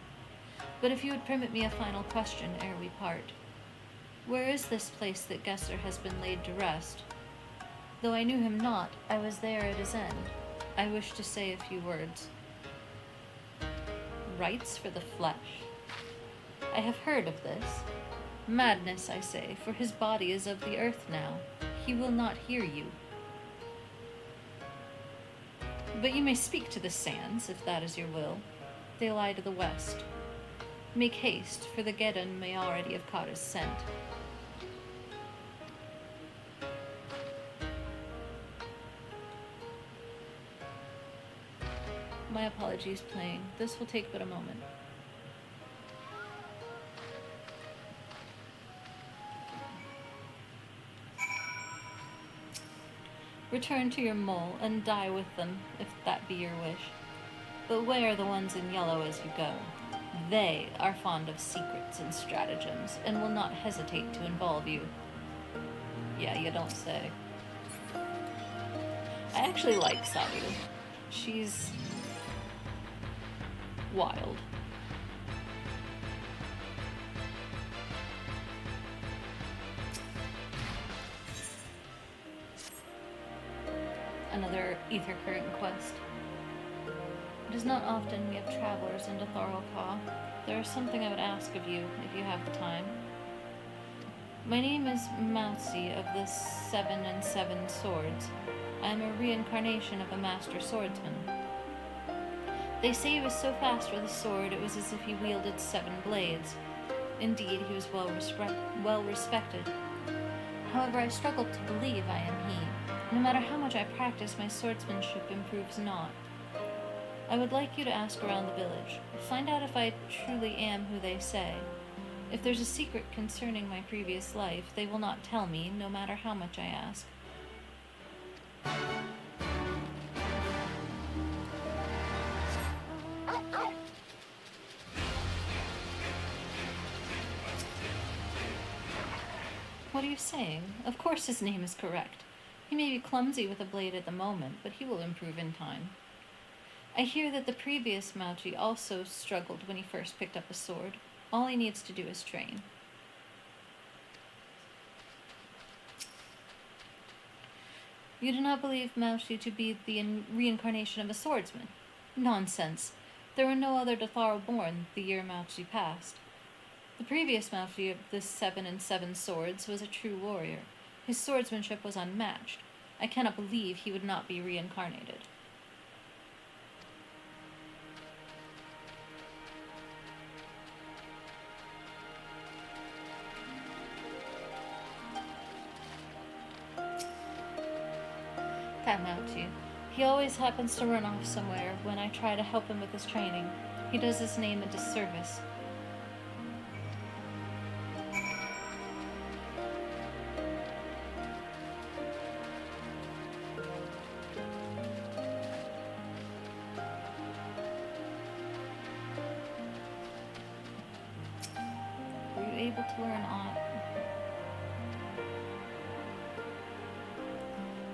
But if you would permit me a final question ere we part. Where is this place that Gesser has been laid to rest? Though I knew him not, I was there at his end. I wish to say a few words. Rites for the flesh. I have heard of this. Madness, I say, for his body is of the earth now. He will not hear you. But you may speak to the sands, if that is your will. They lie to the west. Make haste, for the Geddon may already have caught his scent. My apologies, playing. This will take but a moment. Return to your mole and die with them, if that be your wish. But wear the ones in yellow as you go. They are fond of secrets and stratagems, and will not hesitate to involve you. Yeah, you don't say. I actually like Sadhu. She's wild. Another Ether Current quest. It is not often we have travelers into Thorolkaw. There is something I would ask of you, if you have the time. My name is Mousy of the 7 and 7 Swords. I am a reincarnation of a master swordsman. They say he was so fast with a sword it was as if he wielded 7 blades. Indeed, he was well respected. However, I struggle to believe I am he. No matter how much I practice, my swordsmanship improves not. I would like you to ask around the village. Find out if I truly am who they say. If there's a secret concerning my previous life, they will not tell me, no matter how much I ask. What are you saying? Of course his name is correct. He may be clumsy with a blade at the moment, but he will improve in time. I hear that the previous Mauchi also struggled when he first picked up a sword. All he needs to do is train. You do not believe Mauchi to be the reincarnation of a swordsman? Nonsense. There were no other Datharo born the year Mauchi passed. The previous Mauchi of the 7 and 7 Swords was a true warrior. His swordsmanship was unmatched. I cannot believe he would not be reincarnated. Katmauti. He always happens to run off somewhere when I try to help him with his training. He does his name a disservice. Were you able to learn aught?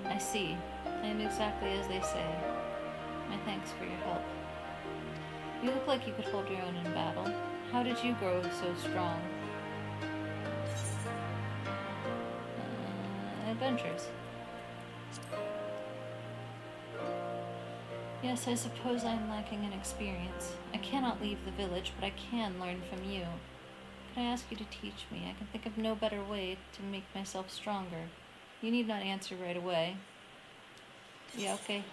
I see. I am exactly as they say. My thanks for your help. You look like you could hold your own in battle. How did you grow so strong? Adventures. Yes, I suppose I am lacking in experience. I cannot leave the village, but I can learn from you. Could I ask you to teach me? I can think of no better way to make myself stronger. You need not answer right away. Yeah, okay.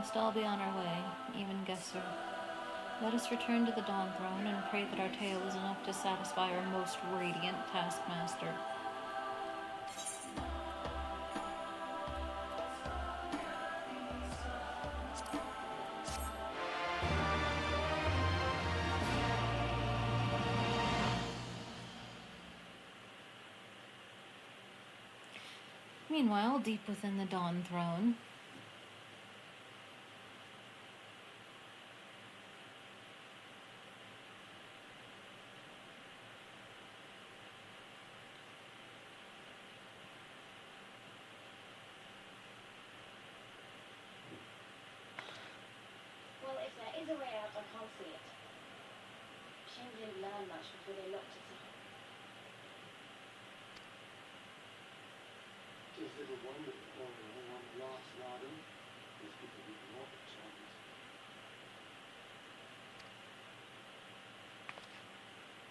must all be on our way, even Gesser. Let us return to the Dawn Throne and pray that our tale is enough to satisfy our most radiant taskmaster. Meanwhile, deep within the Dawn Throne, Well, if there is a way out, I can't see it. Shame we didn't learn much before they locked us up. Tis little wonder that oil on the last garden is because we not a chance.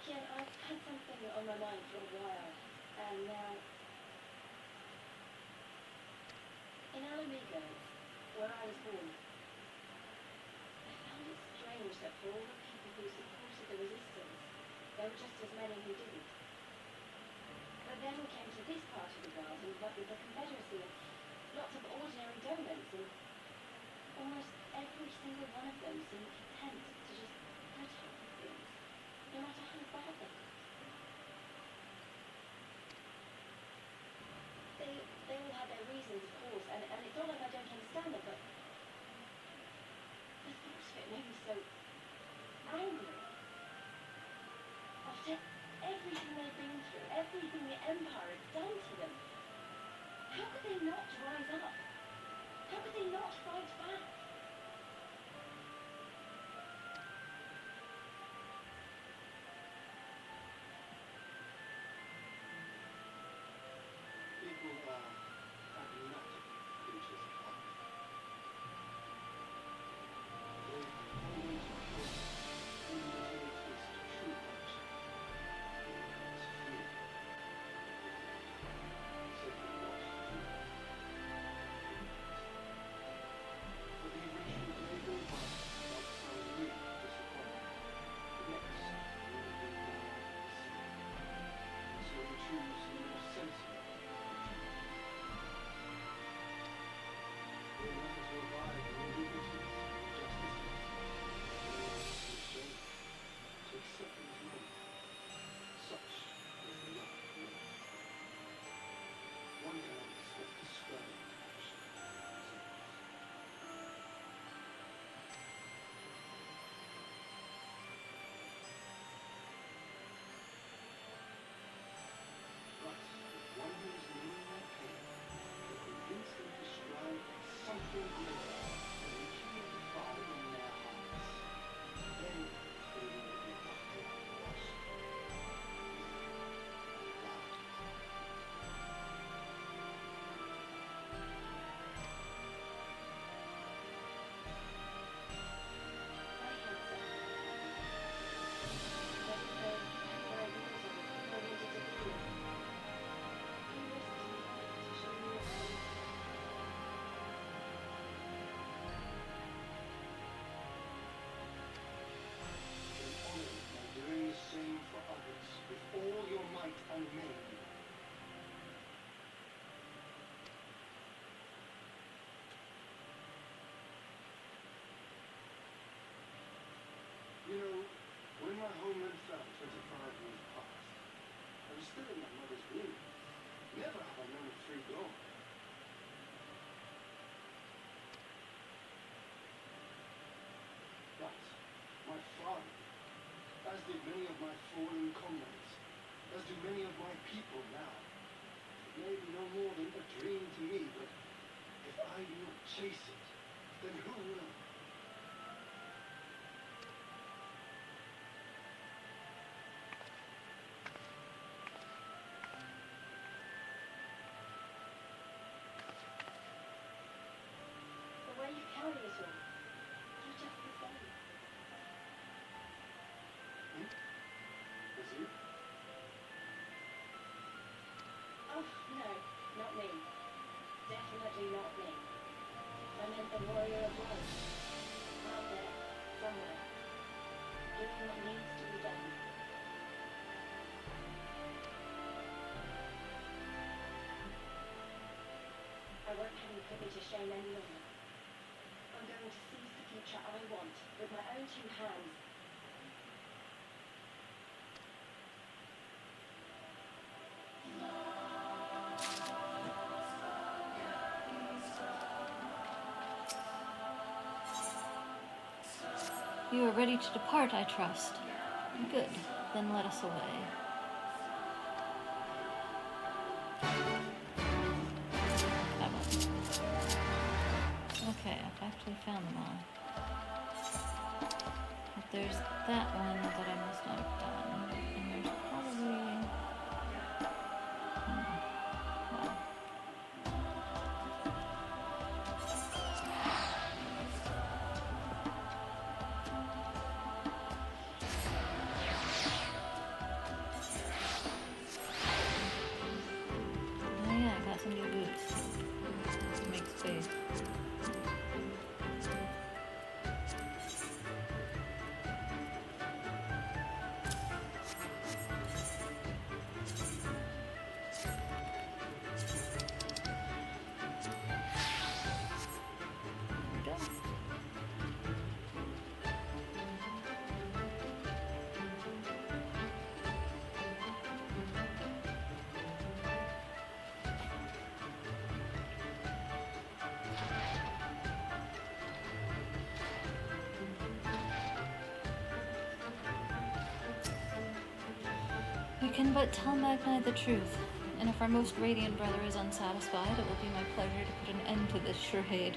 Kian, I've had something on my mind for a while, and now... In Alamigo, where I was born, I found it strange that for all the people who supported the resistance, there were just as many who didn't. But then we came to this part of the world and what with the Confederacy and lots of ordinary donors, and almost every single one of them seemed content to just put up with things, no matter how bad they looked. They all had their reasons, of course, and it's not like I don't understand them, but the thought of it made me so angry. After everything they've been through, everything the Empire had done to them, how could they not rise up? How could they not fight back? People are pragmatic creatures of life. They always hope even until it is too much. It's fear. Simply not fear. For the original may go by like some new disappointment. The next will be more so we choose the more sensible. We want to abide in the liberties and justices, and shame, to accept them as men. Such is the love of men. One cannot expect to spur into action. But if one who is known their pain can convince them to strive for something greater than they can find in their hearts, then they will be washed. I had something. But for 5 years I was determined to defeat it. He risked his life to show me what I was. Then honor it by doing the same for others with all your might and main. You know, when my homeland fell 25 years past, I was still in my mother's womb. Never have I known a free dawn. But my father, as did many of my fallen comrades, as do many of my people now, it may be no more than a dream to me, but if I do not chase it, then who will? The way you carry it all, you're just the same. As you? Oh, no, not me. Definitely not me. I meant the warrior of light. Out there, somewhere. Doing what needs to be done. I won't have you put me to shame any longer. I'm going to seize the future I want with my own two hands. You are ready to depart, I trust. Good. Then let us away. Come on. Okay, I've actually found them all. But there's that one that I must not have done. And there's probably... well. Oh yeah, I got some new boots. To make space. There we go. We can but tell Magni the truth, and if our most radiant brother is unsatisfied, it will be my pleasure to put an end to this charade.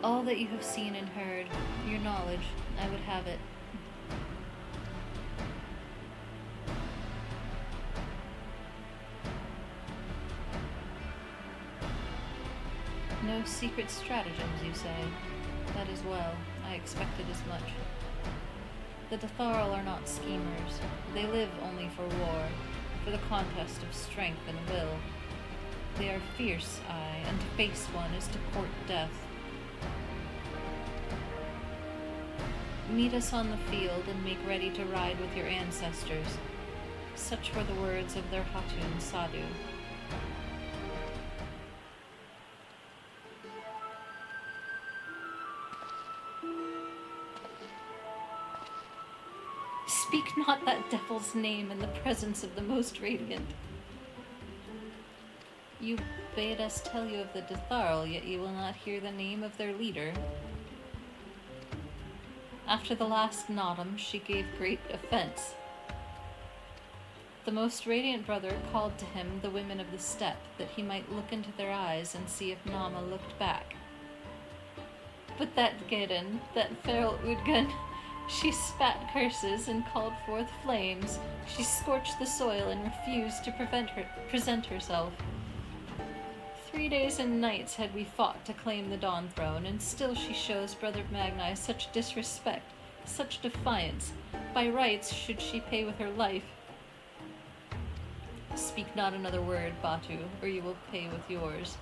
All that you have seen and heard, your knowledge, I would have it. No secret stratagems, you say? That is well. I expected as much. The Detharl are not schemers. They live only for war, for the contest of strength and will. They are fierce, aye, and to face one is to court death. Meet us on the field and make ready to ride with your ancestors. Such were the words of their Hatun Sadhu. Speak not that devil's name in the presence of the most radiant. You bade us tell you of the Detharl, yet you will not hear the name of their leader. After the last Nodum, she gave great offense. The most radiant brother called to him the women of the steppe, that he might look into their eyes and see if Nama looked back. But that Geddon, that feral Udgun, she spat curses and called forth flames. She scorched the soil and refused to present herself. 3 days and nights had we fought to claim the Dawn Throne, and still she shows Brother Magni such disrespect, such defiance. By rights should she pay with her life. Speak not another word, Batu, or you will pay with yours.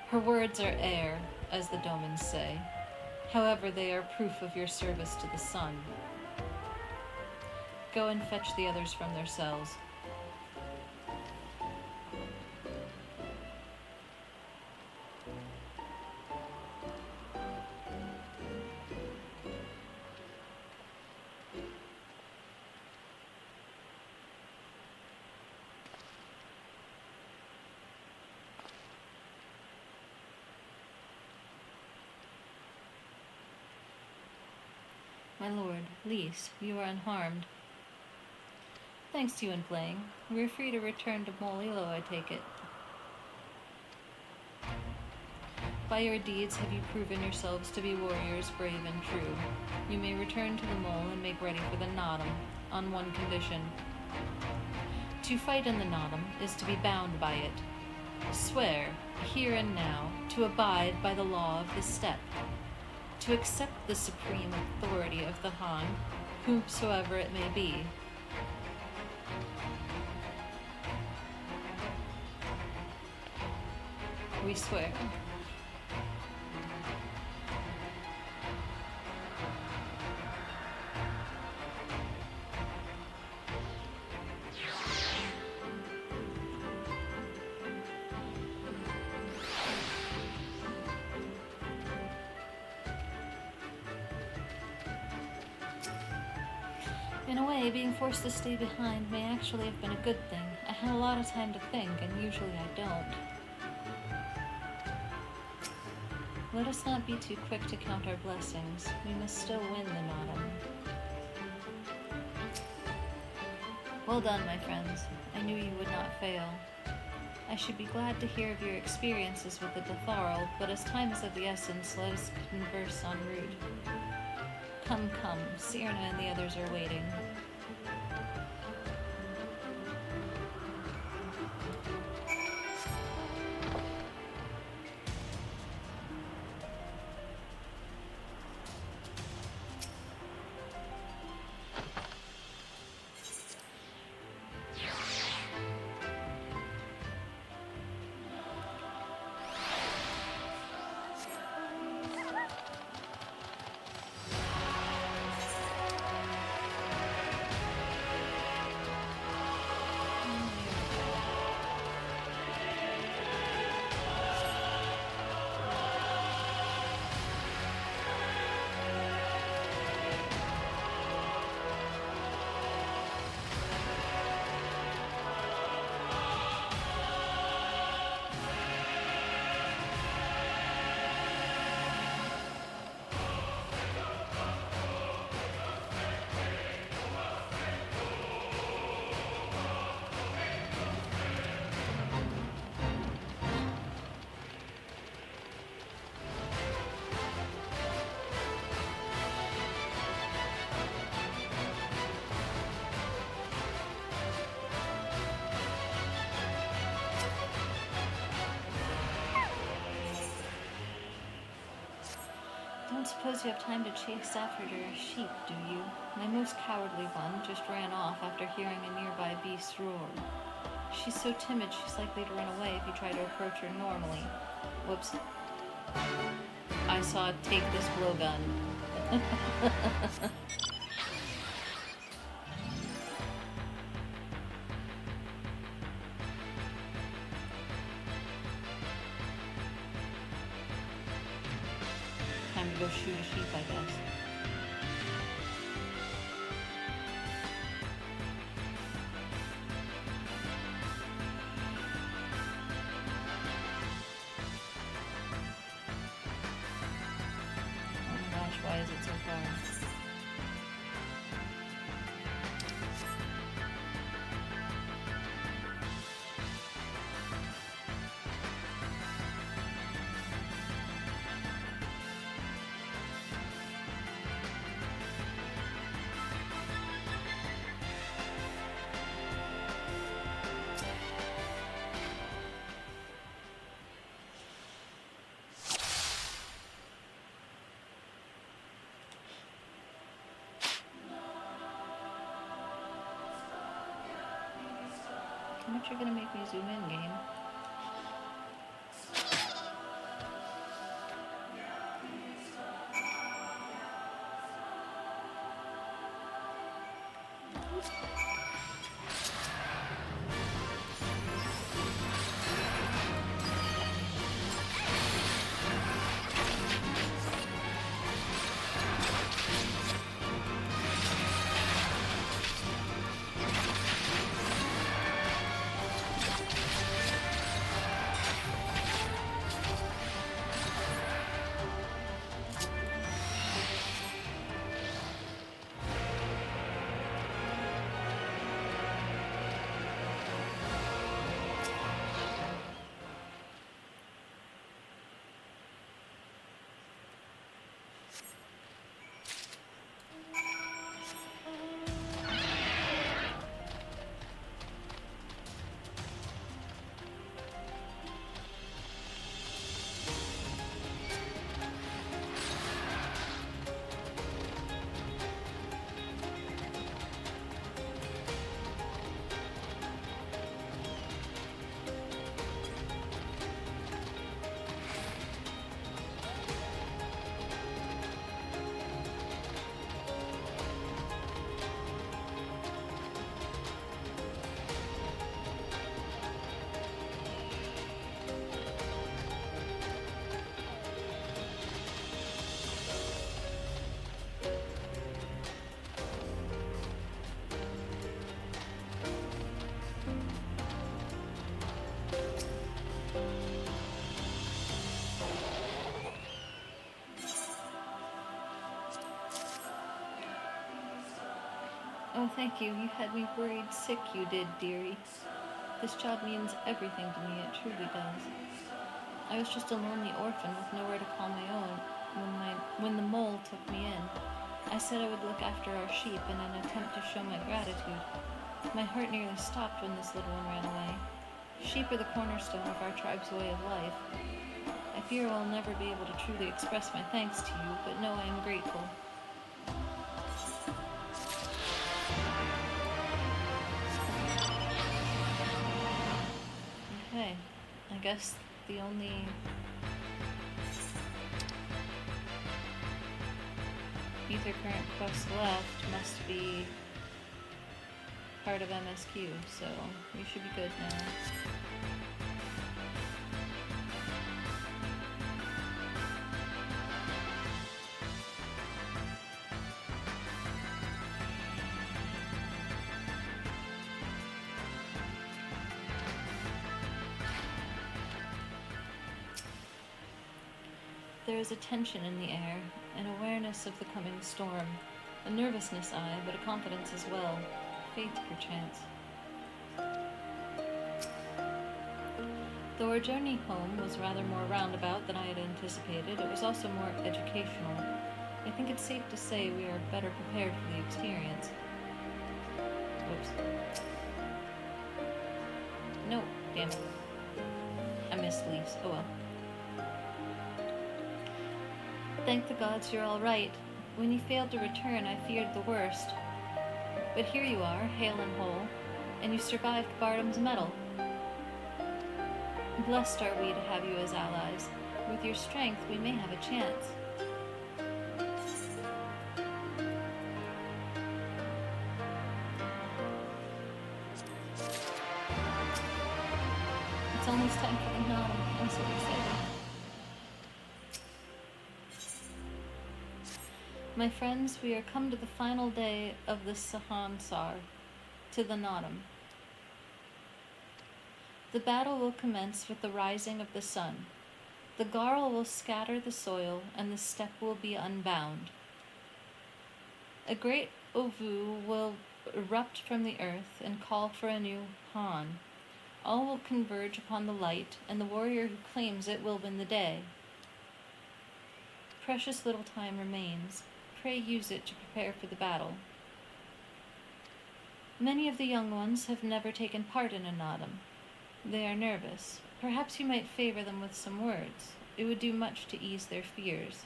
Her words are air, as the Domans say. However, they are proof of your service to the sun. Go and fetch the others from their cells. My lord, Lys, you are unharmed. Thanks to you in playing. We are free to return to Molilo, I take it. By your deeds have you proven yourselves to be warriors brave and true. You may return to the mole and make ready for the Nodum, on one condition. To fight in the Nodum is to be bound by it. Swear, here and now, to abide by the law of this step, to accept the supreme authority of the Han, whomsoever it may be. We swear. In a way, being forced to stay behind may actually have been a good thing. I had a lot of time to think, and usually I don't. Let us not be too quick to count our blessings. We must still win the autumn. Well done, my friends. I knew you would not fail. I should be glad to hear of your experiences with the Detharl, but as time is of the essence, let us converse en route. Come, come. Cyrna and the others are waiting. Don't suppose you have time to chase after your sheep, do you? My most cowardly one just ran off after hearing a nearby beast roar. She's so timid she's likely to run away if you try to approach her normally. Whoops. I saw take this blowgun. Time to go shoot a sheep, I guess. Oh my gosh, why is it so far? How much are you gonna make me zoom in, game? Oh, thank you. You had me worried sick, you did, dearie. This job means everything to me, it truly does. I was just a lonely orphan with nowhere to call my own when the mole took me in. I said I would look after our sheep in an attempt to show my gratitude. My heart nearly stopped when this little one ran away. Sheep are the cornerstone of our tribe's way of life. I fear I'll never be able to truly express my thanks to you, but know I am grateful. Okay, I guess the only ether current quest left must be part of MSQ, so we should be good now. There is a tension in the air, an awareness of the coming storm, a nervousness, aye, but a confidence as well, faith perchance. Though our journey home was rather more roundabout than I had anticipated, it was also more educational. I think it's safe to say we are better prepared for the experience. Whoops. No, damn it. I missed Lise. Oh well. Thank the gods you're all right. When you failed to return, I feared the worst. But here you are, hale and whole, and you survived Bardom's medal. Blessed are we to have you as allies. With your strength, we may have a chance. It's almost time for the nom. I'm so excited. My friends, we are come to the final day of the Sahansar, to the Nodum. The battle will commence with the rising of the sun. The Garl will scatter the soil, and the steppe will be unbound. A great Ovu will erupt from the earth and call for a new Han. All will converge upon the light, and the warrior who claims it will win the day. Precious little time remains. Pray use it to prepare for the battle. Many of the young ones have never taken part in a Nodum. They are nervous. Perhaps you might favor them with some words. It would do much to ease their fears.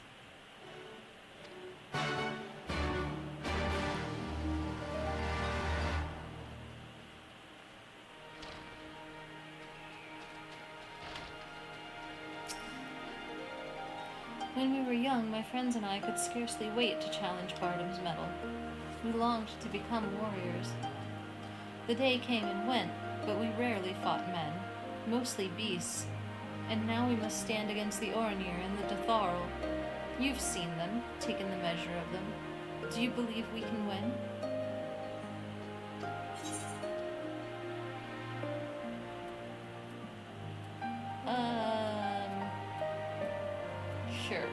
When we were young, my friends and I could scarcely wait to challenge Bardom's medal. We longed to become warriors. The day came and went, but we rarely fought men, mostly beasts, and now we must stand against the Oranir and the Datharl. You've seen them, taken the measure of them. Do you believe we can win? Sure.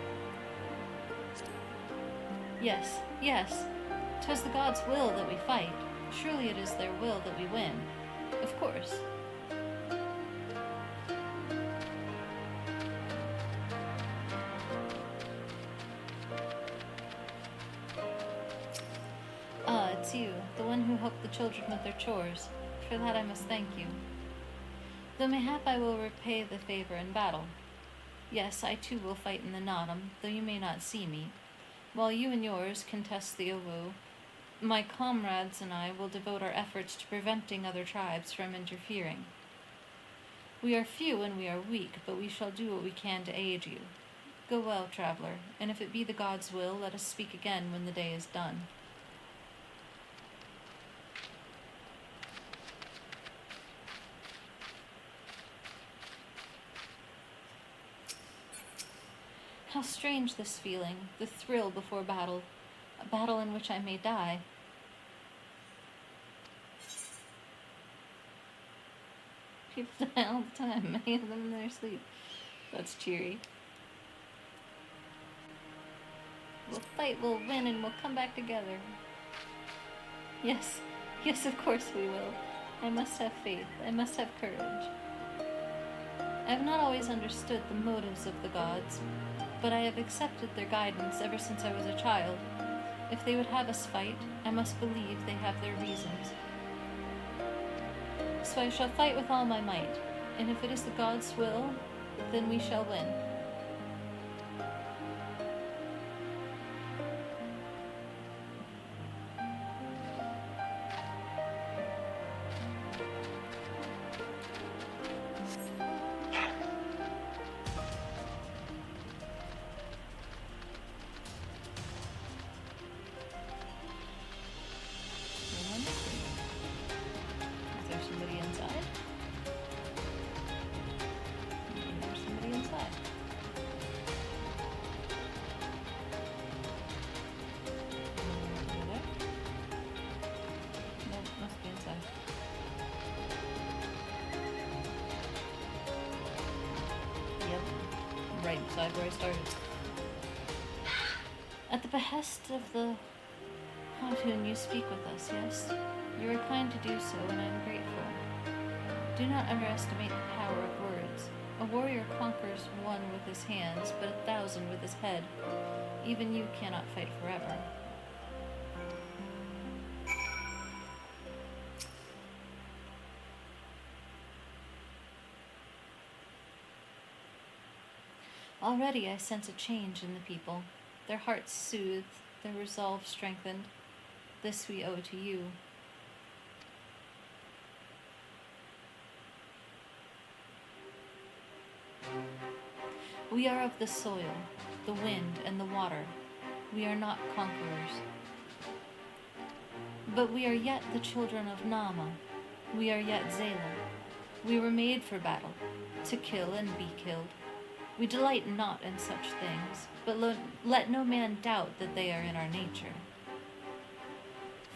Yes, yes. 'Twas the gods' will that we fight. Surely it is their will that we win. Of course. Ah, it's you, the one who helped the children with their chores. For that I must thank you. Though mayhap I will repay the favor in battle. Yes, I too will fight in the Nodum, though you may not see me. While you and yours contest the Ovu, my comrades and I will devote our efforts to preventing other tribes from interfering. We are few and we are weak, but we shall do what we can to aid you. Go well, traveler, and if it be the gods' will, let us speak again when the day is done. How strange this feeling, the thrill before battle, a battle in which I may die. People die all the time, many of them in their sleep. That's cheery. We'll fight, we'll win, and we'll come back together. Yes, yes, of course we will. I must have faith. I must have courage. I have not always understood the motives of the gods, but I have accepted their guidance ever since I was a child. If they would have us fight, I must believe they have their reasons. So I shall fight with all my might, and if it is the gods' will, then we shall win. Is there somebody inside? There's somebody inside. Over there? Nope, must be inside. Yep, right beside where I started. At the behest of the Hatun, you speak with us, yes? You are kind to do so, and I am grateful. Do not underestimate the power of words. A warrior conquers one with his hands, but 1,000 with his head. Even you cannot fight forever. Already I sense a change in the people. Their hearts soothed, their resolve strengthened. This we owe to you. We are of the soil, the wind, and the water. We are not conquerors. But we are yet the children of Nama. We are yet Zayla. We were made for battle, to kill and be killed. We delight not in such things, but let no man doubt that they are in our nature.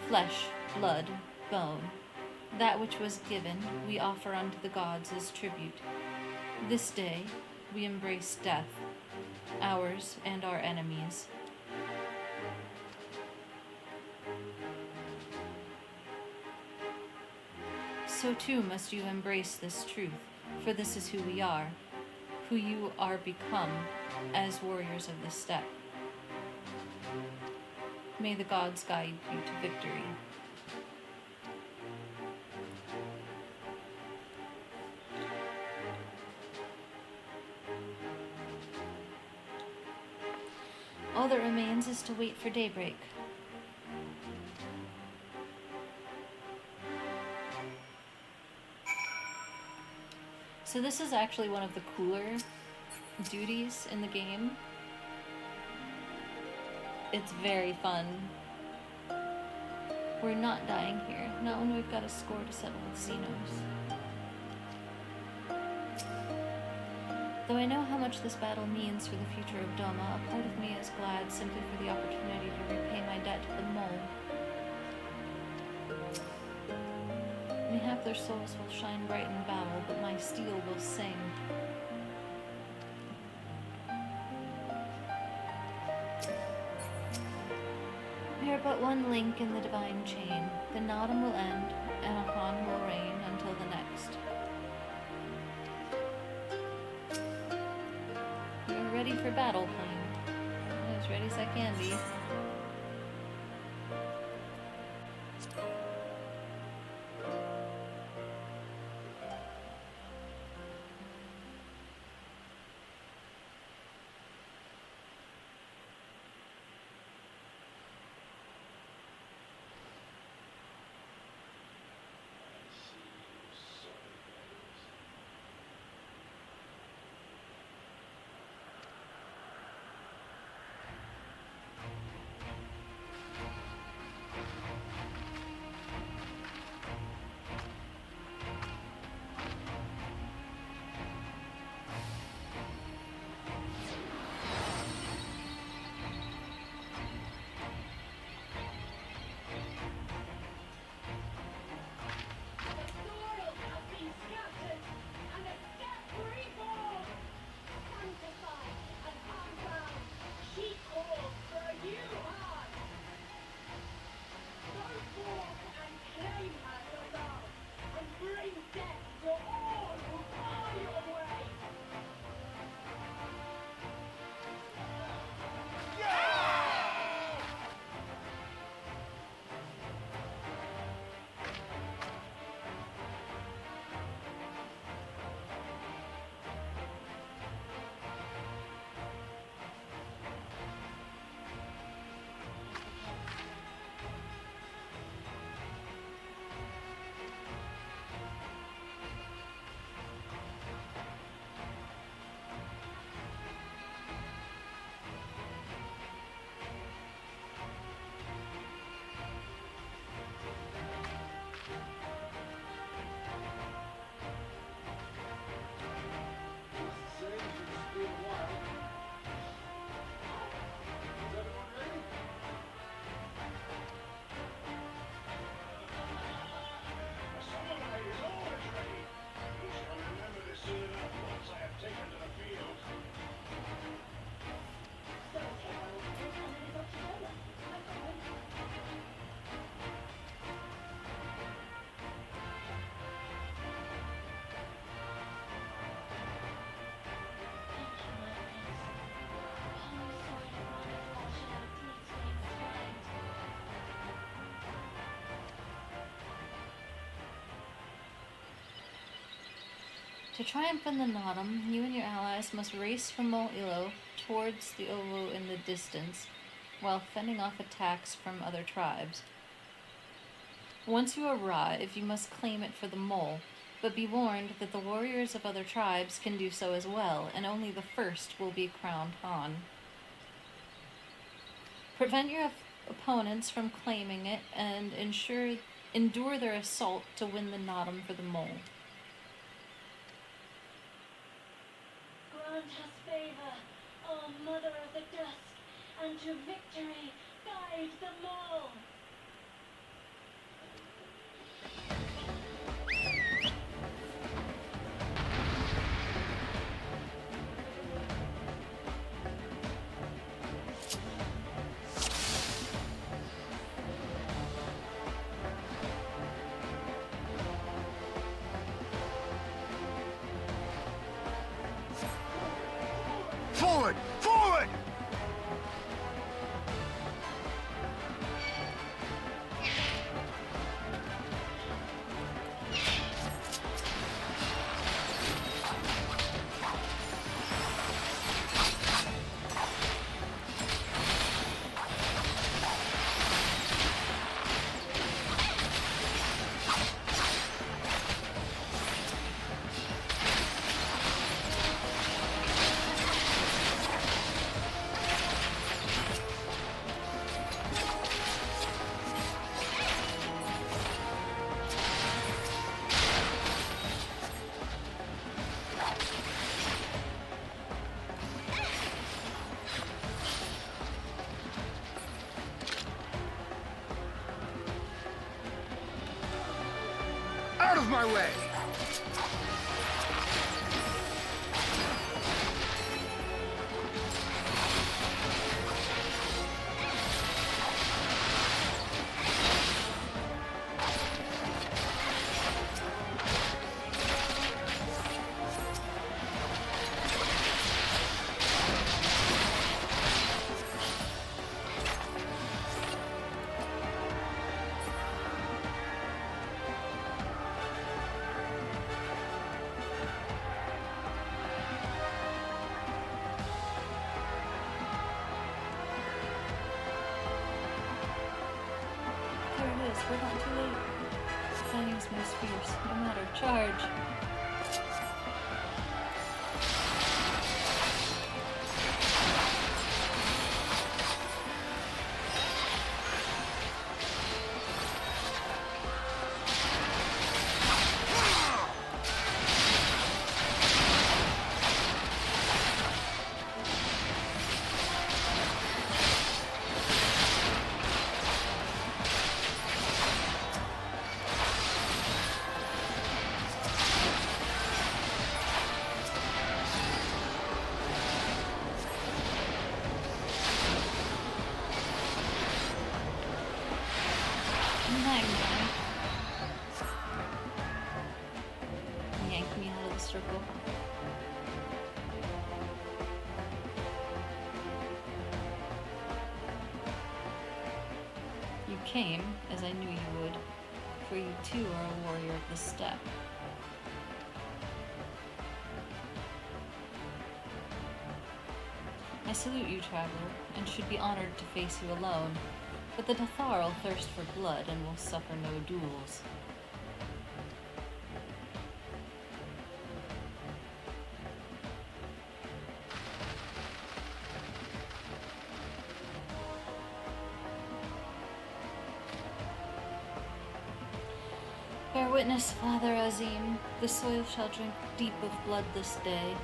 Flesh, blood, bone, that which was given, we offer unto the gods as tribute. This day we embrace death, ours and our enemies. So too must you embrace this truth, for this is who we are, who you are become as warriors of the steppe. May the gods guide you to victory. All that remains is to wait for daybreak. So this is actually one of the cooler duties in the game. It's very fun. We're not dying here, not when we've got a score to settle with Xenos. Though I know how much this battle means for the future of Doma, a part of me is glad simply for the opportunity to repay my debt to the mole. Mayhap their souls will shine bright in battle, but my steel will sing. We are but one link in the divine chain. The Naudum will end, and Ahan will reign until the next. We are ready for battle, Plain. As ready as I can be. To triumph in the Nodum, you and your allies must race from Mol Ilo towards the Ovo in the distance, while fending off attacks from other tribes. Once you arrive, you must claim it for the Mole, but be warned that the warriors of other tribes can do so as well, and only the first will be crowned Han. Prevent your opponents from claiming it, and endure their assault to win the Nodum for the Mole. Grant us favor, O Mother of the Dusk, and to victory guide them all. Forward! Forward! Out of my way! There it is, we're not too late. Finding's most fierce, no matter, charge! Yank me out of the circle. You came, as I knew you would, for you too are a warrior of the steppe. I salute you, traveler, and should be honored to face you alone, but the Dathar'll thirst for blood and will suffer no duels. Bear witness, Father Azim, the soil shall drink deep of blood this day.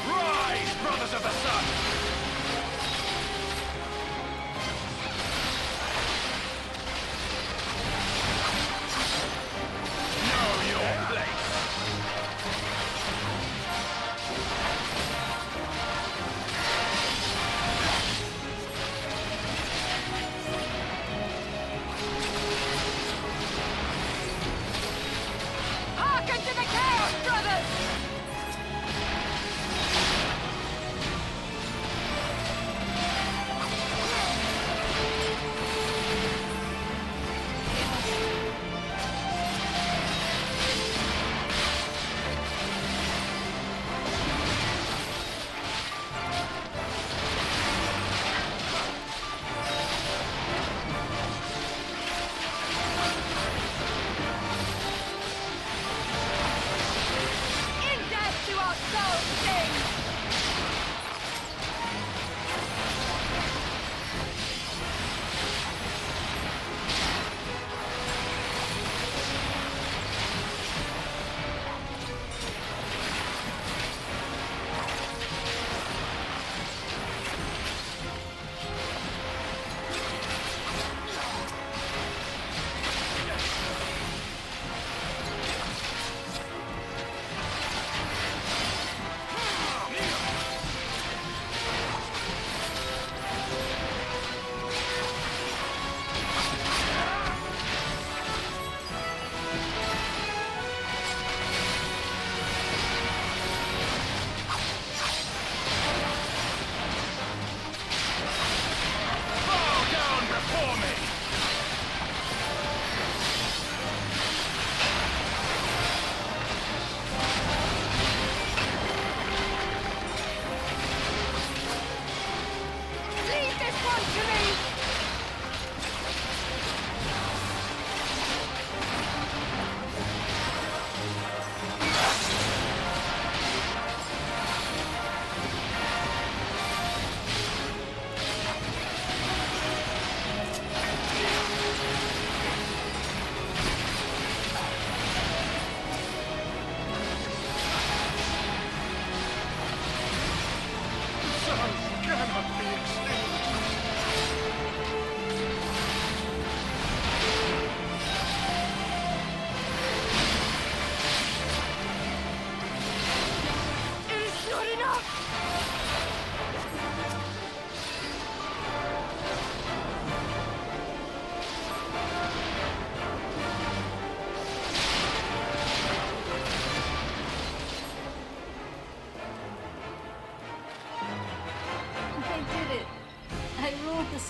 Rise, brothers of the sun! Know your place!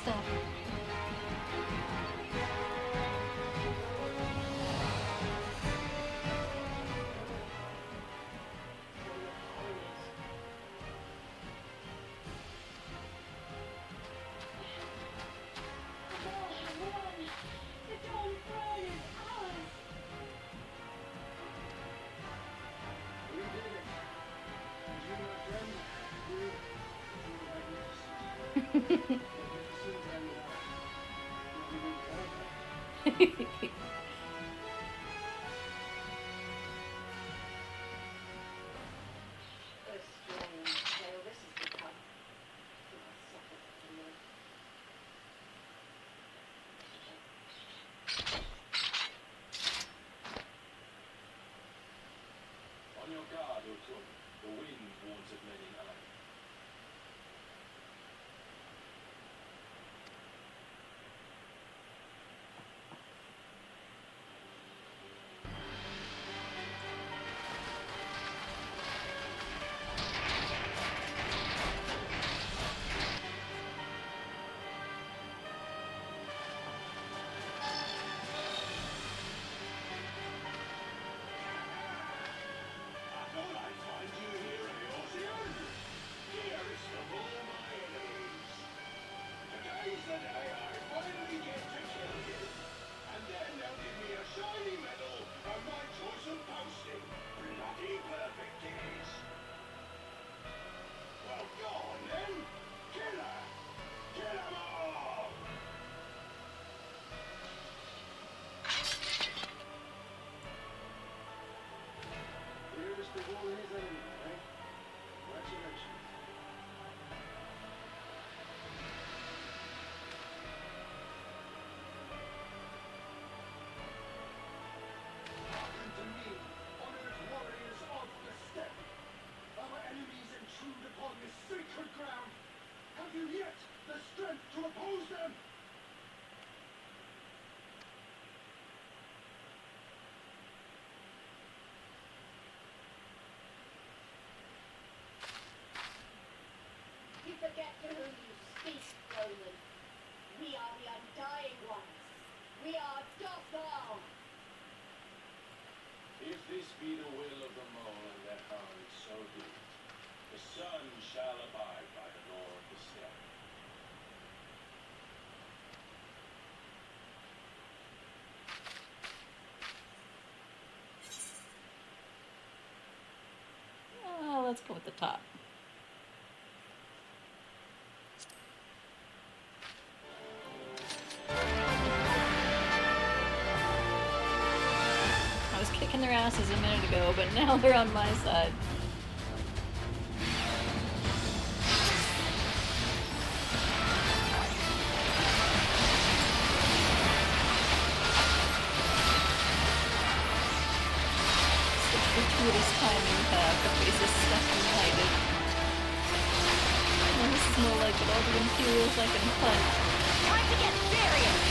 step. We did it. And you, my friend, you are magnificent. Magnificent and not even clever. What a strange tale this has become. Philosophical. On your guard, O'Toole. The wind warns of men in Allied. I thought I'd find you here, Eosian. Dearest of all my enemies. Today's the day I finally get to kill you. And then they'll give me a shiny medal and my choice of posting. Bloody perfect it is. Well, go on then. Kill her. Kill 'em all. Dearest of all his enemies, eh? Congratulations. Hearken to me, honored warriors of the steppe. Our enemies intrude upon this sacred ground. Have you yet the strength to oppose them? You forget to whom you speak, Roland. We are the undying ones. We are docile. If this be the will of the mole and their hound, so be it. The sun shall abide by the law of the steppe. Let's go with the top. I was kicking their asses a minute ago, but now they're on my side. Such gratuitous timing with the faces stuck united. Well, this is more like it. All the Imperials I can punch. Time to get serious!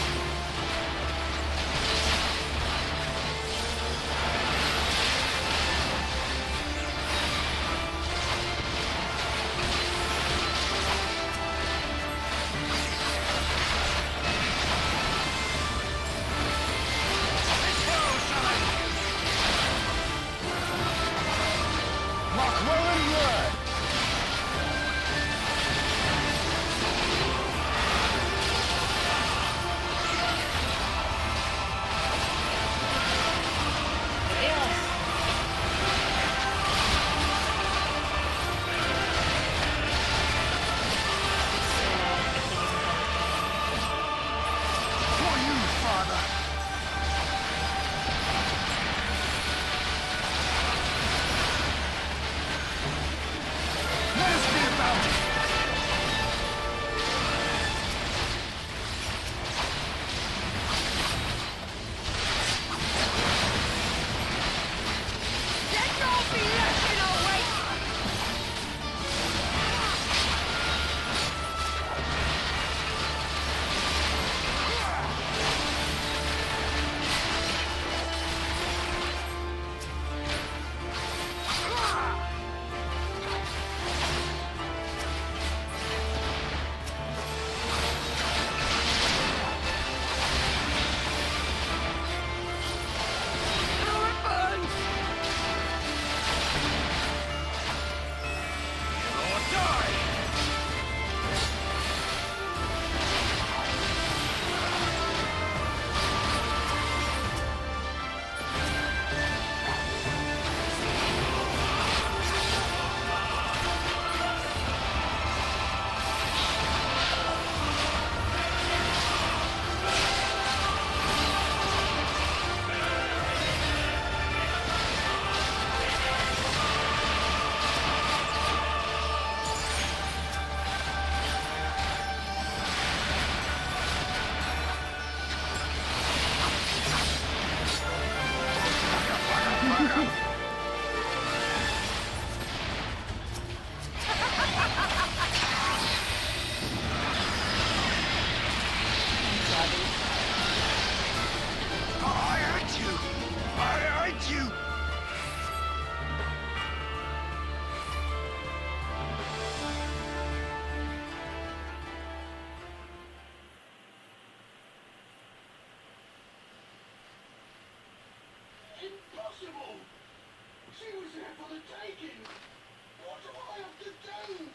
taking? What do I have to do?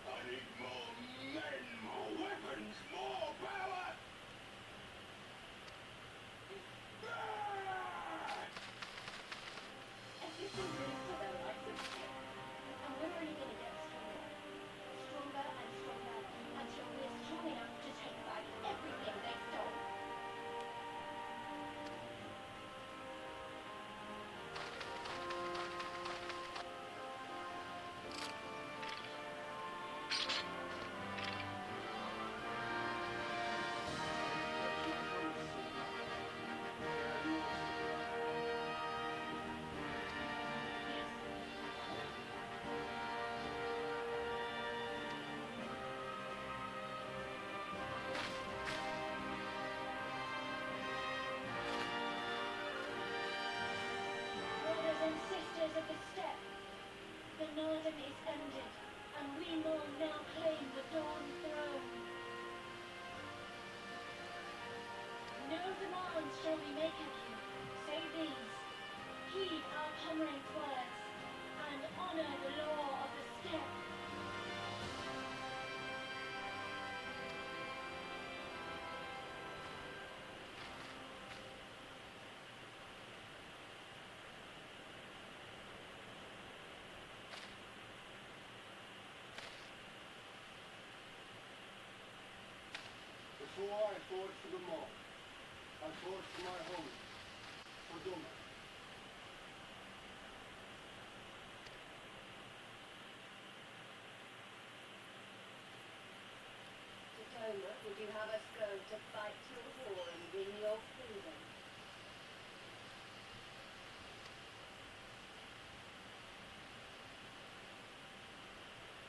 I need more men, more weapons, more power! Assistant Minister, though, likes them too. And we're only going to get stronger. Stronger and stronger until we're strong enough to take back everything they stole. Brothers and sisters of the steppe, the Norden is ended, and we will now claim the Dawn throne. No demands shall we make of you, save these. Heed our comrade's words, and honor the law of the steppe. Before I fought for the mob, I fought for my home, for Doma. Tacoma, would you have us go to fight your war and win your freedom?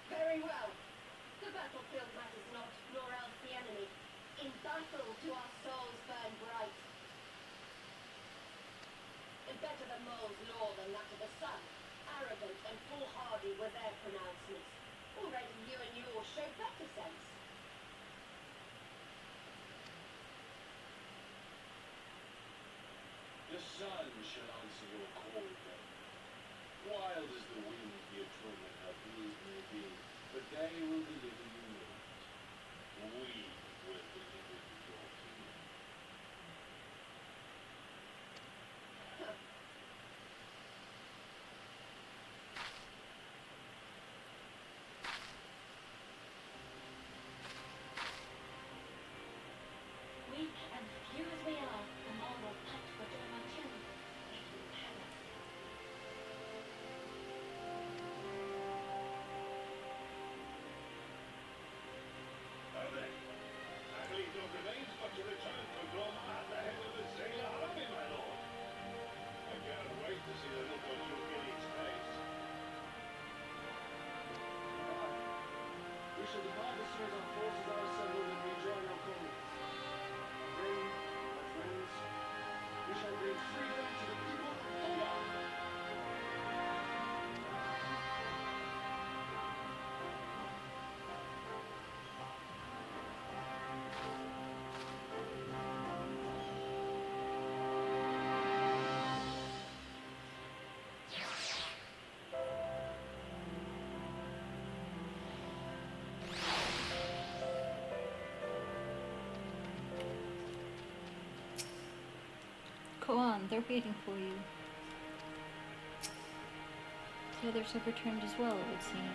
Very well. The battlefield matters not, nor else the enemy. In battle do our souls burn bright. And better the mole's law than that of the sun. Arrogant and foolhardy were their pronouncements. Already you and yours show better sense. The sun shall answer your call then. Wild as the wind, the atonement her breeze may be, but they will deliver you not. We will deliver you your kingdom. Weak and few as we are, the mole will fight for Doma too. It will have us. Now then, I believe no remains but to return to Rome at the head of the sailor army, my lord. I cannot wait to see the look on your Gilead's face. We shall divide as soon as our forces are assembled and rejoin our comrades. Then, my friends, we shall bring freedom to the people of Doma! Go on, they're waiting for you. The others have returned as well, it would seem.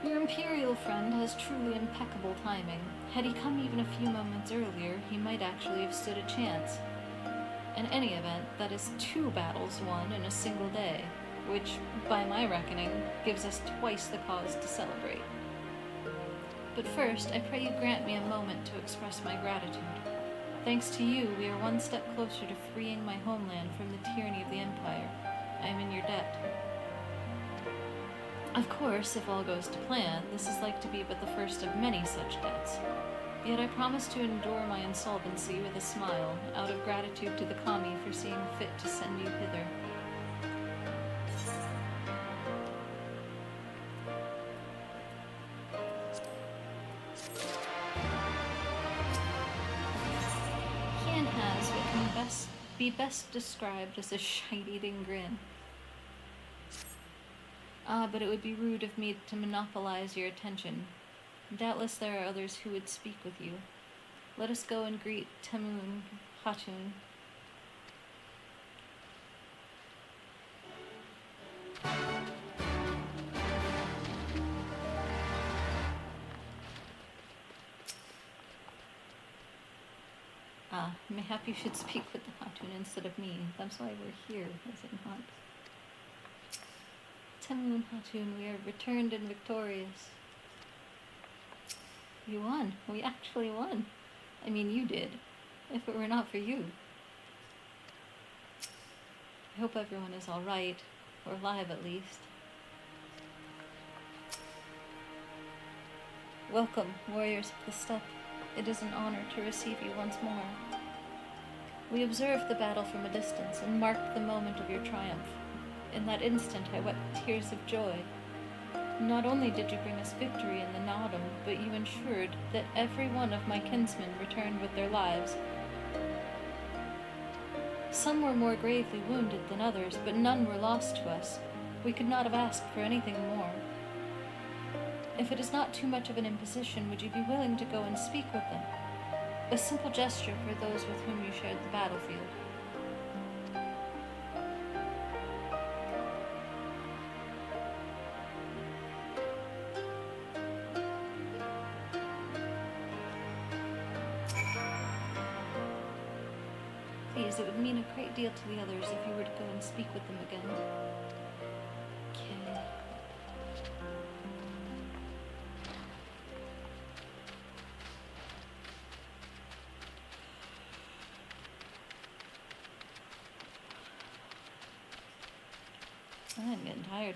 Your Imperial friend has truly impeccable timing. Had he come even a few moments earlier, he might actually have stood a chance. In any event, that is 2 battles won in a single day, which, by my reckoning, gives us twice the cause to celebrate. But first, I pray you grant me a moment to express my gratitude. Thanks to you, we are one step closer to freeing my homeland from the tyranny of the Empire. I am in your debt. Of course, if all goes to plan, this is like to be but the first of many such debts. Yet I promise to endure my insolvency with a smile, out of gratitude to the Kami for seeing fit to send you hither. be best described as a shite-eating grin. Ah, but it would be rude of me to monopolize your attention. Doubtless there are others who would speak with you. Let us go and greet Temun Hatun. Mayhap you should speak with the Hatun instead of me. That's why we're here, is it not? Temun Hatun, we are returned and victorious. We won. We actually won. I mean, you did. If it were not for you. I hope everyone is all right, or alive at least. Welcome, warriors of the steppe. It is an honor to receive you once more. We observed the battle from a distance and marked the moment of your triumph. In that instant, I wept tears of joy. Not only did you bring us victory in the Nodum, but you ensured that every one of my kinsmen returned with their lives. Some were more gravely wounded than others, but none were lost to us. We could not have asked for anything more. If it is not too much of an imposition, would you be willing to go and speak with them? A simple gesture for those with whom you shared the battlefield. Please, it would mean a great deal to the others if you were to go and speak with them again. Okay. I'm getting tired.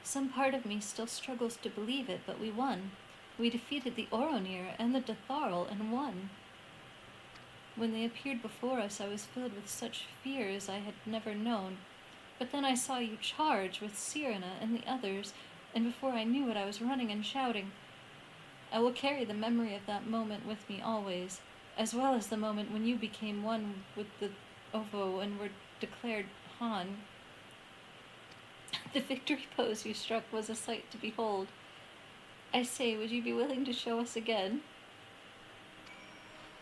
Some part of me still struggles to believe it, but we won. We defeated the Oronir and the Datharl and won. When they appeared before us, I was filled with such fear as I had never known. But then I saw you charge with Cyrena and the others, and before I knew it, I was running and shouting. I will carry the memory of that moment with me always, as well as the moment when you became one with the Ovo and were declared Han. The victory pose you struck was a sight to behold. I say, would you be willing to show us again?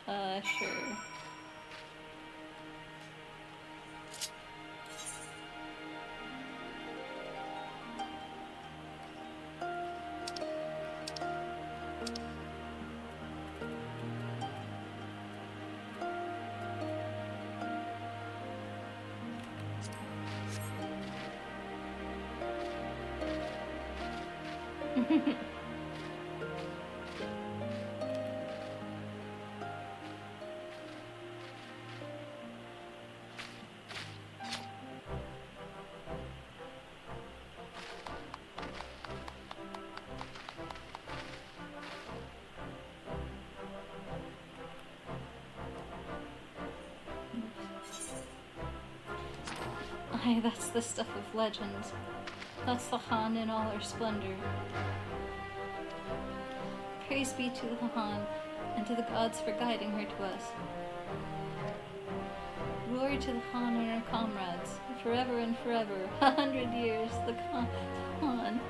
Sure. Aye, that's the stuff of legends. That's the Han in all her splendor. Praise be to the Han, and to the gods for guiding her to us. Glory to the Han and her comrades, forever and forever, 100 years, the Han.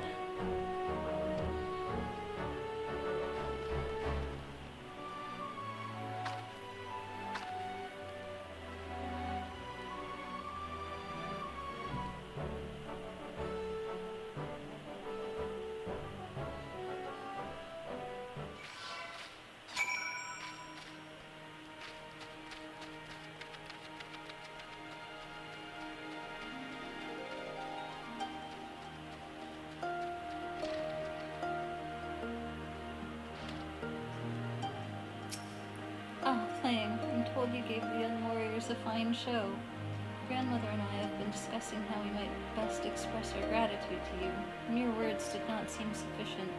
Playing. I'm told you gave the young warriors a fine show. Grandmother and I have been discussing how we might best express our gratitude to you. Mere words did not seem sufficient.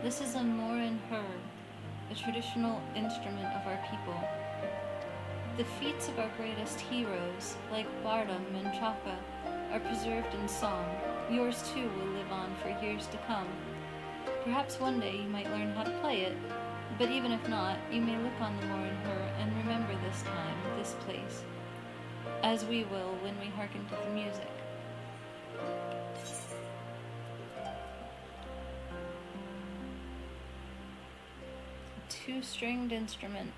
This is a Morin herb, a traditional instrument of our people. The feats of our greatest heroes, like Bardam and Chaka, are preserved in song. Yours too will live on for years to come. Perhaps one day you might learn how to play it, but even if not, you may look on the moor in her and remember this time, this place, as we will when we hearken to the music. A two-stringed instrument.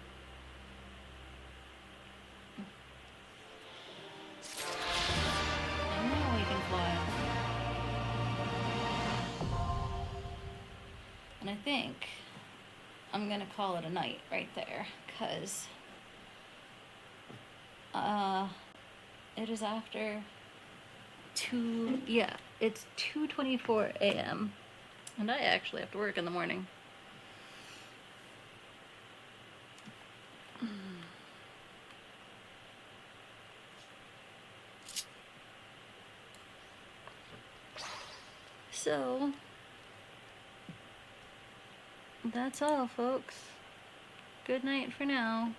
And now we can fly. And I think I'm gonna call it a night right there, cause it is after it's 2:24 a.m. and I actually have to work in the morning. So that's all, folks. Good night for now.